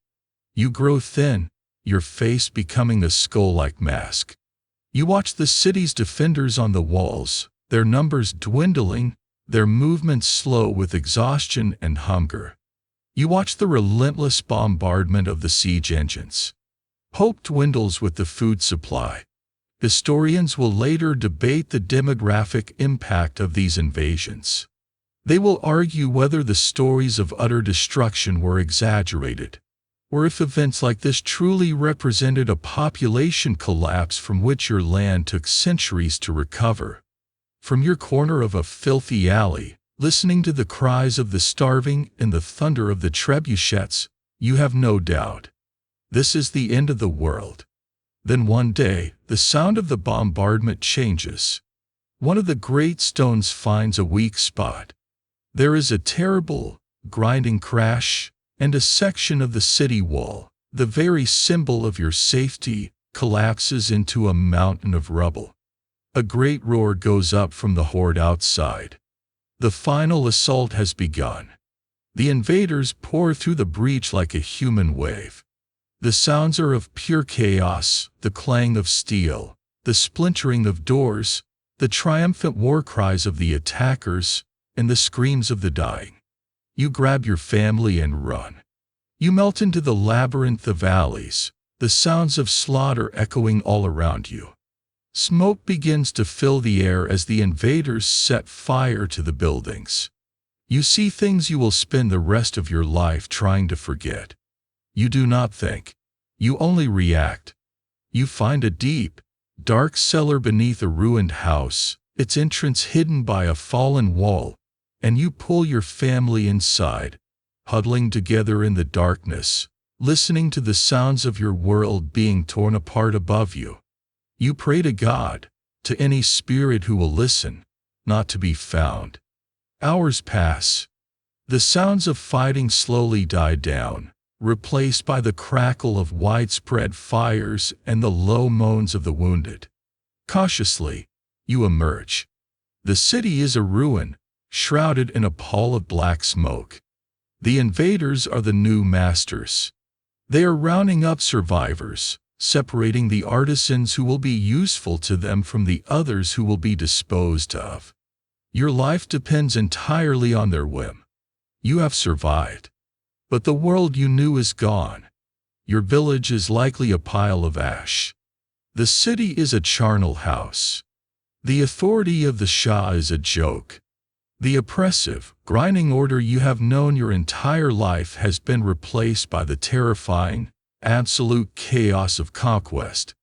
You grow thin, your face becoming a skull-like mask. You watch the city's defenders on the walls, their numbers dwindling, their movements slow with exhaustion and hunger. You watch the relentless bombardment of the siege engines. Hope dwindles with the food supply. Historians will later debate the demographic impact of these invasions. They will argue whether the stories of utter destruction were exaggerated, or if events like this truly represented a population collapse from which your land took centuries to recover. From your corner of a filthy alley, listening to the cries of the starving and the thunder of the trebuchets, you have no doubt. This is the end of the world. Then one day, the sound of the bombardment changes. One of the great stones finds a weak spot. There is a terrible, grinding crash, and a section of the city wall, the very symbol of your safety, collapses into a mountain of rubble. A great roar goes up from the horde outside. The final assault has begun. The invaders pour through the breach like a human wave. The sounds are of pure chaos, the clang of steel, the splintering of doors, the triumphant war cries of the attackers, and the screams of the dying. You grab your family and run. You melt into the labyrinth of alleys, the sounds of slaughter echoing all around you. Smoke begins to fill the air as the invaders set fire to the buildings. You see things you will spend the rest of your life trying to forget. You do not think. You only react. You find a deep, dark cellar beneath a ruined house, its entrance hidden by a fallen wall, and you pull your family inside, huddling together in the darkness, listening to the sounds of your world being torn apart above you. You pray to God, to any spirit who will listen, not to be found. Hours pass. The sounds of fighting slowly die down, replaced by the crackle of widespread fires and the low moans of the wounded. Cautiously, you emerge. The city is a ruin, shrouded in a pall of black smoke. The invaders are the new masters. They are rounding up survivors, separating the artisans who will be useful to them from the others who will be disposed of. Your life depends entirely on their whim. You have survived. But the world you knew is gone. Your village is likely a pile of ash. The city is a charnel house. The authority of the Shah is a joke. The oppressive, grinding order you have known your entire life has been replaced by the terrifying, absolute chaos of conquest.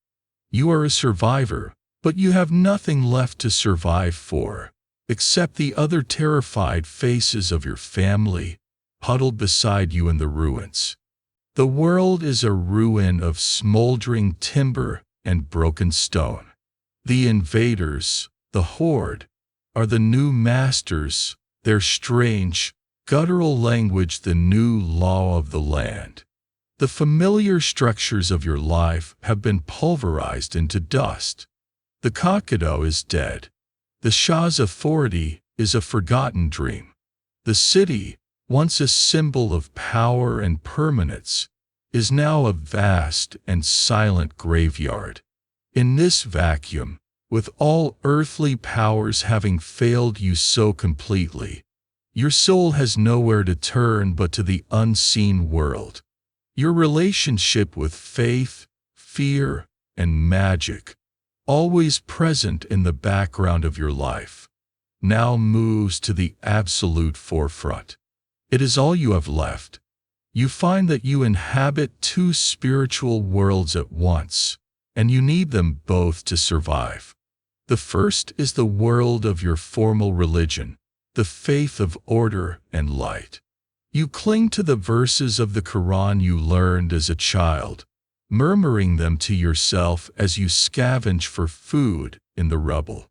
You are a survivor, but you have nothing left to survive for, except the other terrified faces of your family, huddled beside you in the ruins. The world is a ruin of smoldering timber and broken stone. The invaders, the horde, are the new masters, their strange, guttural language the new law of the land. The familiar structures of your life have been pulverized into dust. The Kakado is dead. The Shah's authority is a forgotten dream. The city, once a symbol of power and permanence, is now a vast and silent graveyard. In this vacuum, with all earthly powers having failed you so completely, your soul has nowhere to turn but to the unseen world. Your relationship with faith, fear, and magic, always present in the background of your life, now moves to the absolute forefront. It is all you have left. You find that you inhabit two spiritual worlds at once, and you need them both to survive. The first is the world of your formal religion, the faith of order and light. You cling to the verses of the Quran you learned as a child, murmuring them to yourself as you scavenge for food in the rubble.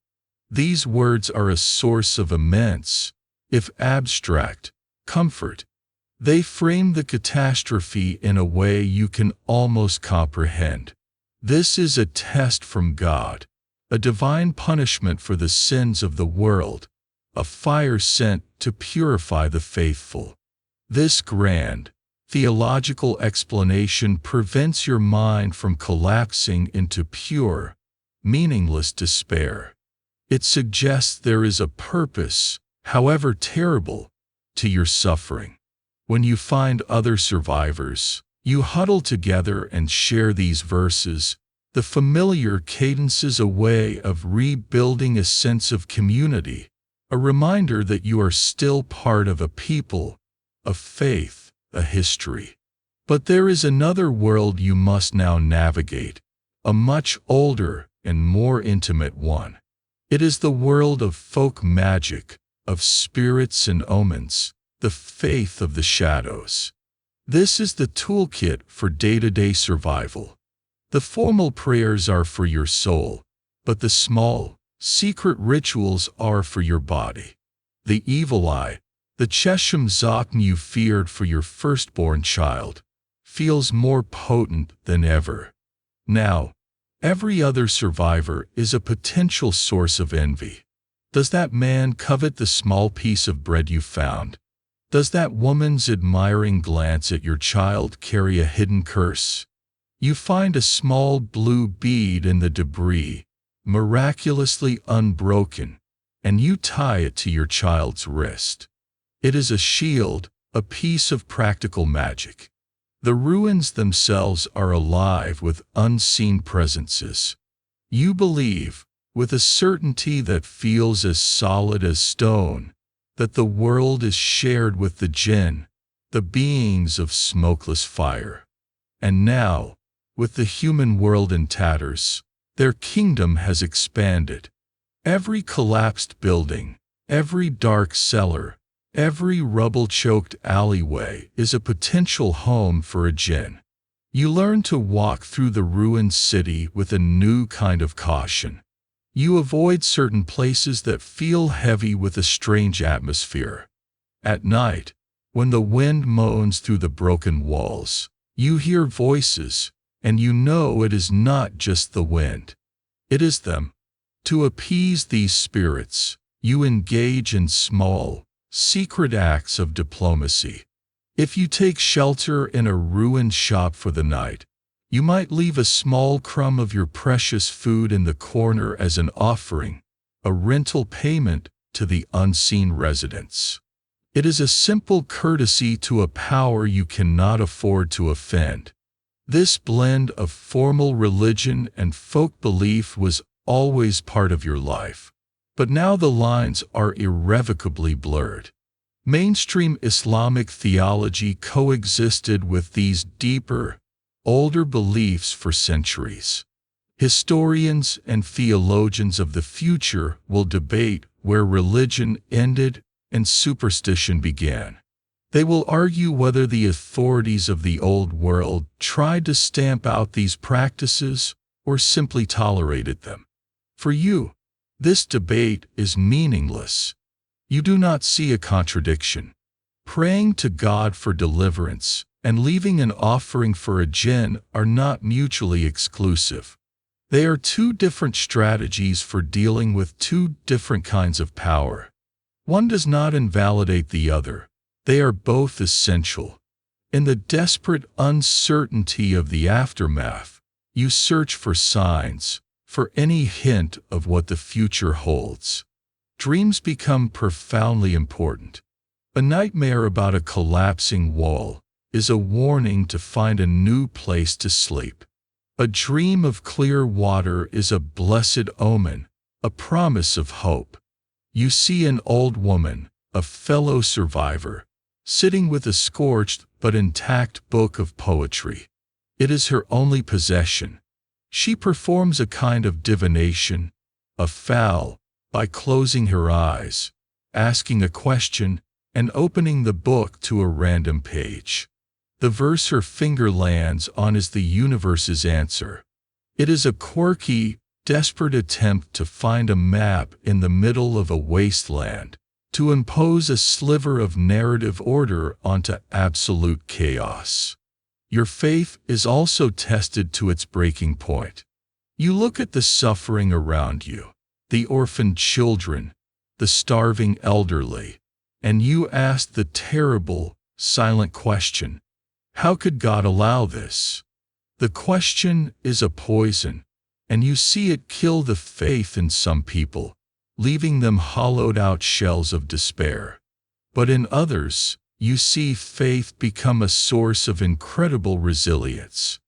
These words are a source of immense, if abstract, comfort. They frame the catastrophe in a way you can almost comprehend. This is a test from God, a divine punishment for the sins of the world, a fire sent to purify the faithful. This grand, theological explanation prevents your mind from collapsing into pure, meaningless despair. It suggests there is a purpose, however terrible, to your suffering. When you find other survivors, You huddle together and share these verses, the familiar cadences, a way of rebuilding a sense of community, a reminder that you are still part of a people, a faith, a history. But there is another world you must now navigate, a much older and more intimate one. It is the world of folk magic, of spirits and omens, the faith of the shadows. This is the toolkit for day-to-day survival. The formal prayers are for your soul, but the small, secret rituals are for your body. The evil eye, the Chesham Zakn you feared for your firstborn child, feels more potent than ever. Now, every other survivor is a potential source of envy. Does that man covet the small piece of bread you found? Does that woman's admiring glance at your child carry a hidden curse? You find a small blue bead in the debris, miraculously unbroken, and you tie it to your child's wrist. It is a shield, a piece of practical magic. The ruins themselves are alive with unseen presences. You believe, with a certainty that feels as solid as stone, that the world is shared with the jinn, the beings of smokeless fire. And now, with the human world in tatters, their kingdom has expanded. Every collapsed building, every dark cellar, every rubble-choked alleyway is a potential home for a jinn. You learn to walk through the ruined city with a new kind of caution. You avoid certain places that feel heavy with a strange atmosphere. At night, when the wind moans through the broken walls, you hear voices, and you know it is not just the wind. It is them. To appease these spirits, you engage in small, secret acts of diplomacy. If you take shelter in a ruined shop for the night, you might leave a small crumb of your precious food in the corner as an offering, a rental payment to the unseen residents. It is a simple courtesy to a power you cannot afford to offend. This blend of formal religion and folk belief was always part of your life, but now the lines are irrevocably blurred. Mainstream Islamic theology coexisted with these deeper, older beliefs for centuries. Historians and theologians of the future will debate where religion ended and superstition began. They will argue whether the authorities of the old world tried to stamp out these practices or simply tolerated them. For you, this debate is meaningless. You do not see a contradiction. Praying to God for deliverance and leaving an offering for a jinn are not mutually exclusive. They are two different strategies for dealing with two different kinds of power. One does not invalidate the other. They are both essential. In the desperate uncertainty of the aftermath, you search for signs, for any hint of what the future holds. Dreams become profoundly important. A nightmare about a collapsing wall is a warning to find a new place to sleep. A dream of clear water is a blessed omen, a promise of hope. You see an old woman, a fellow survivor, sitting with a scorched but intact book of poetry. It is her only possession. She performs a kind of divination, a foul, by closing her eyes, asking a question, and opening the book to a random page. The verse her finger lands on is the universe's answer. It is a quirky, desperate attempt to find a map in the middle of a wasteland, to impose a sliver of narrative order onto absolute chaos. Your faith is also tested to its breaking point. You look at the suffering around you, the orphaned children, the starving elderly, and you ask the terrible, silent question, how could God allow this? The question is a poison, and you see it kill the faith in some people, leaving them hollowed-out shells of despair. But in others, you see faith become a source of incredible resilience.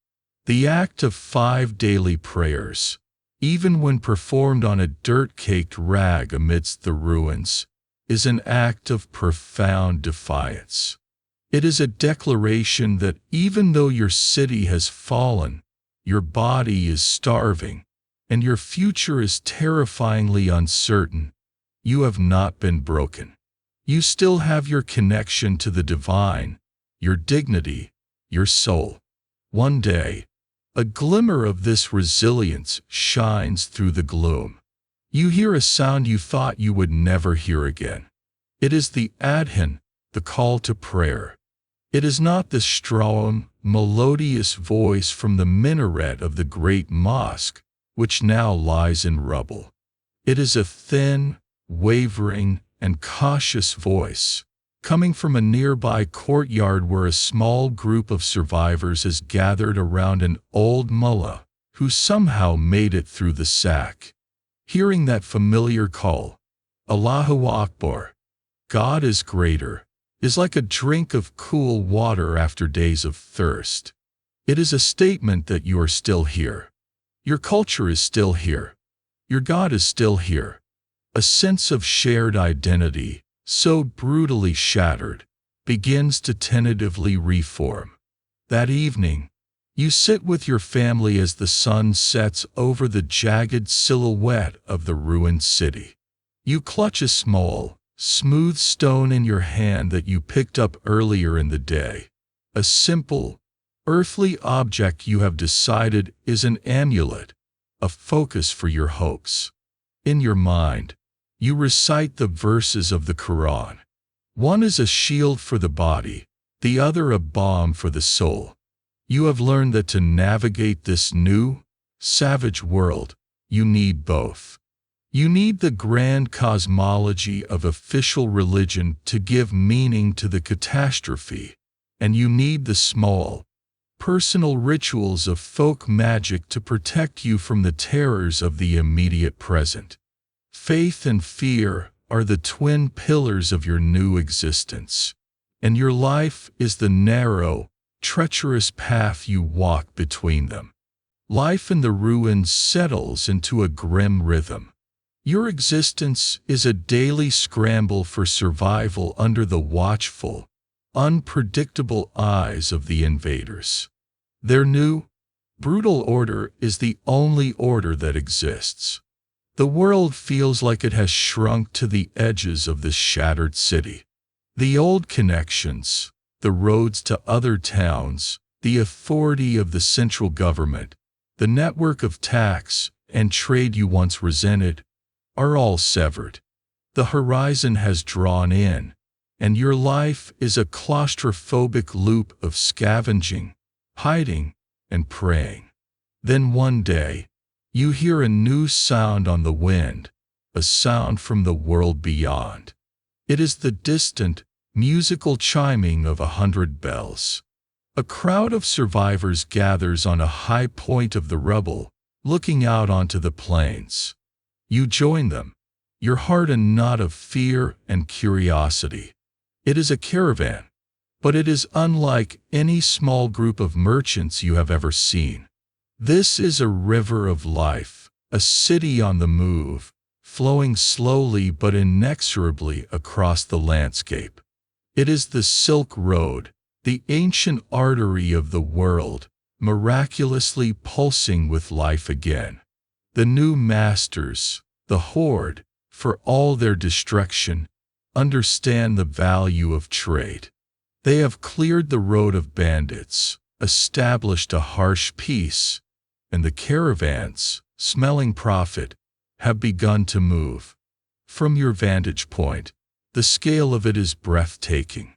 The act of 5 daily prayers, even when performed on a dirt-caked rag amidst the ruins, is an act of profound defiance. It is a declaration that even though your city has fallen, your body is starving, and your future is terrifyingly uncertain, you have not been broken. You still have your connection to the divine, your dignity, your soul. One day, a glimmer of this resilience shines through the gloom. You hear a sound you thought you would never hear again. It is the adhan, the call to prayer. It is not the strong, melodious voice from the minaret of the great mosque, which now lies in rubble. It is a thin, wavering, and cautious voice, coming from a nearby courtyard where a small group of survivors is gathered around an old mullah who somehow made it through the sack. Hearing that familiar call, Allahu Akbar, God is greater, is like a drink of cool water after days of thirst. It is a statement that you are still here. Your culture is still here. Your God is still here. A sense of shared identity, so brutally shattered, begins to tentatively reform. That evening, you sit with your family as the sun sets over the jagged silhouette of the ruined city. You clutch a small, smooth stone in your hand that you picked up earlier in the day. A simple, earthly object you have decided is an amulet, a focus for your hopes. In your mind, you recite the verses of the Quran. One is a shield for the body, the other a balm for the soul. You have learned that to navigate this new, savage world, you need both. You need the grand cosmology of official religion to give meaning to the catastrophe, and you need the small, personal rituals of folk magic to protect you from the terrors of the immediate present. Faith and fear are the twin pillars of your new existence, and your life is the narrow, treacherous path you walk between them. Life in the ruins settles into a grim rhythm. Your existence is a daily scramble for survival under the watchful, unpredictable eyes of the invaders. Their new, brutal order is the only order that exists. The world feels like it has shrunk to the edges of this shattered city. The old connections, the roads to other towns, the authority of the central government, the network of tax and trade you once resented, are all severed. The horizon has drawn in, and your life is a claustrophobic loop of scavenging, hiding, and praying. Then one day, you hear a new sound on the wind, a sound from the world beyond. It is the distant, musical chiming of 100 bells. A crowd of survivors gathers on a high point of the rubble, looking out onto the plains. You join them, your heart a knot of fear and curiosity. It is a caravan, but it is unlike any small group of merchants you have ever seen. This is a river of life, a city on the move, flowing slowly but inexorably across the landscape. It is the Silk Road, the ancient artery of the world, miraculously pulsing with life again. The new masters, the Horde, for all their destruction, understand the value of trade. They have cleared the road of bandits, established a harsh peace, and the caravans, smelling profit, have begun to move. From your vantage point, the scale of it is breathtaking.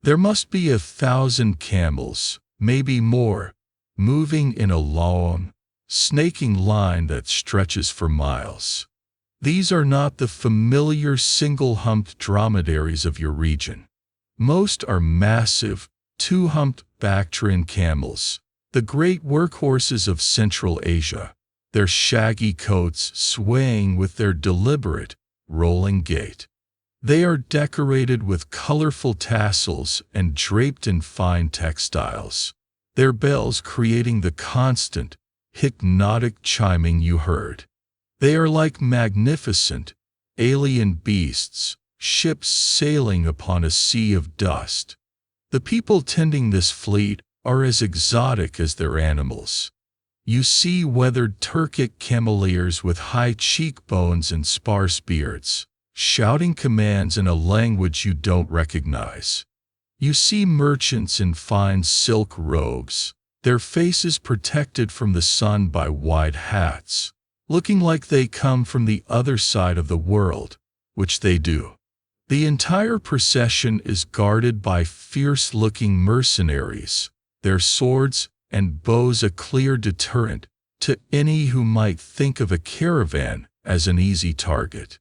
There must be 1,000 camels, maybe more, moving in a long, snaking line that stretches for miles. These are not the familiar single-humped dromedaries of your region. Most are massive, two-humped Bactrian camels, the great workhorses of Central Asia, their shaggy coats swaying with their deliberate, rolling gait. They are decorated with colorful tassels and draped in fine textiles, their bells creating the constant, hypnotic chiming you heard. They are like magnificent, alien beasts, ships sailing upon a sea of dust. The people tending this fleet are as exotic as their animals. You see weathered Turkic cameleers with high cheekbones and sparse beards, shouting commands in a language you don't recognize. You see merchants in fine silk robes, their faces protected from the sun by wide hats, looking like they come from the other side of the world, which they do. The entire procession is guarded by fierce-looking mercenaries, their swords and bows a clear deterrent to any who might think of a caravan as an easy target.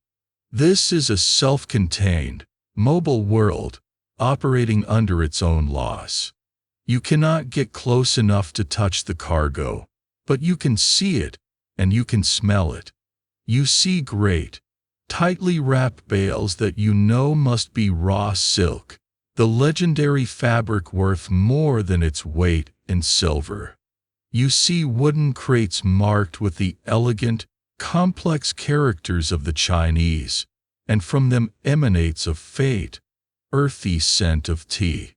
This is a self-contained, mobile world, operating under its own laws. You cannot get close enough to touch the cargo, but you can see it, and you can smell it. You see great, tightly wrapped bales that you know must be raw silk, the legendary fabric worth more than its weight in silver. You see wooden crates marked with the elegant, complex characters of the Chinese, and from them emanates a faint, earthy scent of tea.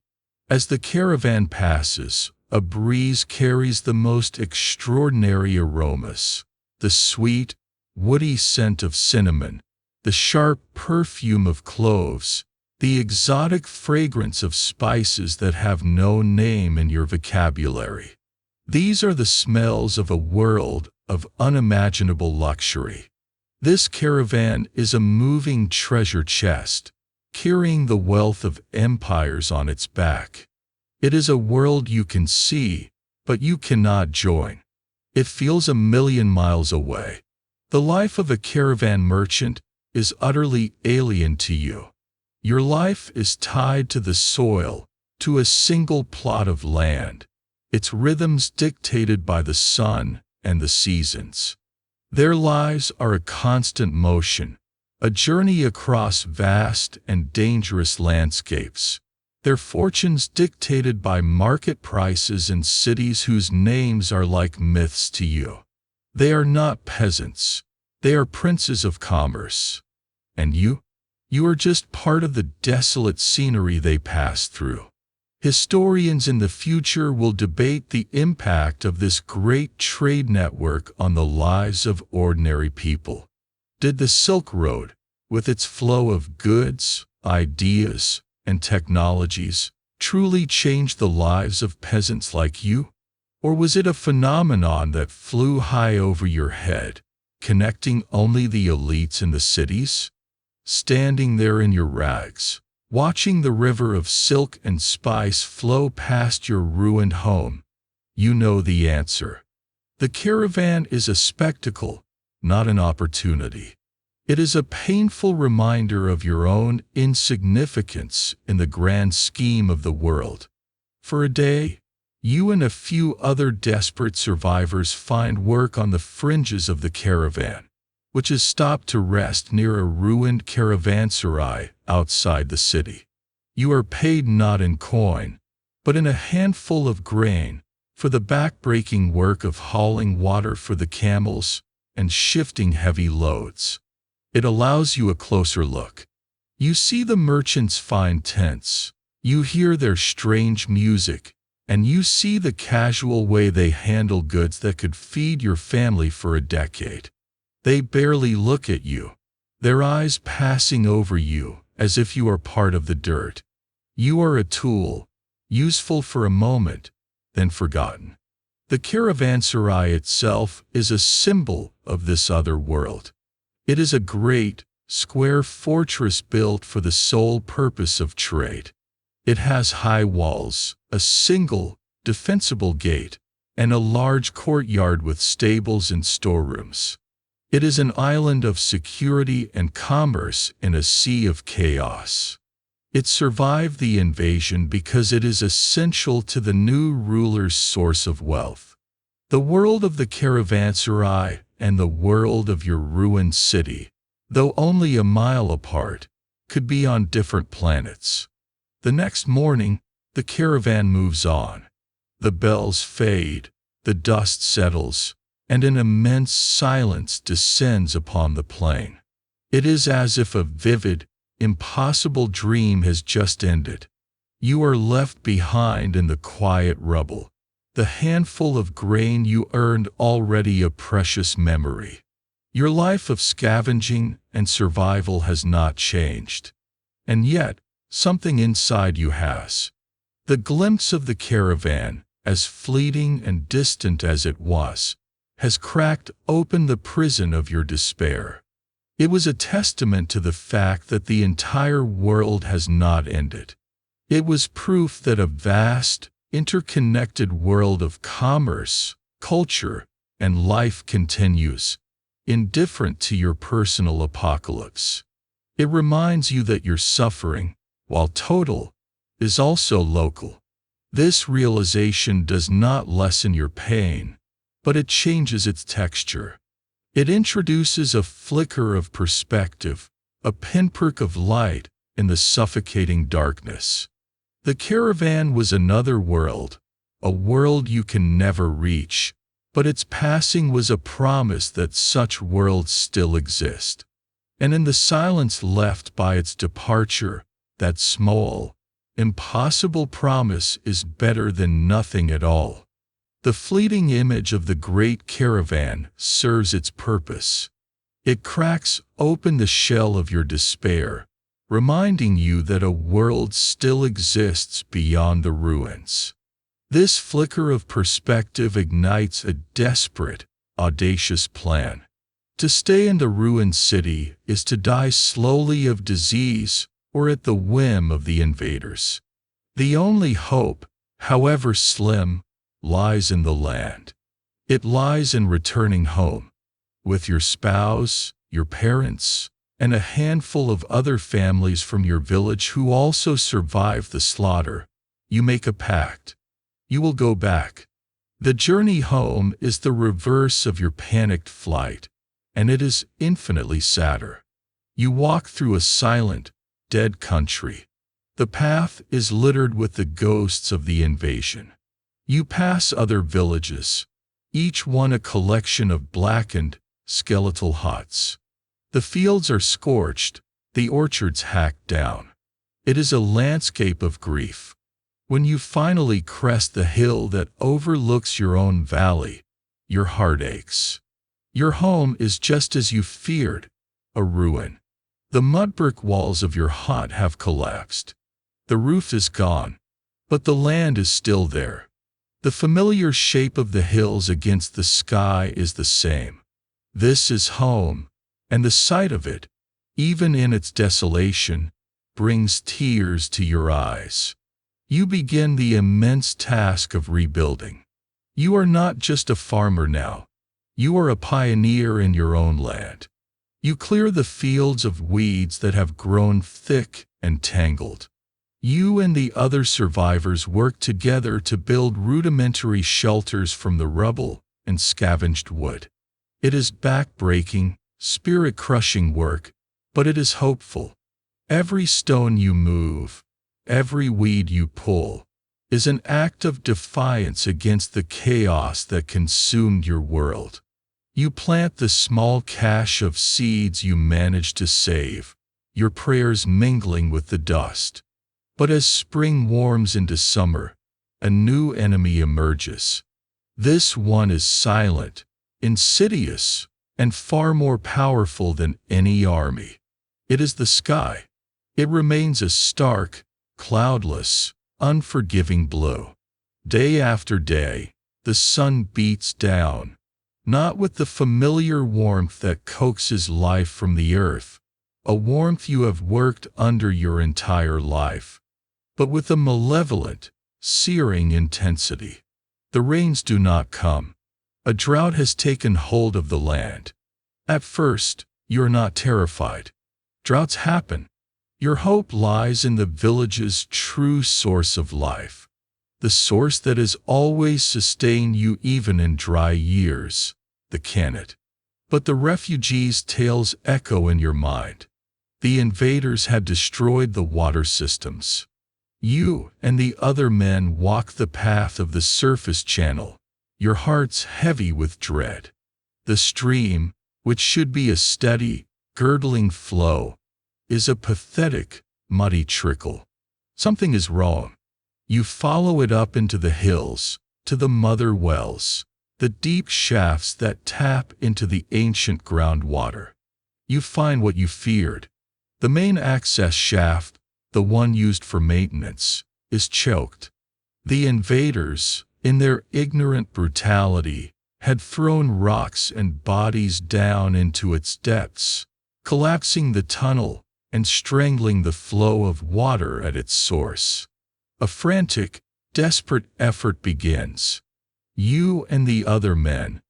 As the caravan passes, a breeze carries the most extraordinary aromas, the sweet, woody scent of cinnamon, the sharp perfume of cloves, the exotic fragrance of spices that have no name in your vocabulary. These are the smells of a world of unimaginable luxury. This caravan is a moving treasure chest, carrying the wealth of empires on its back. It is a world you can see, but you cannot join. It feels a million miles away. The life of a caravan merchant is utterly alien to you. Your life is tied to the soil, to a single plot of land, its rhythms dictated by the sun and the seasons. Their lives are a constant motion, a journey across vast and dangerous landscapes, their fortunes dictated by market prices in cities whose names are like myths to you. They are not peasants, they are princes of commerce. And you are just part of the desolate scenery they pass through. Historians in the future will debate the impact of this great trade network on the lives of ordinary people. Did the Silk Road, with its flow of goods, ideas, and technologies, truly change the lives of peasants like you? Or was it a phenomenon that flew high over your head, connecting only the elites in the cities? Standing there in your rags, watching the river of silk and spice flow past your ruined home, you know the answer. The caravan is a spectacle, not an opportunity. It is a painful reminder of your own insignificance in the grand scheme of the world. For a day, you and a few other desperate survivors find work on the fringes of the caravan, which is stopped to rest near a ruined caravanserai outside the city. You are paid not in coin, but in a handful of grain, for the back-breaking work of hauling water for the camels and shifting heavy loads. It allows you a closer look. You see the merchants' fine tents, you hear their strange music, and you see the casual way they handle goods that could feed your family for a decade. They barely look at you, their eyes passing over you as if you are part of the dirt. You are a tool, useful for a moment, then forgotten. The caravanserai itself is a symbol of this other world. It is a great, square fortress built for the sole purpose of trade. It has high walls, a single, defensible gate, and a large courtyard with stables and storerooms. It is an island of security and commerce in a sea of chaos. It survived the invasion because it is essential to the new ruler's source of wealth. The world of the caravanserai and the world of your ruined city, though only a mile apart, could be on different planets. The next morning, the caravan moves on. The bells fade, the dust settles, and an immense silence descends upon the plain. It is as if a vivid, impossible dream has just ended. You are left behind in the quiet rubble. The handful of grain you earned already a precious memory. Your life of scavenging and survival has not changed. And yet, something inside you has. The glimpse of the caravan, as fleeting and distant as it was, has cracked open the prison of your despair. It was a testament to the fact that the entire world has not ended. It was proof that a vast, interconnected world of commerce, culture, and life continues, indifferent to your personal apocalypse. It reminds you that your suffering, while total, is also local. This realization does not lessen your pain, but it changes its texture. It introduces a flicker of perspective, a pinprick of light in the suffocating darkness. The caravan was another world, a world you can never reach, but its passing was a promise that such worlds still exist. And in the silence left by its departure, that small, impossible promise is better than nothing at all. The fleeting image of the great caravan serves its purpose. It cracks open the shell of your despair, reminding you that a world still exists beyond the ruins. This flicker of perspective ignites a desperate, audacious plan. To stay in the ruined city is to die slowly of disease or at the whim of the invaders. The only hope, however slim, lies in the land. It lies in returning home. With your spouse, your parents, and a handful of other families from your village who also survived the slaughter, you make a pact. You will go back. The journey home is the reverse of your panicked flight, and it is infinitely sadder. You walk through a silent, dead country. The path is littered with the ghosts of the invasion. You pass other villages, each one a collection of blackened, skeletal huts. The fields are scorched, the orchards hacked down. It is a landscape of grief. When you finally crest the hill that overlooks your own valley, your heart aches. Your home is just as you feared, a ruin. The mud brick walls of your hut have collapsed. The roof is gone, but the land is still there. The familiar shape of the hills against the sky is the same. This is home, and the sight of it, even in its desolation, brings tears to your eyes. You begin the immense task of rebuilding. You are not just a farmer now. You are a pioneer in your own land. You clear the fields of weeds that have grown thick and tangled. You and the other survivors work together to build rudimentary shelters from the rubble and scavenged wood. It is back-breaking, spirit-crushing work, but it is hopeful. Every stone you move, every weed you pull, is an act of defiance against the chaos that consumed your world. You plant the small cache of seeds you managed to save, your prayers mingling with the dust. But as spring warms into summer, a new enemy emerges. This one is silent, insidious, and far more powerful than any army. It is the sky. It remains a stark, cloudless, unforgiving blue. Day after day, the sun beats down, not with the familiar warmth that coaxes life from the earth, a warmth you have worked under your entire life, but with a malevolent, searing intensity. The rains do not come. A drought has taken hold of the land. At first, you're not terrified. Droughts happen. Your hope lies in the village's true source of life, the source that has always sustained you even in dry years, the Khanate. But the refugees' tales echo in your mind. The invaders had destroyed the water systems. You and the other men walk the path of the surface channel, your hearts heavy with dread. The stream, which should be a steady, gurgling flow, is a pathetic, muddy trickle. Something is wrong. You follow it up into the hills, to the mother wells, the deep shafts that tap into the ancient groundwater. You find what you feared. The main access shaft, the one used for maintenance, is choked. The invaders, in their ignorant brutality, had thrown rocks and bodies down into its depths, collapsing the tunnel and strangling the flow of water at its source. A frantic, desperate effort begins. You and the other men,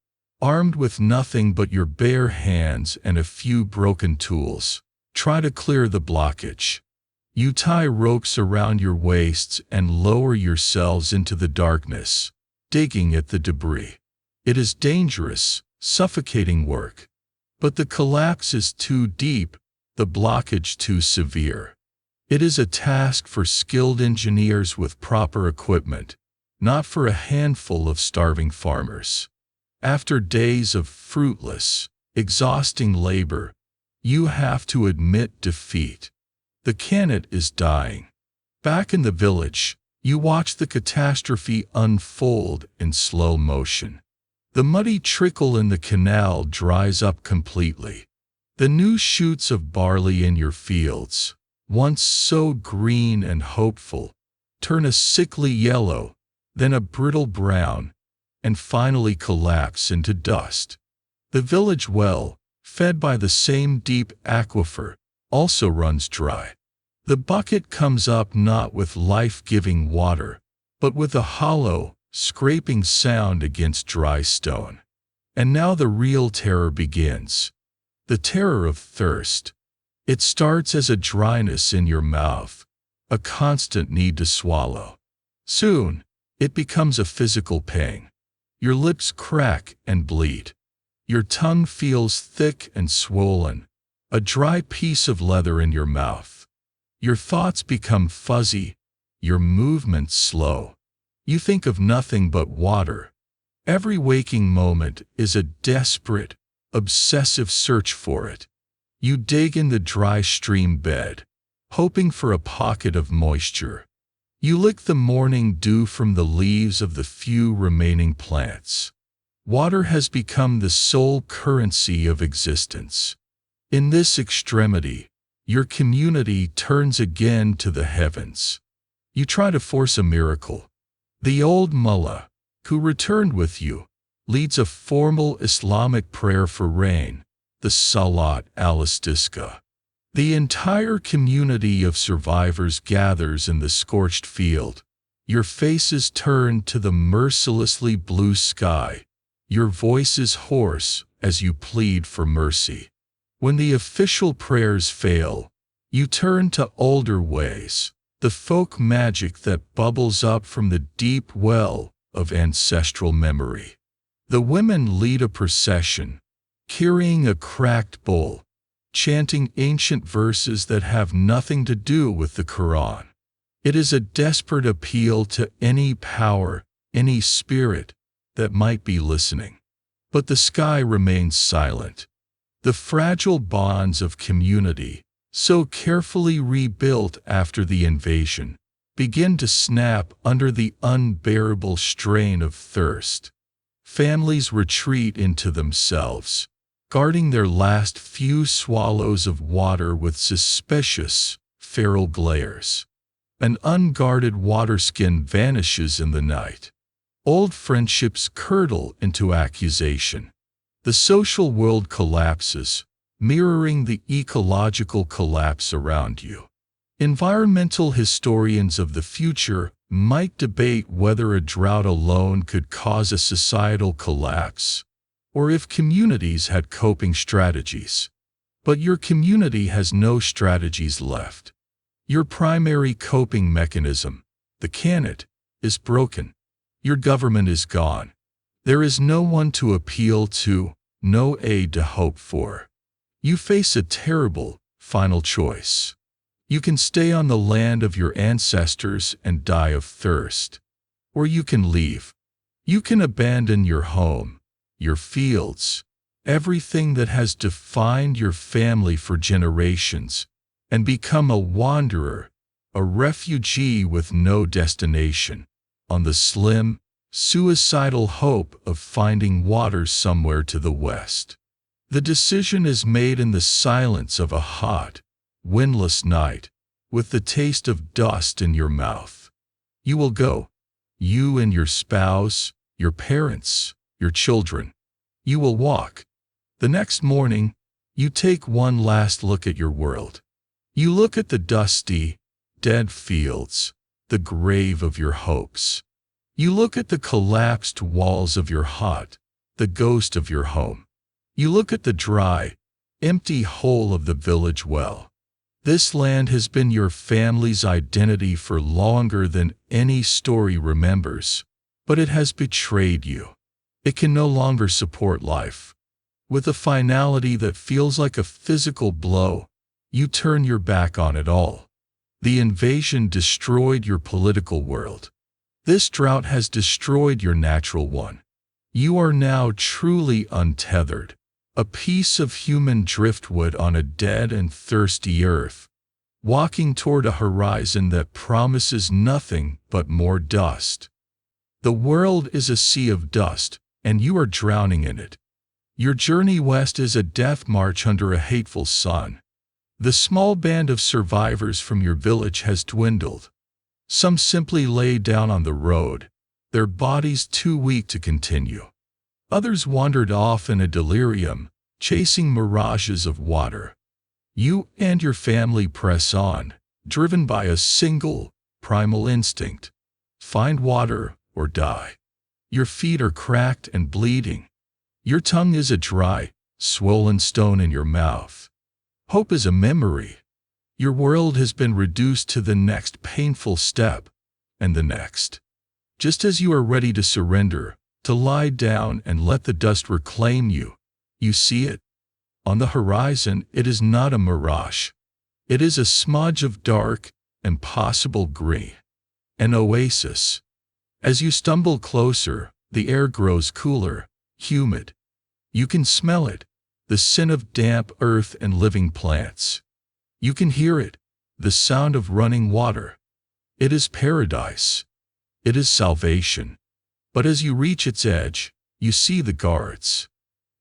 armed with nothing but your bare hands and a few broken tools, try to clear the blockage. You tie ropes around your waists and lower yourselves into the darkness, digging at the debris. It is dangerous, suffocating work. But the collapse is too deep, the blockage too severe. It is a task for skilled engineers with proper equipment, not for a handful of starving farmers. After days of fruitless, exhausting labor, you have to admit defeat. The Canet is dying. Back in the village, you watch the catastrophe unfold in slow motion. The muddy trickle in the canal dries up completely. The new shoots of barley in your fields, once so green and hopeful, turn a sickly yellow, then a brittle brown, and finally collapse into dust. The village well, fed by the same deep aquifer, also runs dry. The bucket comes up not with life-giving water, but with a hollow, scraping sound against dry stone. And now the real terror begins. The terror of thirst. It starts as a dryness in your mouth, a constant need to swallow. Soon, it becomes a physical pang. Your lips crack and bleed. Your tongue feels thick and swollen, a dry piece of leather in your mouth. Your thoughts become fuzzy, your movements slow. You think of nothing but water. Every waking moment is a desperate, obsessive search for it. You dig in the dry stream bed, hoping for a pocket of moisture. You lick the morning dew from the leaves of the few remaining plants. Water has become the sole currency of existence. In this extremity, your community turns again to the heavens. You try to force a miracle. The old mullah, who returned with you, leads a formal Islamic prayer for rain, the Salat al-Istisqa. The entire community of survivors gathers in the scorched field. Your faces turn to the mercilessly blue sky. Your voices hoarse as you plead for mercy. When the official prayers fail, you turn to older ways, the folk magic that bubbles up from the deep well of ancestral memory. The women lead a procession, carrying a cracked bowl, chanting ancient verses that have nothing to do with the Quran. It is a desperate appeal to any power, any spirit that might be listening. But the sky remains silent. The fragile bonds of community, so carefully rebuilt after the invasion, begin to snap under the unbearable strain of thirst. Families retreat into themselves, guarding their last few swallows of water with suspicious, feral glares. An unguarded waterskin vanishes in the night. Old friendships curdle into accusation. The social world collapses, mirroring the ecological collapse around you. Environmental historians of the future might debate whether a drought alone could cause a societal collapse, or if communities had coping strategies. But your community has no strategies left. Your primary coping mechanism, the Canet, is broken. Your government is gone. There is no one to appeal to, no aid to hope for. You face a terrible, final choice. You can stay on the land of your ancestors and die of thirst. Or you can leave. You can abandon your home, your fields, everything that has defined your family for generations, and become a wanderer, a refugee with no destination, on the slim, suicidal hope of finding water somewhere to the west. The decision is made in the silence of a hot, windless night, with the taste of dust in your mouth. You will go. You and your spouse, your parents, your children. You will walk. The next morning, you take one last look at your world. You look at the dusty, dead fields, the grave of your hopes. You look at the collapsed walls of your hut, the ghost of your home. You look at the dry, empty hole of the village well. This land has been your family's identity for longer than any story remembers, but it has betrayed you. It can no longer support life. With a finality that feels like a physical blow, you turn your back on it all. The invasion destroyed your political world. This drought has destroyed your natural one. You are now truly untethered, a piece of human driftwood on a dead and thirsty earth, walking toward a horizon that promises nothing but more dust. The world is a sea of dust, and you are drowning in it. Your journey west is a death march under a hateful sun. The small band of survivors from your village has dwindled. Some simply lay down on the road, their bodies too weak to continue. Others wandered off in a delirium, chasing mirages of water. You and your family press on, driven by a single, primal instinct: find water or die. Your feet are cracked and bleeding. Your tongue is a dry, swollen stone in your mouth. Hope is a memory. Your world has been reduced to the next painful step, and the next. Just as you are ready to surrender, to lie down and let the dust reclaim you, you see it. On the horizon, it is not a mirage. It is a smudge of dark, impossible green. An oasis. As you stumble closer, the air grows cooler, humid. You can smell it, the scent of damp earth and living plants. You can hear it, the sound of running water. It is paradise. It is salvation. But as you reach its edge, you see the guards.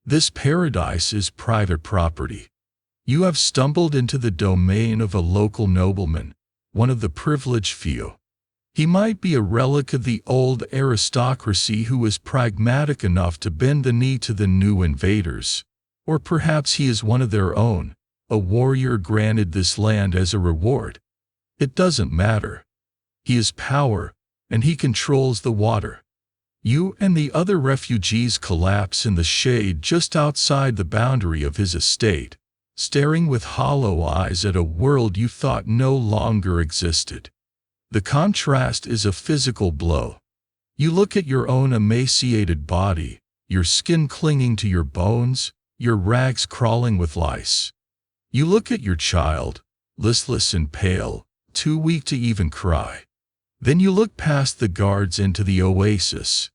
This paradise is private property. You have stumbled into the domain of a local nobleman, one of the privileged few. He might be a relic of the old aristocracy who was pragmatic enough to bend the knee to the new invaders, or perhaps he is one of their own, a warrior granted this land as a reward. It doesn't matter. He is power, and he controls the water. You and the other refugees collapse in the shade just outside the boundary of his estate, staring with hollow eyes at a world you thought no longer existed. The contrast is a physical blow. You look at your own emaciated body, your skin clinging to your bones, your rags crawling with lice. You look at your child, listless and pale, too weak to even cry. Then you look past the guards into the oasis.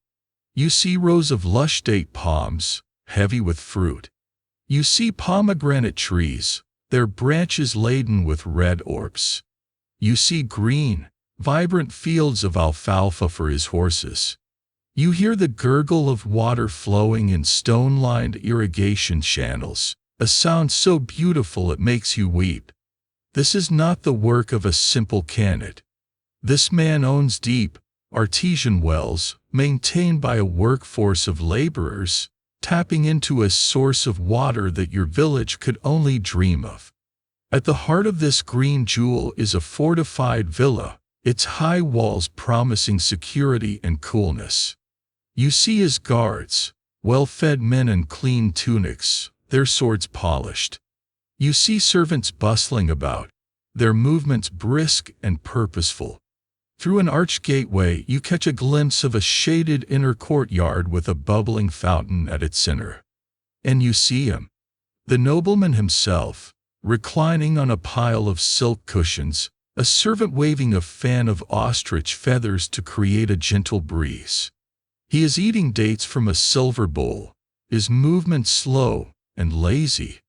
You see rows of lush date palms, heavy with fruit. You see pomegranate trees, their branches laden with red orbs. You see green, vibrant fields of alfalfa for his horses. You hear the gurgle of water flowing in stone-lined irrigation channels, a sound so beautiful it makes you weep. This is not the work of a simple canet. This man owns deep, artesian wells, maintained by a workforce of laborers, tapping into a source of water that your village could only dream of. At the heart of this green jewel is a fortified villa, its high walls promising security and coolness. You see his guards, well-fed men in clean tunics, their swords polished. You see servants bustling about, their movements brisk and purposeful. Through an arched gateway you catch a glimpse of a shaded inner courtyard with a bubbling fountain at its center. And you see him, the nobleman himself, reclining on a pile of silk cushions, a servant waving a fan of ostrich feathers to create a gentle breeze. He is eating dates from a silver bowl, his movement slow and lazy.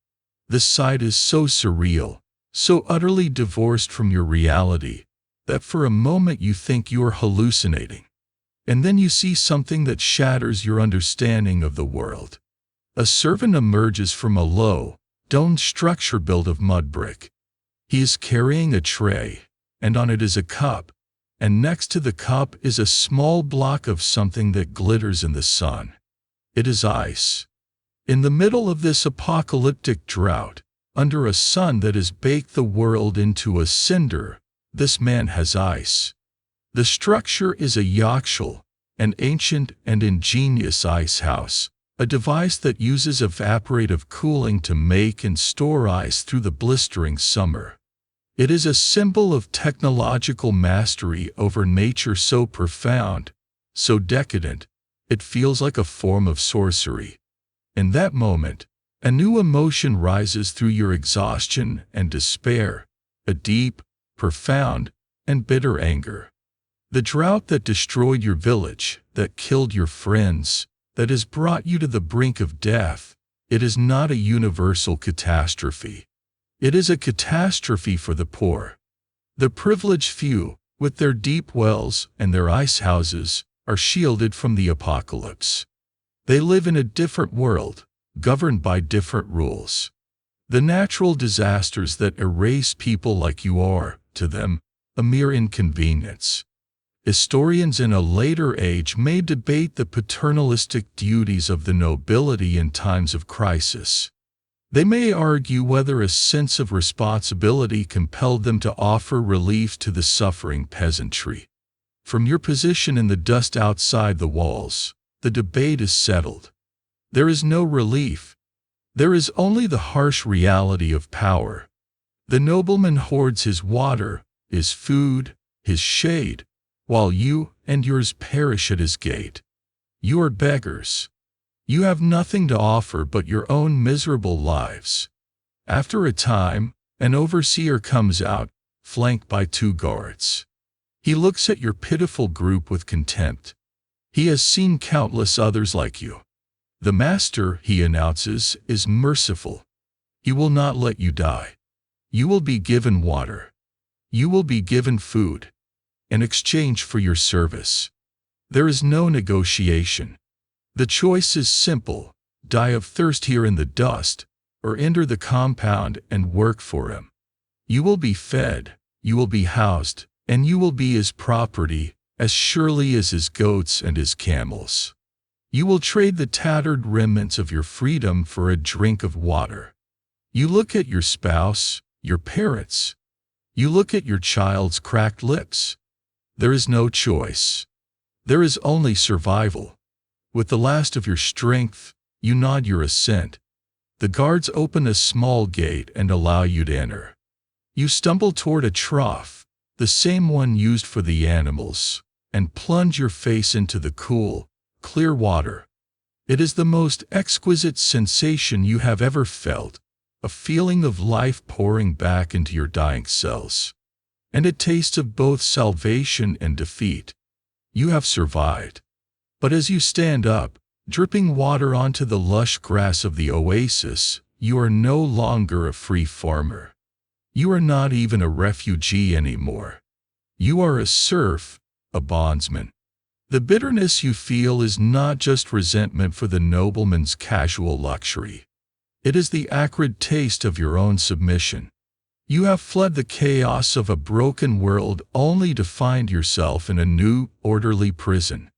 The sight is so surreal, so utterly divorced from your reality, that for a moment you think you are hallucinating. And then you see something that shatters your understanding of the world. A servant emerges from a low, domed structure built of mud brick. He is carrying a tray, and on it is a cup, and next to the cup is a small block of something that glitters in the sun. It is ice. In the middle of this apocalyptic drought, under a sun that has baked the world into a cinder, this man has ice. The structure is a yakshal, an ancient and ingenious ice house, a device that uses evaporative cooling to make and store ice through the blistering summer. It is a symbol of technological mastery over nature so profound, so decadent, it feels like a form of sorcery. In that moment, a new emotion rises through your exhaustion and despair, a deep, profound, and bitter anger. The drought that destroyed your village, that killed your friends, that has brought you to the brink of death, it is not a universal catastrophe. It is a catastrophe for the poor. The privileged few, with their deep wells and their ice houses, are shielded from the apocalypse. They live in a different world, governed by different rules. The natural disasters that erase people like you are, to them, a mere inconvenience. Historians in a later age may debate the paternalistic duties of the nobility in times of crisis. They may argue whether a sense of responsibility compelled them to offer relief to the suffering peasantry. From your position in the dust outside the walls, the debate is settled. There is no relief. There is only the harsh reality of power. The nobleman hoards his water, his food, his shade, while you and yours perish at his gate. You are beggars. You have nothing to offer but your own miserable lives. After a time, an overseer comes out, flanked by 2 guards. He looks at your pitiful group with contempt. He has seen countless others like you. The master, he announces, is merciful. He will not let you die. You will be given water. You will be given food, in exchange for your service. There is no negotiation. The choice is simple: die of thirst here in the dust, or enter the compound and work for him. You will be fed, you will be housed, and you will be his property, as surely as his goats and his camels. You will trade the tattered remnants of your freedom for a drink of water. You look at your spouse, your parents. You look at your child's cracked lips. There is no choice. There is only survival. With the last of your strength, you nod your assent. The guards open a small gate and allow you to enter. You stumble toward a trough, the same one used for the animals, and plunge your face into the cool, clear water. It is the most exquisite sensation you have ever felt, a feeling of life pouring back into your dying cells. And it tastes of both salvation and defeat. You have survived. But as you stand up, dripping water onto the lush grass of the oasis, you are no longer a free farmer. You are not even a refugee anymore. You are a serf, a bondsman. The bitterness you feel is not just resentment for the nobleman's casual luxury. It is the acrid taste of your own submission. You have fled the chaos of a broken world only to find yourself in a new, orderly prison.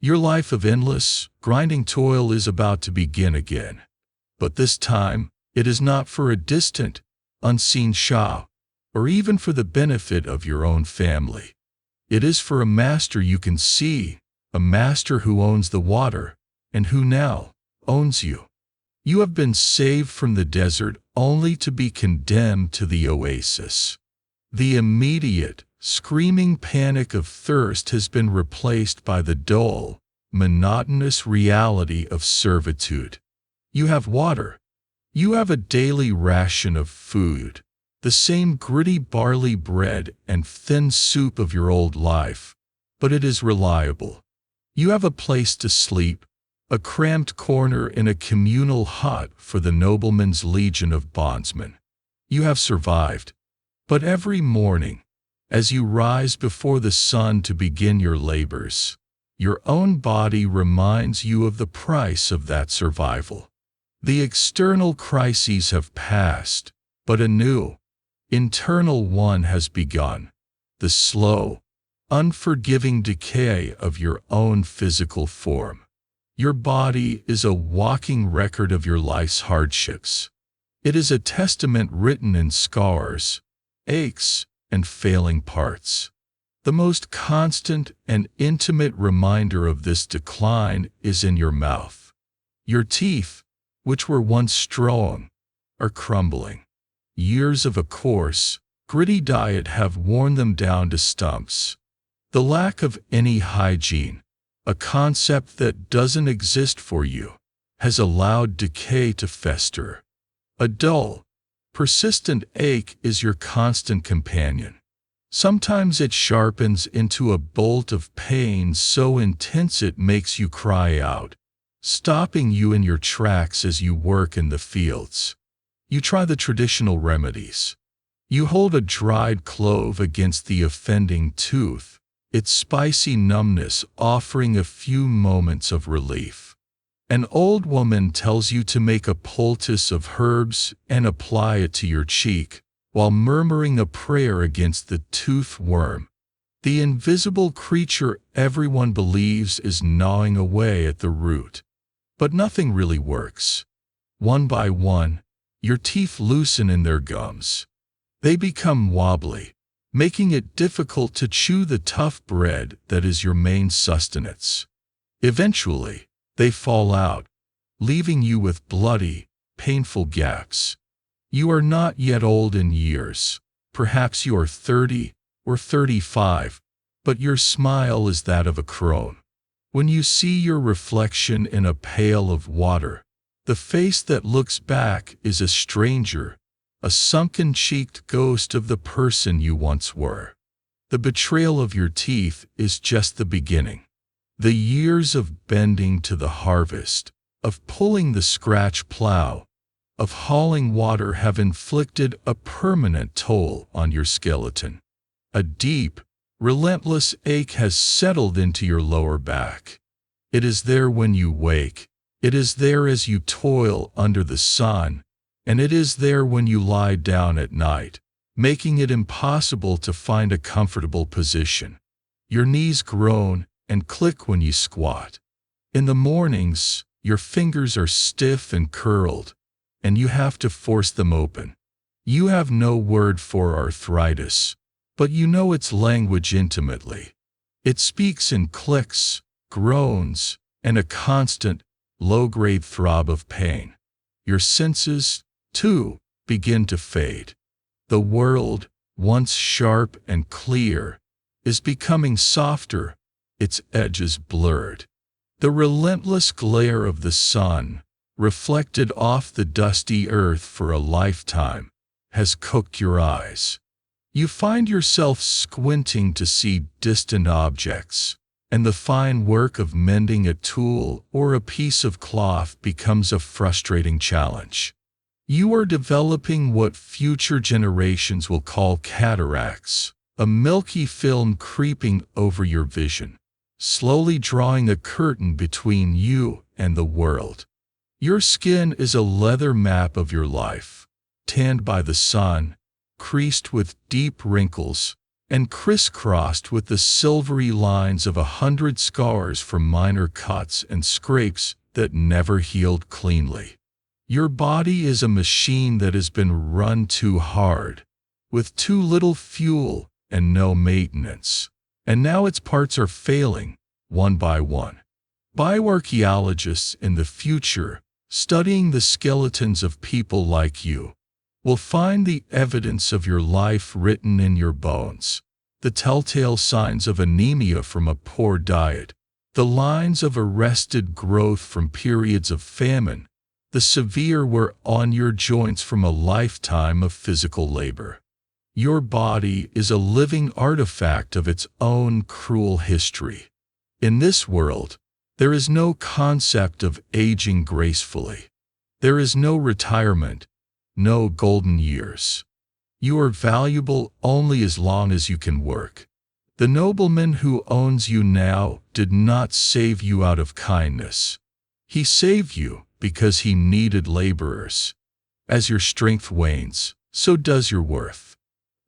Your life of endless, grinding toil is about to begin again. But this time, it is not for a distant, unseen Shah, or even for the benefit of your own family. It is for a master you can see, a master who owns the water, and who now owns you. You have been saved from the desert only to be condemned to the oasis. The immediate, screaming panic of thirst has been replaced by the dull, monotonous reality of servitude. You have water. You have a daily ration of food, the same gritty barley bread and thin soup of your old life, but it is reliable. You have a place to sleep, a cramped corner in a communal hut for the nobleman's legion of bondsmen. You have survived. But every morning, as you rise before the sun to begin your labors, your own body reminds you of the price of that survival. The external crises have passed, but a new, internal one has begun. The slow, unforgiving decay of your own physical form. Your body is a walking record of your life's hardships. It is a testament written in scars, aches, and failing parts. The most constant and intimate reminder of this decline is in your mouth. Your teeth, which were once strong, are crumbling. Years of a coarse, gritty diet have worn them down to stumps. The lack of any hygiene, a concept that doesn't exist for you, has allowed decay to fester. A dull, persistent ache is your constant companion. Sometimes it sharpens into a bolt of pain so intense it makes you cry out, stopping you in your tracks as you work in the fields. You try the traditional remedies. You hold a dried clove against the offending tooth, its spicy numbness offering a few moments of relief. An old woman tells you to make a poultice of herbs and apply it to your cheek, while murmuring a prayer against the tooth worm, the invisible creature everyone believes is gnawing away at the root. But nothing really works. One by one, your teeth loosen in their gums. They become wobbly, making it difficult to chew the tough bread that is your main sustenance. Eventually, they fall out, leaving you with bloody, painful gaps. You are not yet old in years. Perhaps you are 30 or 35, but your smile is that of a crone. When you see your reflection in a pail of water, the face that looks back is a stranger, a sunken-cheeked ghost of the person you once were. The betrayal of your teeth is just the beginning. The years of bending to the harvest, of pulling the scratch plow, of hauling water have inflicted a permanent toll on your skeleton. A deep, relentless ache has settled into your lower back. It is there when you wake, it is there as you toil under the sun, and it is there when you lie down at night, making it impossible to find a comfortable position. Your knees groan and click when you squat. In the mornings, your fingers are stiff and curled, and you have to force them open. You have no word for arthritis, but you know its language intimately. It speaks in clicks, groans, and a constant, low-grade throb of pain. Your senses, too, begin to fade. The world, once sharp and clear, is becoming softer, its edges blurred. The relentless glare of the sun, reflected off the dusty earth for a lifetime, has cooked your eyes. You find yourself squinting to see distant objects, and the fine work of mending a tool or a piece of cloth becomes a frustrating challenge. You are developing what future generations will call cataracts, a milky film creeping over your vision, slowly drawing a curtain between you and the world. Your skin is a leather map of your life, tanned by the sun, creased with deep wrinkles, and crisscrossed with the silvery lines of 100 scars from minor cuts and scrapes that never healed cleanly. Your body is a machine that has been run too hard, with too little fuel and no maintenance, and now its parts are failing, one by one. Bioarchaeologists in the future, studying the skeletons of people like you, will find the evidence of your life written in your bones, the telltale signs of anemia from a poor diet, the lines of arrested growth from periods of famine, The severe wear on your joints from a lifetime of physical labor. Your body is a living artifact of its own cruel history. In this world, there is no concept of aging gracefully. There is no retirement, no golden years. You are valuable only as long as you can work. The nobleman who owns you now did not save you out of kindness. He saved you because he needed laborers. As your strength wanes, so does your worth.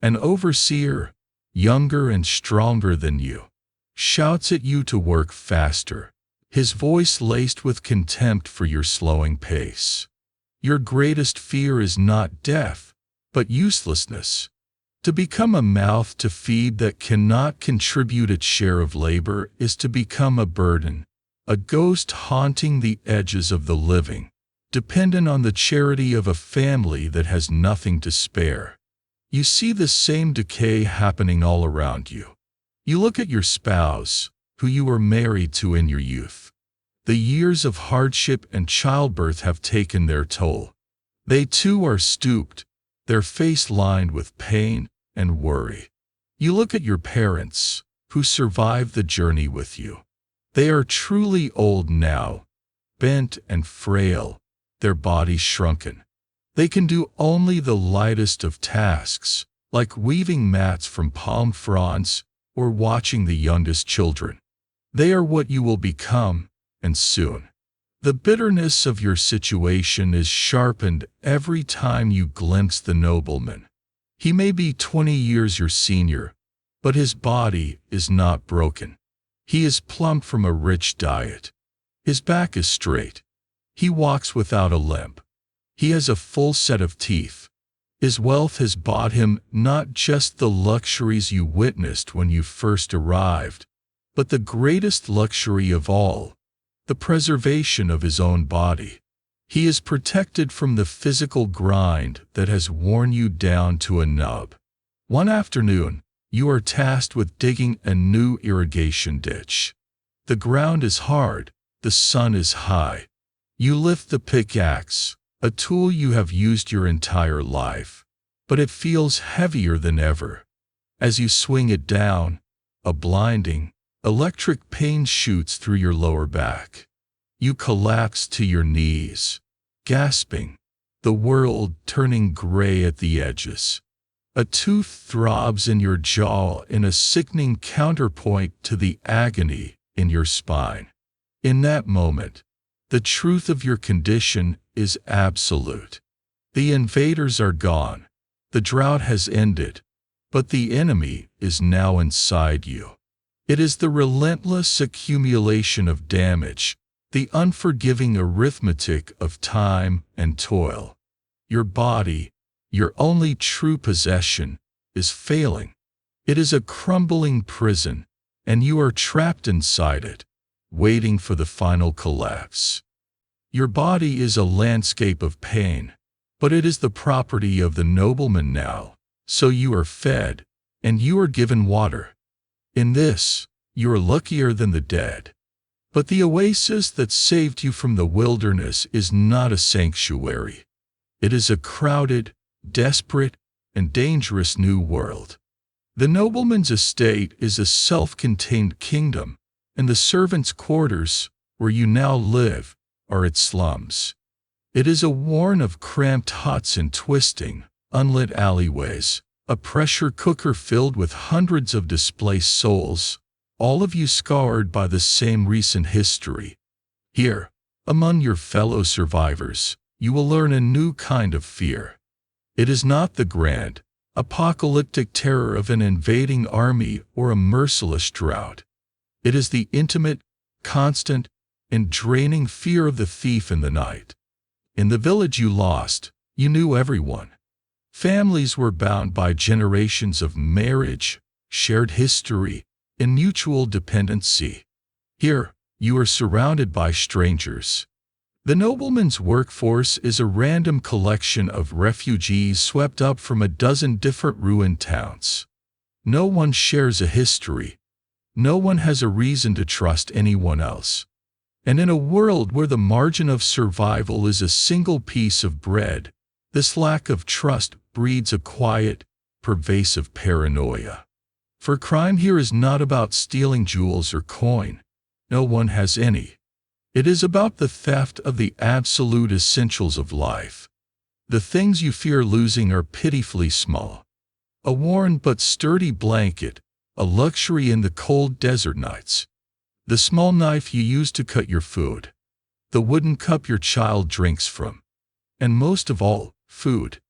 An overseer, younger and stronger than you, shouts at you to work faster, his voice laced with contempt for your slowing pace. Your greatest fear is not death, but uselessness. To become a mouth to feed that cannot contribute its share of labor is to become a burden, a ghost haunting the edges of the living, dependent on the charity of a family that has nothing to spare. You see the same decay happening all around you. You look at your spouse, who you were married to in your youth. The years of hardship and childbirth have taken their toll. They too are stooped, their face lined with pain and worry. You look at your parents, who survived the journey with you. They are truly old now, bent and frail, their bodies shrunken. They can do only the lightest of tasks, like weaving mats from palm fronds or watching the youngest children. They are what you will become, and soon. The bitterness of your situation is sharpened every time you glimpse the nobleman. He may be 20 years your senior, but his body is not broken. He is plump from a rich diet. His back is straight. He walks without a limp. He has a full set of teeth. His wealth has bought him not just the luxuries you witnessed when you first arrived, but the greatest luxury of all, the preservation of his own body. He is protected from the physical grind that has worn you down to a nub. One afternoon, you are tasked with digging a new irrigation ditch. The ground is hard, the sun is high. You lift the pickaxe, a tool you have used your entire life, but it feels heavier than ever. As you swing it down, a blinding, electric pain shoots through your lower back. You collapse to your knees, gasping, the world turning gray at the edges. A tooth throbs in your jaw in a sickening counterpoint to the agony in your spine. In that moment, the truth of your condition is absolute. The invaders are gone, the drought has ended, but the enemy is now inside you. It is the relentless accumulation of damage, the unforgiving arithmetic of time and toil. Your body, your only true possession, is failing. It is a crumbling prison, and you are trapped inside it, waiting for the final collapse. Your body is a landscape of pain, but it is the property of the nobleman now, so you are fed, and you are given water. In this, you are luckier than the dead. But the oasis that saved you from the wilderness is not a sanctuary. It is a crowded, desperate, and dangerous new world. The nobleman's estate is a self-contained kingdom, and the servants' quarters, where you now live, are its slums. It is a warren of cramped huts and twisting, unlit alleyways, a pressure cooker filled with hundreds of displaced souls, all of you scarred by the same recent history. Here, among your fellow survivors, you will learn a new kind of fear. It is not the grand, apocalyptic terror of an invading army or a merciless drought. It is the intimate, constant, and draining fear of the thief in the night. In the village you lost, you knew everyone. Families were bound by generations of marriage, shared history, and mutual dependency. Here, you are surrounded by strangers. The nobleman's workforce is a random collection of refugees swept up from a dozen different ruined towns. No one shares a history. No one has a reason to trust anyone else. And in a world where the margin of survival is a single piece of bread, this lack of trust breeds a quiet, pervasive paranoia. For crime here is not about stealing jewels or coin. No one has any. It is about the theft of the absolute essentials of life. The things you fear losing are pitifully small. A worn but sturdy blanket, a luxury in the cold desert nights. The small knife you use to cut your food. The wooden cup your child drinks from. And most of all, food.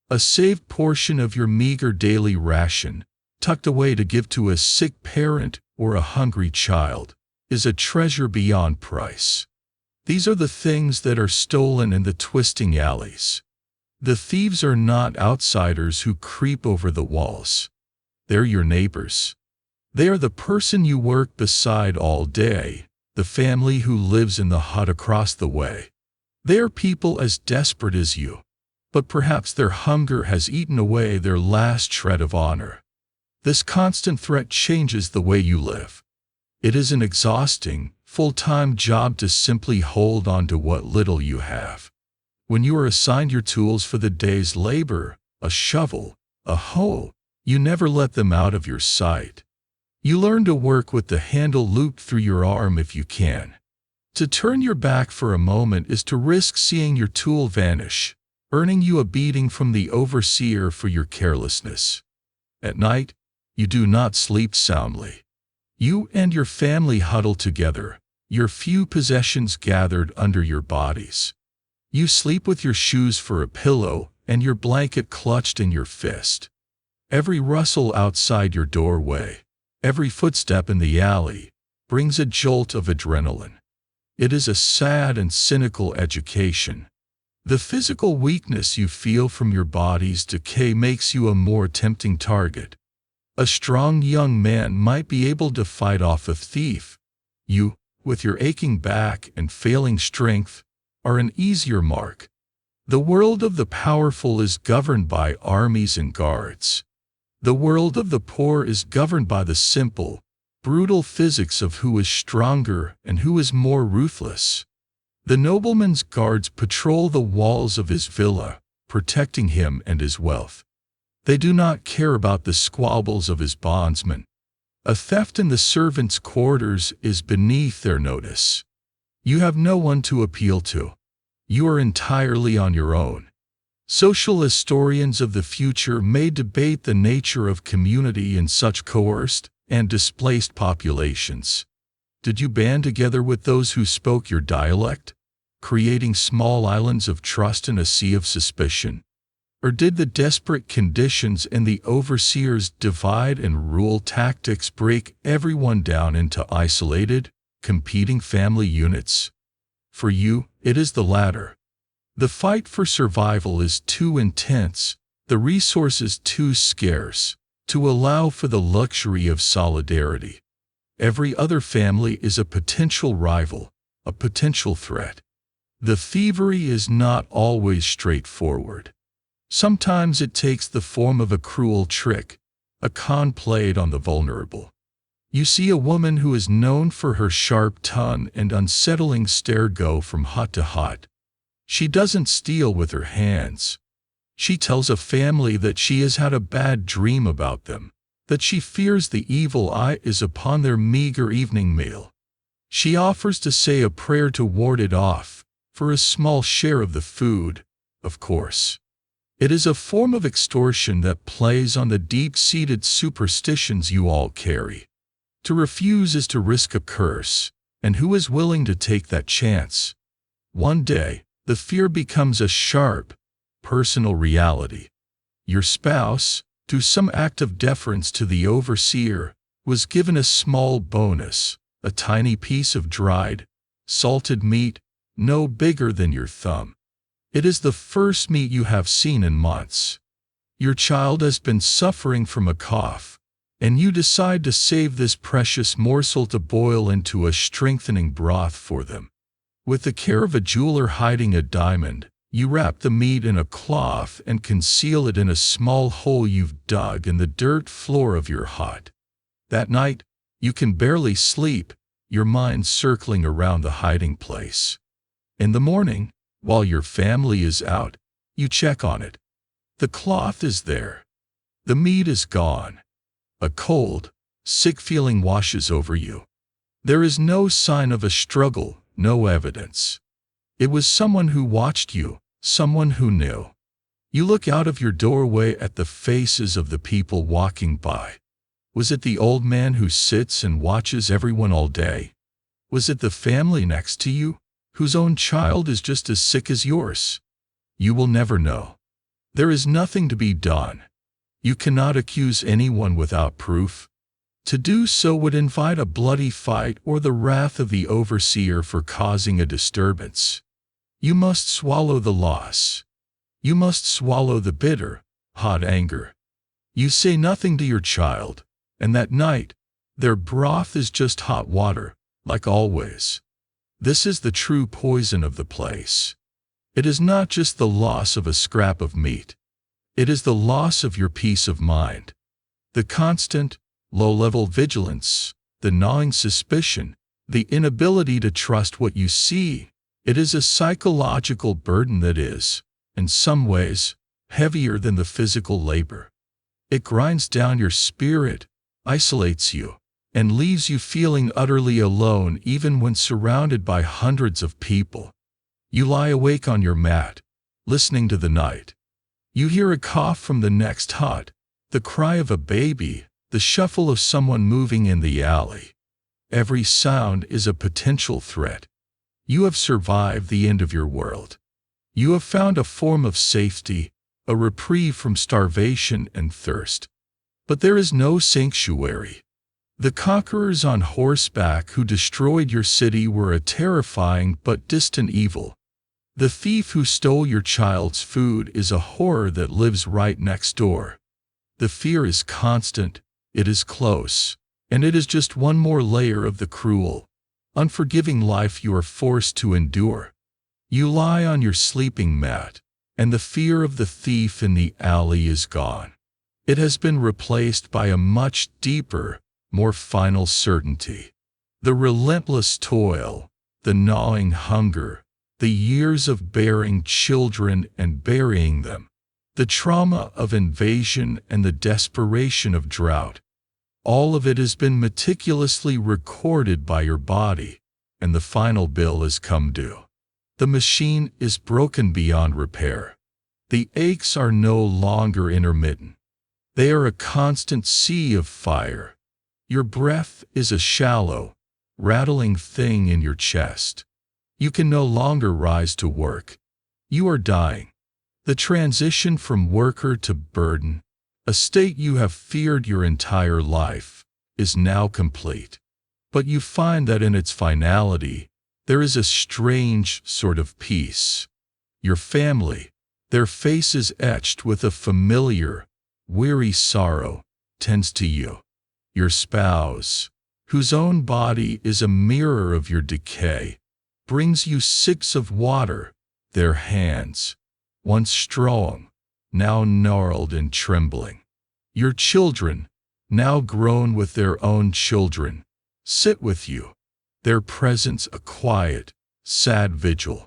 A saved portion of your meager daily ration, tucked away to give to a sick parent or a hungry child, is a treasure beyond price. These are the things that are stolen in the twisting alleys. The thieves are not outsiders who creep over the walls. They're your neighbors. They are the person you work beside all day, the family who lives in the hut across the way. They are people as desperate as you, but perhaps their hunger has eaten away their last shred of honor. This constant threat changes the way you live. It is an exhausting, full-time job to simply hold on to what little you have. When you are assigned your tools for the day's labor, a shovel, a hoe, you never let them out of your sight. You learn to work with the handle looped through your arm if you can. To turn your back for a moment is to risk seeing your tool vanish, earning you a beating from the overseer for your carelessness. At night, you do not sleep soundly. You and your family huddle together, your few possessions gathered under your bodies. You sleep with your shoes for a pillow and your blanket clutched in your fist. Every rustle outside your doorway, every footstep in the alley, brings a jolt of adrenaline. It is a sad and cynical education. The physical weakness you feel from your body's decay makes you a more tempting target. A strong young man might be able to fight off a thief. You, with your aching back and failing strength, are an easier mark. The world of the powerful is governed by armies and guards. The world of the poor is governed by the simple, brutal physics of who is stronger and who is more ruthless. The nobleman's guards patrol the walls of his villa, protecting him and his wealth. They do not care about the squabbles of his bondsmen. A theft in the servants' quarters is beneath their notice. You have no one to appeal to. You are entirely on your own. Social historians of the future may debate the nature of community in such coerced and displaced populations. Did you band together with those who spoke your dialect, creating small islands of trust in a sea of suspicion? Or did the desperate conditions and the overseer's divide and rule tactics break everyone down into isolated, competing family units? For you, it is the latter. The fight for survival is too intense, the resources too scarce, to allow for the luxury of solidarity. Every other family is a potential rival, a potential threat. The thievery is not always straightforward. Sometimes it takes the form of a cruel trick, a con played on the vulnerable. You see a woman who is known for her sharp tongue and unsettling stare go from hut to hut. She doesn't steal with her hands. She tells a family that she has had a bad dream about them, that she fears the evil eye is upon their meager evening meal. She offers to say a prayer to ward it off, for a small share of the food, of course. It is a form of extortion that plays on the deep-seated superstitions you all carry. To refuse is to risk a curse, and who is willing to take that chance? One day, the fear becomes a sharp, personal reality. Your spouse, through some act of deference to the overseer, was given a small bonus, a tiny piece of dried, salted meat, no bigger than your thumb. It is the first meat you have seen in months. Your child has been suffering from a cough, and you decide to save this precious morsel to boil into a strengthening broth for them. With the care of a jeweler hiding a diamond, you wrap the meat in a cloth and conceal it in a small hole you've dug in the dirt floor of your hut. That night, you can barely sleep, your mind circling around the hiding place. In the morning, while your family is out, you check on it. The cloth is there. The meat is gone. A cold, sick feeling washes over you. There is no sign of a struggle, no evidence. It was someone who watched you, someone who knew. You look out of your doorway at the faces of the people walking by. Was it the old man who sits and watches everyone all day? Was it the family next to you, whose own child is just as sick as yours? You will never know. There is nothing to be done. You cannot accuse anyone without proof. To do so would invite a bloody fight or the wrath of the overseer for causing a disturbance. You must swallow the loss. You must swallow the bitter, hot anger. You say nothing to your child, and that night, their broth is just hot water, like always. This is the true poison of the place. It is not just the loss of a scrap of meat. It is the loss of your peace of mind. The constant, low-level vigilance, the gnawing suspicion, the inability to trust what you see. It is a psychological burden that is, in some ways, heavier than the physical labor. It grinds down your spirit, isolates you, and leaves you feeling utterly alone even when surrounded by hundreds of people. You lie awake on your mat, listening to the night. You hear a cough from the next hut, the cry of a baby, the shuffle of someone moving in the alley. Every sound is a potential threat. You have survived the end of your world. You have found a form of safety, a reprieve from starvation and thirst. But there is no sanctuary. The conquerors on horseback who destroyed your city were a terrifying but distant evil. The thief who stole your child's food is a horror that lives right next door. The fear is constant, it is close, and it is just one more layer of the cruel, unforgiving life you are forced to endure. You lie on your sleeping mat, and the fear of the thief in the alley is gone. It has been replaced by a much deeper, more final certainty. The relentless toil, the gnawing hunger, the years of bearing children and burying them, the trauma of invasion and the desperation of drought. All of it has been meticulously recorded by your body, and the final bill has come due. The machine is broken beyond repair. The aches are no longer intermittent. They are a constant sea of fire. Your breath is a shallow, rattling thing in your chest. You can no longer rise to work. You are dying. The transition from worker to burden, a state you have feared your entire life, is now complete. But you find that in its finality, there is a strange sort of peace. Your family, their faces etched with a familiar, weary sorrow, tends to you. Your spouse, whose own body is a mirror of your decay, brings you sips of water, their hands, once strong, now gnarled and trembling. Your children, now grown with their own children, sit with you, their presence a quiet, sad vigil.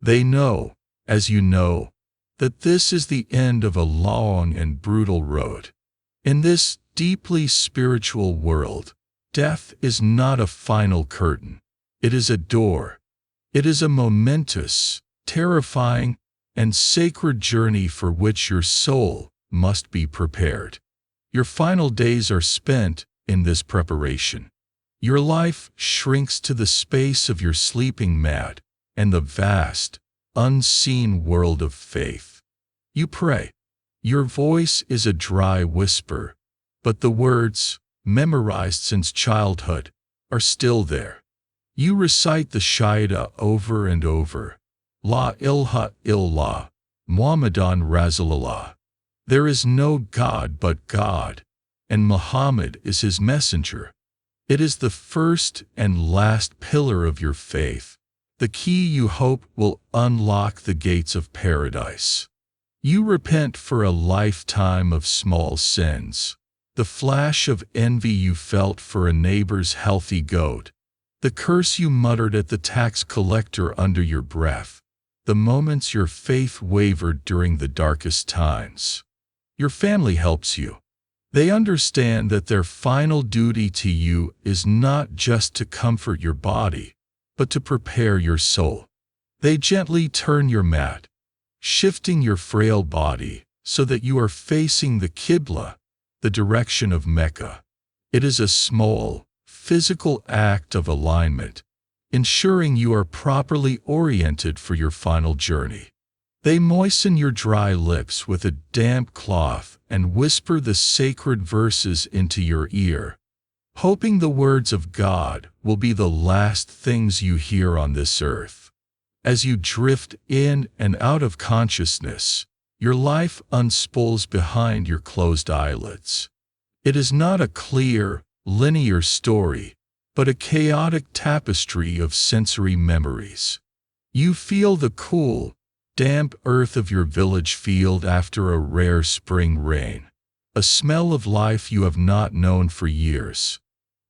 They know, as you know, that this is the end of a long and brutal road. In this deeply spiritual world, death is not a final curtain. It is a door. It is a momentous, terrifying, and sacred journey for which your soul must be prepared. Your final days are spent in this preparation. Your life shrinks to the space of your sleeping mat and the vast, unseen world of faith. You pray. Your voice is a dry whisper, but the words, memorized since childhood, are still there. You recite the Shahada over and over. La ilaha illallah, Muhammadan Rasulullah. There is no God but God, and Muhammad is his messenger. It is the first and last pillar of your faith, the key you hope will unlock the gates of paradise. You repent for a lifetime of small sins, the flash of envy you felt for a neighbor's healthy goat, The curse you muttered at the tax collector under your breath, the moments your faith wavered during the darkest times. Your family helps you. They understand that their final duty to you is not just to comfort your body, but to prepare your soul. They gently turn your mat, shifting your frail body so that you are facing the Qibla, the direction of Mecca. It is a small, physical act of alignment, ensuring you are properly oriented for your final journey. They moisten your dry lips with a damp cloth and whisper the sacred verses into your ear, hoping the words of God will be the last things you hear on this earth. As you drift in and out of consciousness, your life unspools behind your closed eyelids. It is not a clear, linear story, but a chaotic tapestry of sensory memories. You feel the cool, damp earth of your village field after a rare spring rain, a smell of life you have not known for years.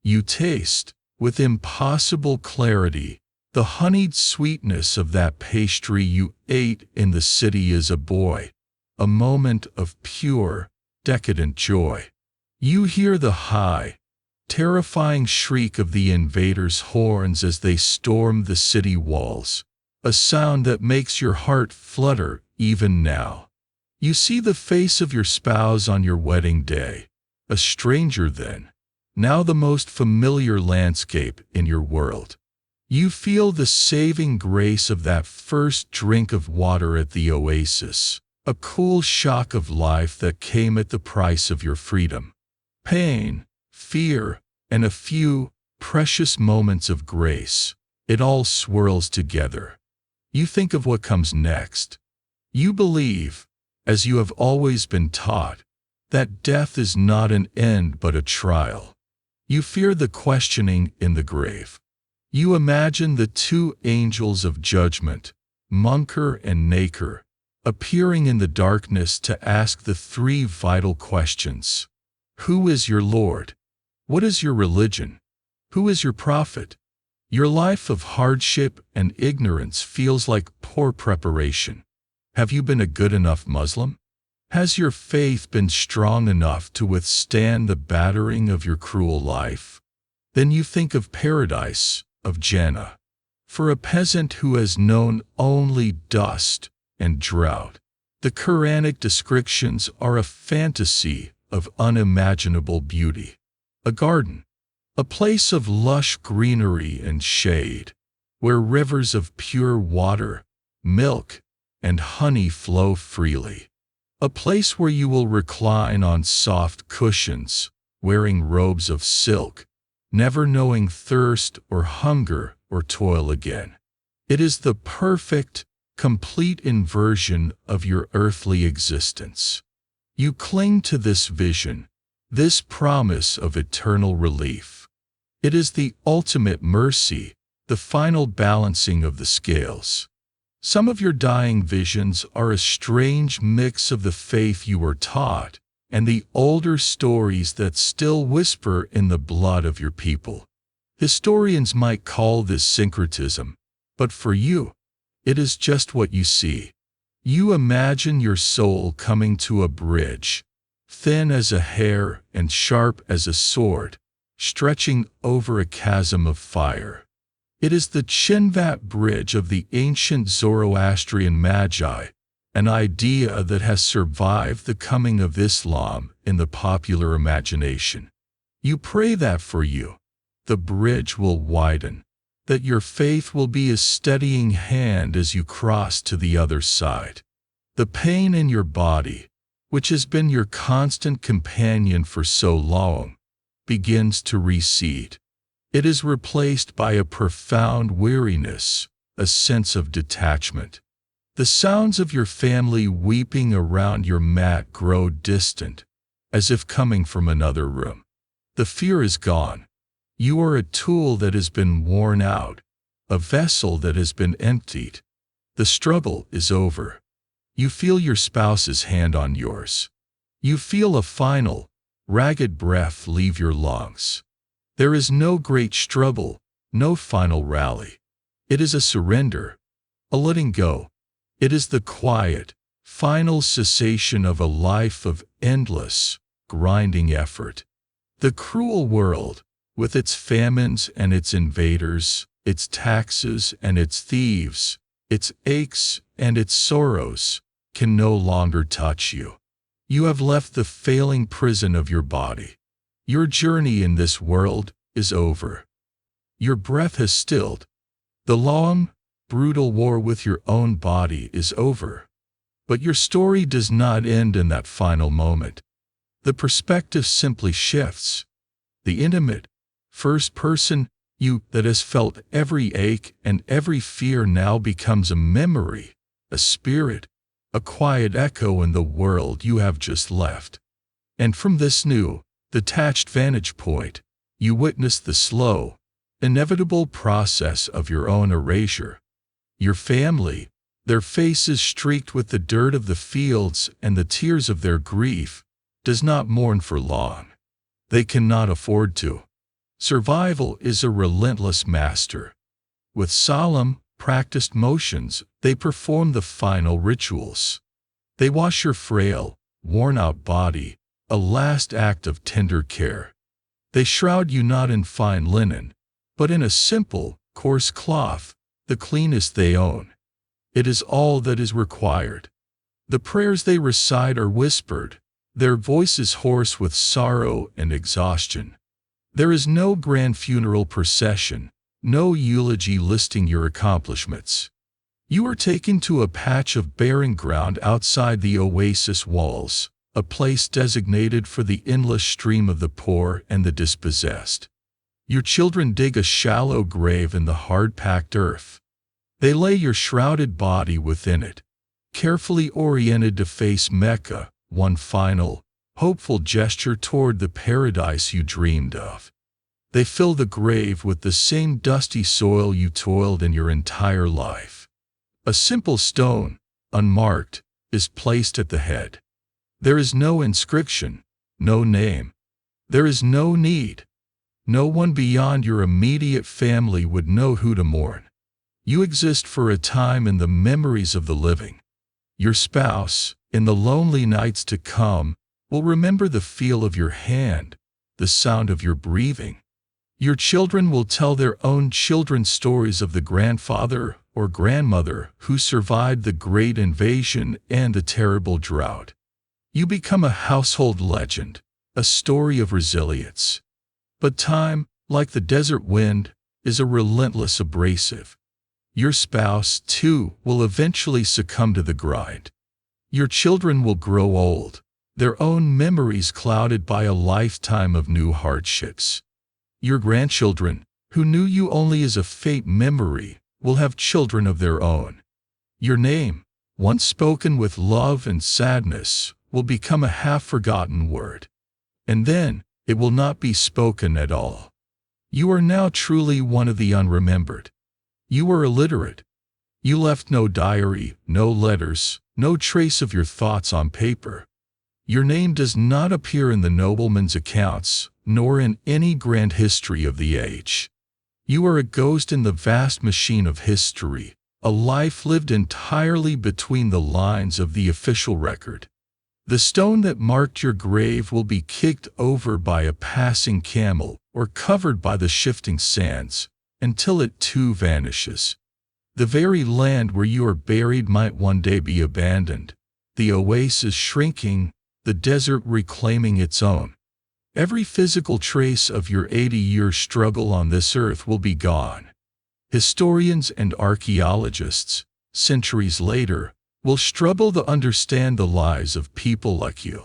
You taste, with impossible clarity, the honeyed sweetness of that pastry you ate in the city as a boy, a moment of pure, decadent joy. You hear the high, terrifying shriek of the invaders' horns as they storm the city walls, a sound that makes your heart flutter even now. You see the face of your spouse on your wedding day, a stranger then, now the most familiar landscape in your world. You feel the saving grace of that first drink of water at the oasis, a cool shock of life that came at the price of your freedom. Pain, fear, and a few precious moments of grace, it all swirls together. You think of what comes next. You believe, as you have always been taught, that death is not an end but a trial. You fear the questioning in the grave. You imagine the two angels of judgment, Munkar and Nakir, appearing in the darkness to ask the three vital questions. Who is your Lord? What is your religion? Who is your prophet? Your life of hardship and ignorance feels like poor preparation. Have you been a good enough Muslim? Has your faith been strong enough to withstand the battering of your cruel life? Then you think of paradise, of Jannah. For a peasant who has known only dust and drought, the Quranic descriptions are a fantasy of unimaginable beauty. A garden, a place of lush greenery and shade, where rivers of pure water, milk, and honey flow freely. A place where you will recline on soft cushions, wearing robes of silk, never knowing thirst or hunger or toil again. It is the perfect, complete inversion of your earthly existence. You cling to this vision, this promise of eternal relief. It is the ultimate mercy, the final balancing of the scales. Some of your dying visions are a strange mix of the faith you were taught and the older stories that still whisper in the blood of your people. Historians might call this syncretism, but for you, it is just what you see. You imagine your soul coming to a bridge, thin as a hair and sharp as a sword, stretching over a chasm of fire. It is the Chinvat bridge of the ancient Zoroastrian Magi, an idea that has survived the coming of Islam in the popular imagination. You pray that for you, the bridge will widen, that your faith will be a steadying hand as you cross to the other side. The pain in your body, which has been your constant companion for so long, begins to recede. It is replaced by a profound weariness, a sense of detachment. The sounds of your family weeping around your mat grow distant, as if coming from another room. The fear is gone. You are a tool that has been worn out, a vessel that has been emptied. The struggle is over. You feel your spouse's hand on yours. You feel a final, ragged breath leave your lungs. There is no great struggle, no final rally. It is a surrender, a letting go. It is the quiet, final cessation of a life of endless, grinding effort. The cruel world, with its famines and its invaders, its taxes and its thieves, its aches and its sorrows, can no longer touch you. You have left the failing prison of your body. Your journey in this world is over. Your breath has stilled. The long, brutal war with your own body is over. But your story does not end in that final moment. The perspective simply shifts. The intimate, first-person you that has felt every ache and every fear now becomes a memory, a spirit, a quiet echo in the world you have just left. And from this new, detached vantage point, you witness the slow, inevitable process of your own erasure. Your family, their faces streaked with the dirt of the fields and the tears of their grief, does not mourn for long. They cannot afford to. Survival is a relentless master. With solemn, practiced motions, they perform the final rituals. They wash your frail, worn-out body, a last act of tender care. They shroud you not in fine linen, but in a simple, coarse cloth, the cleanest they own. It is all that is required. The prayers they recite are whispered, their voices hoarse with sorrow and exhaustion. There is no grand funeral procession, no eulogy listing your accomplishments. You are taken to a patch of barren ground outside the oasis walls, a place designated for the endless stream of the poor and the dispossessed. Your children dig a shallow grave in the hard-packed earth. They lay your shrouded body within it, carefully oriented to face Mecca, one final, hopeful gesture toward the paradise you dreamed of. They fill the grave with the same dusty soil you toiled in your entire life. A simple stone, unmarked, is placed at the head. There is no inscription, no name. There is no need. No one beyond your immediate family would know who to mourn. You exist for a time in the memories of the living. Your spouse, in the lonely nights to come, will remember the feel of your hand, the sound of your breathing. Your children will tell their own children stories of the grandfather or grandmother who survived the great invasion and the terrible drought. You become a household legend, a story of resilience. But time, like the desert wind, is a relentless abrasive. Your spouse, too, will eventually succumb to the grind. Your children will grow old, their own memories clouded by a lifetime of new hardships. Your grandchildren, who knew you only as a faint memory, will have children of their own. Your name, once spoken with love and sadness, will become a half-forgotten word. And then, it will not be spoken at all. You are now truly one of the unremembered. You were illiterate. You left no diary, no letters, no trace of your thoughts on paper. Your name does not appear in the nobleman's accounts, nor in any grand history of the age. You are a ghost in the vast machine of history, a life lived entirely between the lines of the official record. The stone that marked your grave will be kicked over by a passing camel or covered by the shifting sands, until it too vanishes. The very land where you are buried might one day be abandoned, the oasis shrinking, the desert reclaiming its own. Every physical trace of your 80-year struggle on this earth will be gone. Historians and archaeologists, centuries later, will struggle to understand the lives of people like you.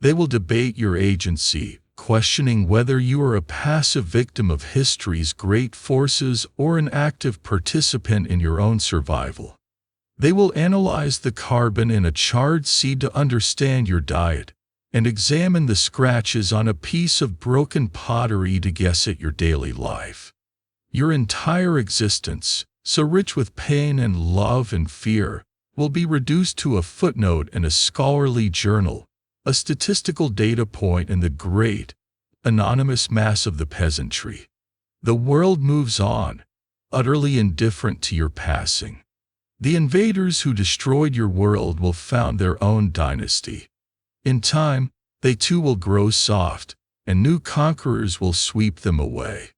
They will debate your agency, questioning whether you are a passive victim of history's great forces or an active participant in your own survival. They will analyze the carbon in a charred seed to understand your diet, and examine the scratches on a piece of broken pottery to guess at your daily life. Your entire existence, so rich with pain and love and fear, will be reduced to a footnote in a scholarly journal, a statistical data point in the great, anonymous mass of the peasantry. The world moves on, utterly indifferent to your passing. The invaders who destroyed your world will found their own dynasty. In time, they too will grow soft, and new conquerors will sweep them away.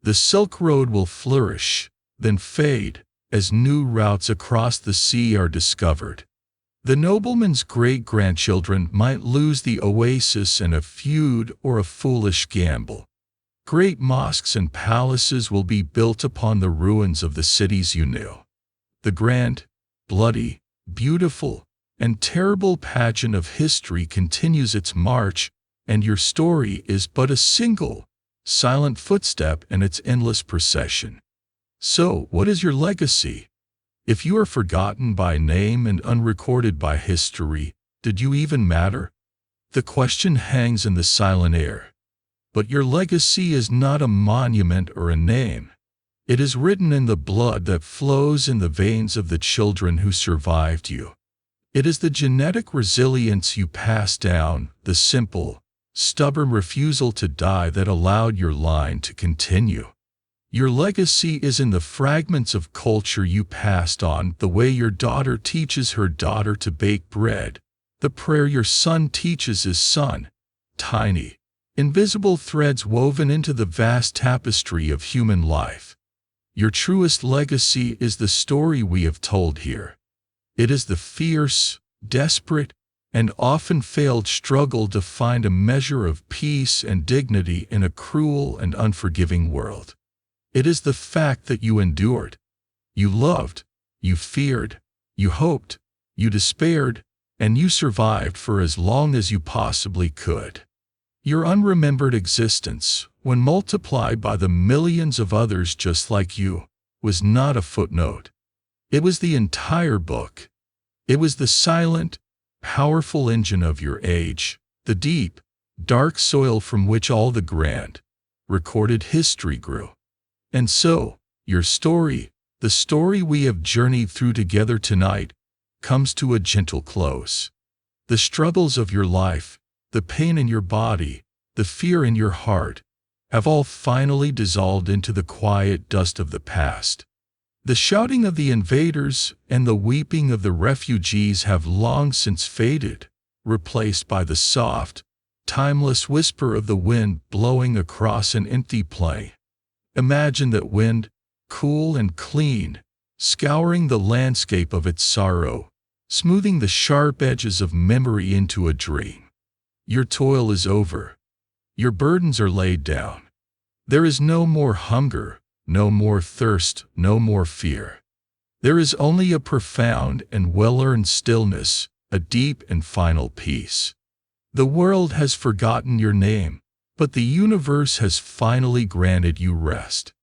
The Silk Road will flourish, then fade, as new routes across the sea are discovered. The nobleman's great-grandchildren might lose the oasis in a feud or a foolish gamble. Great mosques and palaces will be built upon the ruins of the cities you knew. The grand, bloody, beautiful, and terrible pageant of history continues its march, and your story is but a single, silent footstep in its endless procession. So, what is your legacy? If you are forgotten by name and unrecorded by history, did you even matter? The question hangs in the silent air. But your legacy is not a monument or a name. It is written in the blood that flows in the veins of the children who survived you. It is the genetic resilience you passed down, the simple, stubborn refusal to die that allowed your line to continue. Your legacy is in the fragments of culture you passed on, the way your daughter teaches her daughter to bake bread, the prayer your son teaches his son, tiny, invisible threads woven into the vast tapestry of human life. Your truest legacy is the story we have told here. It is the fierce, desperate, and often failed struggle to find a measure of peace and dignity in a cruel and unforgiving world. It is the fact that you endured, you loved, you feared, you hoped, you despaired, and you survived for as long as you possibly could. Your unremembered existence, when multiplied by the millions of others just like you, was not a footnote. It was the entire book. It was the silent, powerful engine of your age, the deep, dark soil from which all the grand, recorded history grew. And so, your story, the story we have journeyed through together tonight, comes to a gentle close. The struggles of your life, the pain in your body, the fear in your heart, have all finally dissolved into the quiet dust of the past. The shouting of the invaders and the weeping of the refugees have long since faded, replaced by the soft, timeless whisper of the wind blowing across an empty plain. Imagine that wind, cool and clean, scouring the landscape of its sorrow, smoothing the sharp edges of memory into a dream. Your toil is over. Your burdens are laid down. There is no more hunger, no more thirst, no more fear. There is only a profound and well-earned stillness, a deep and final peace. The world has forgotten your name, but the universe has finally granted you rest.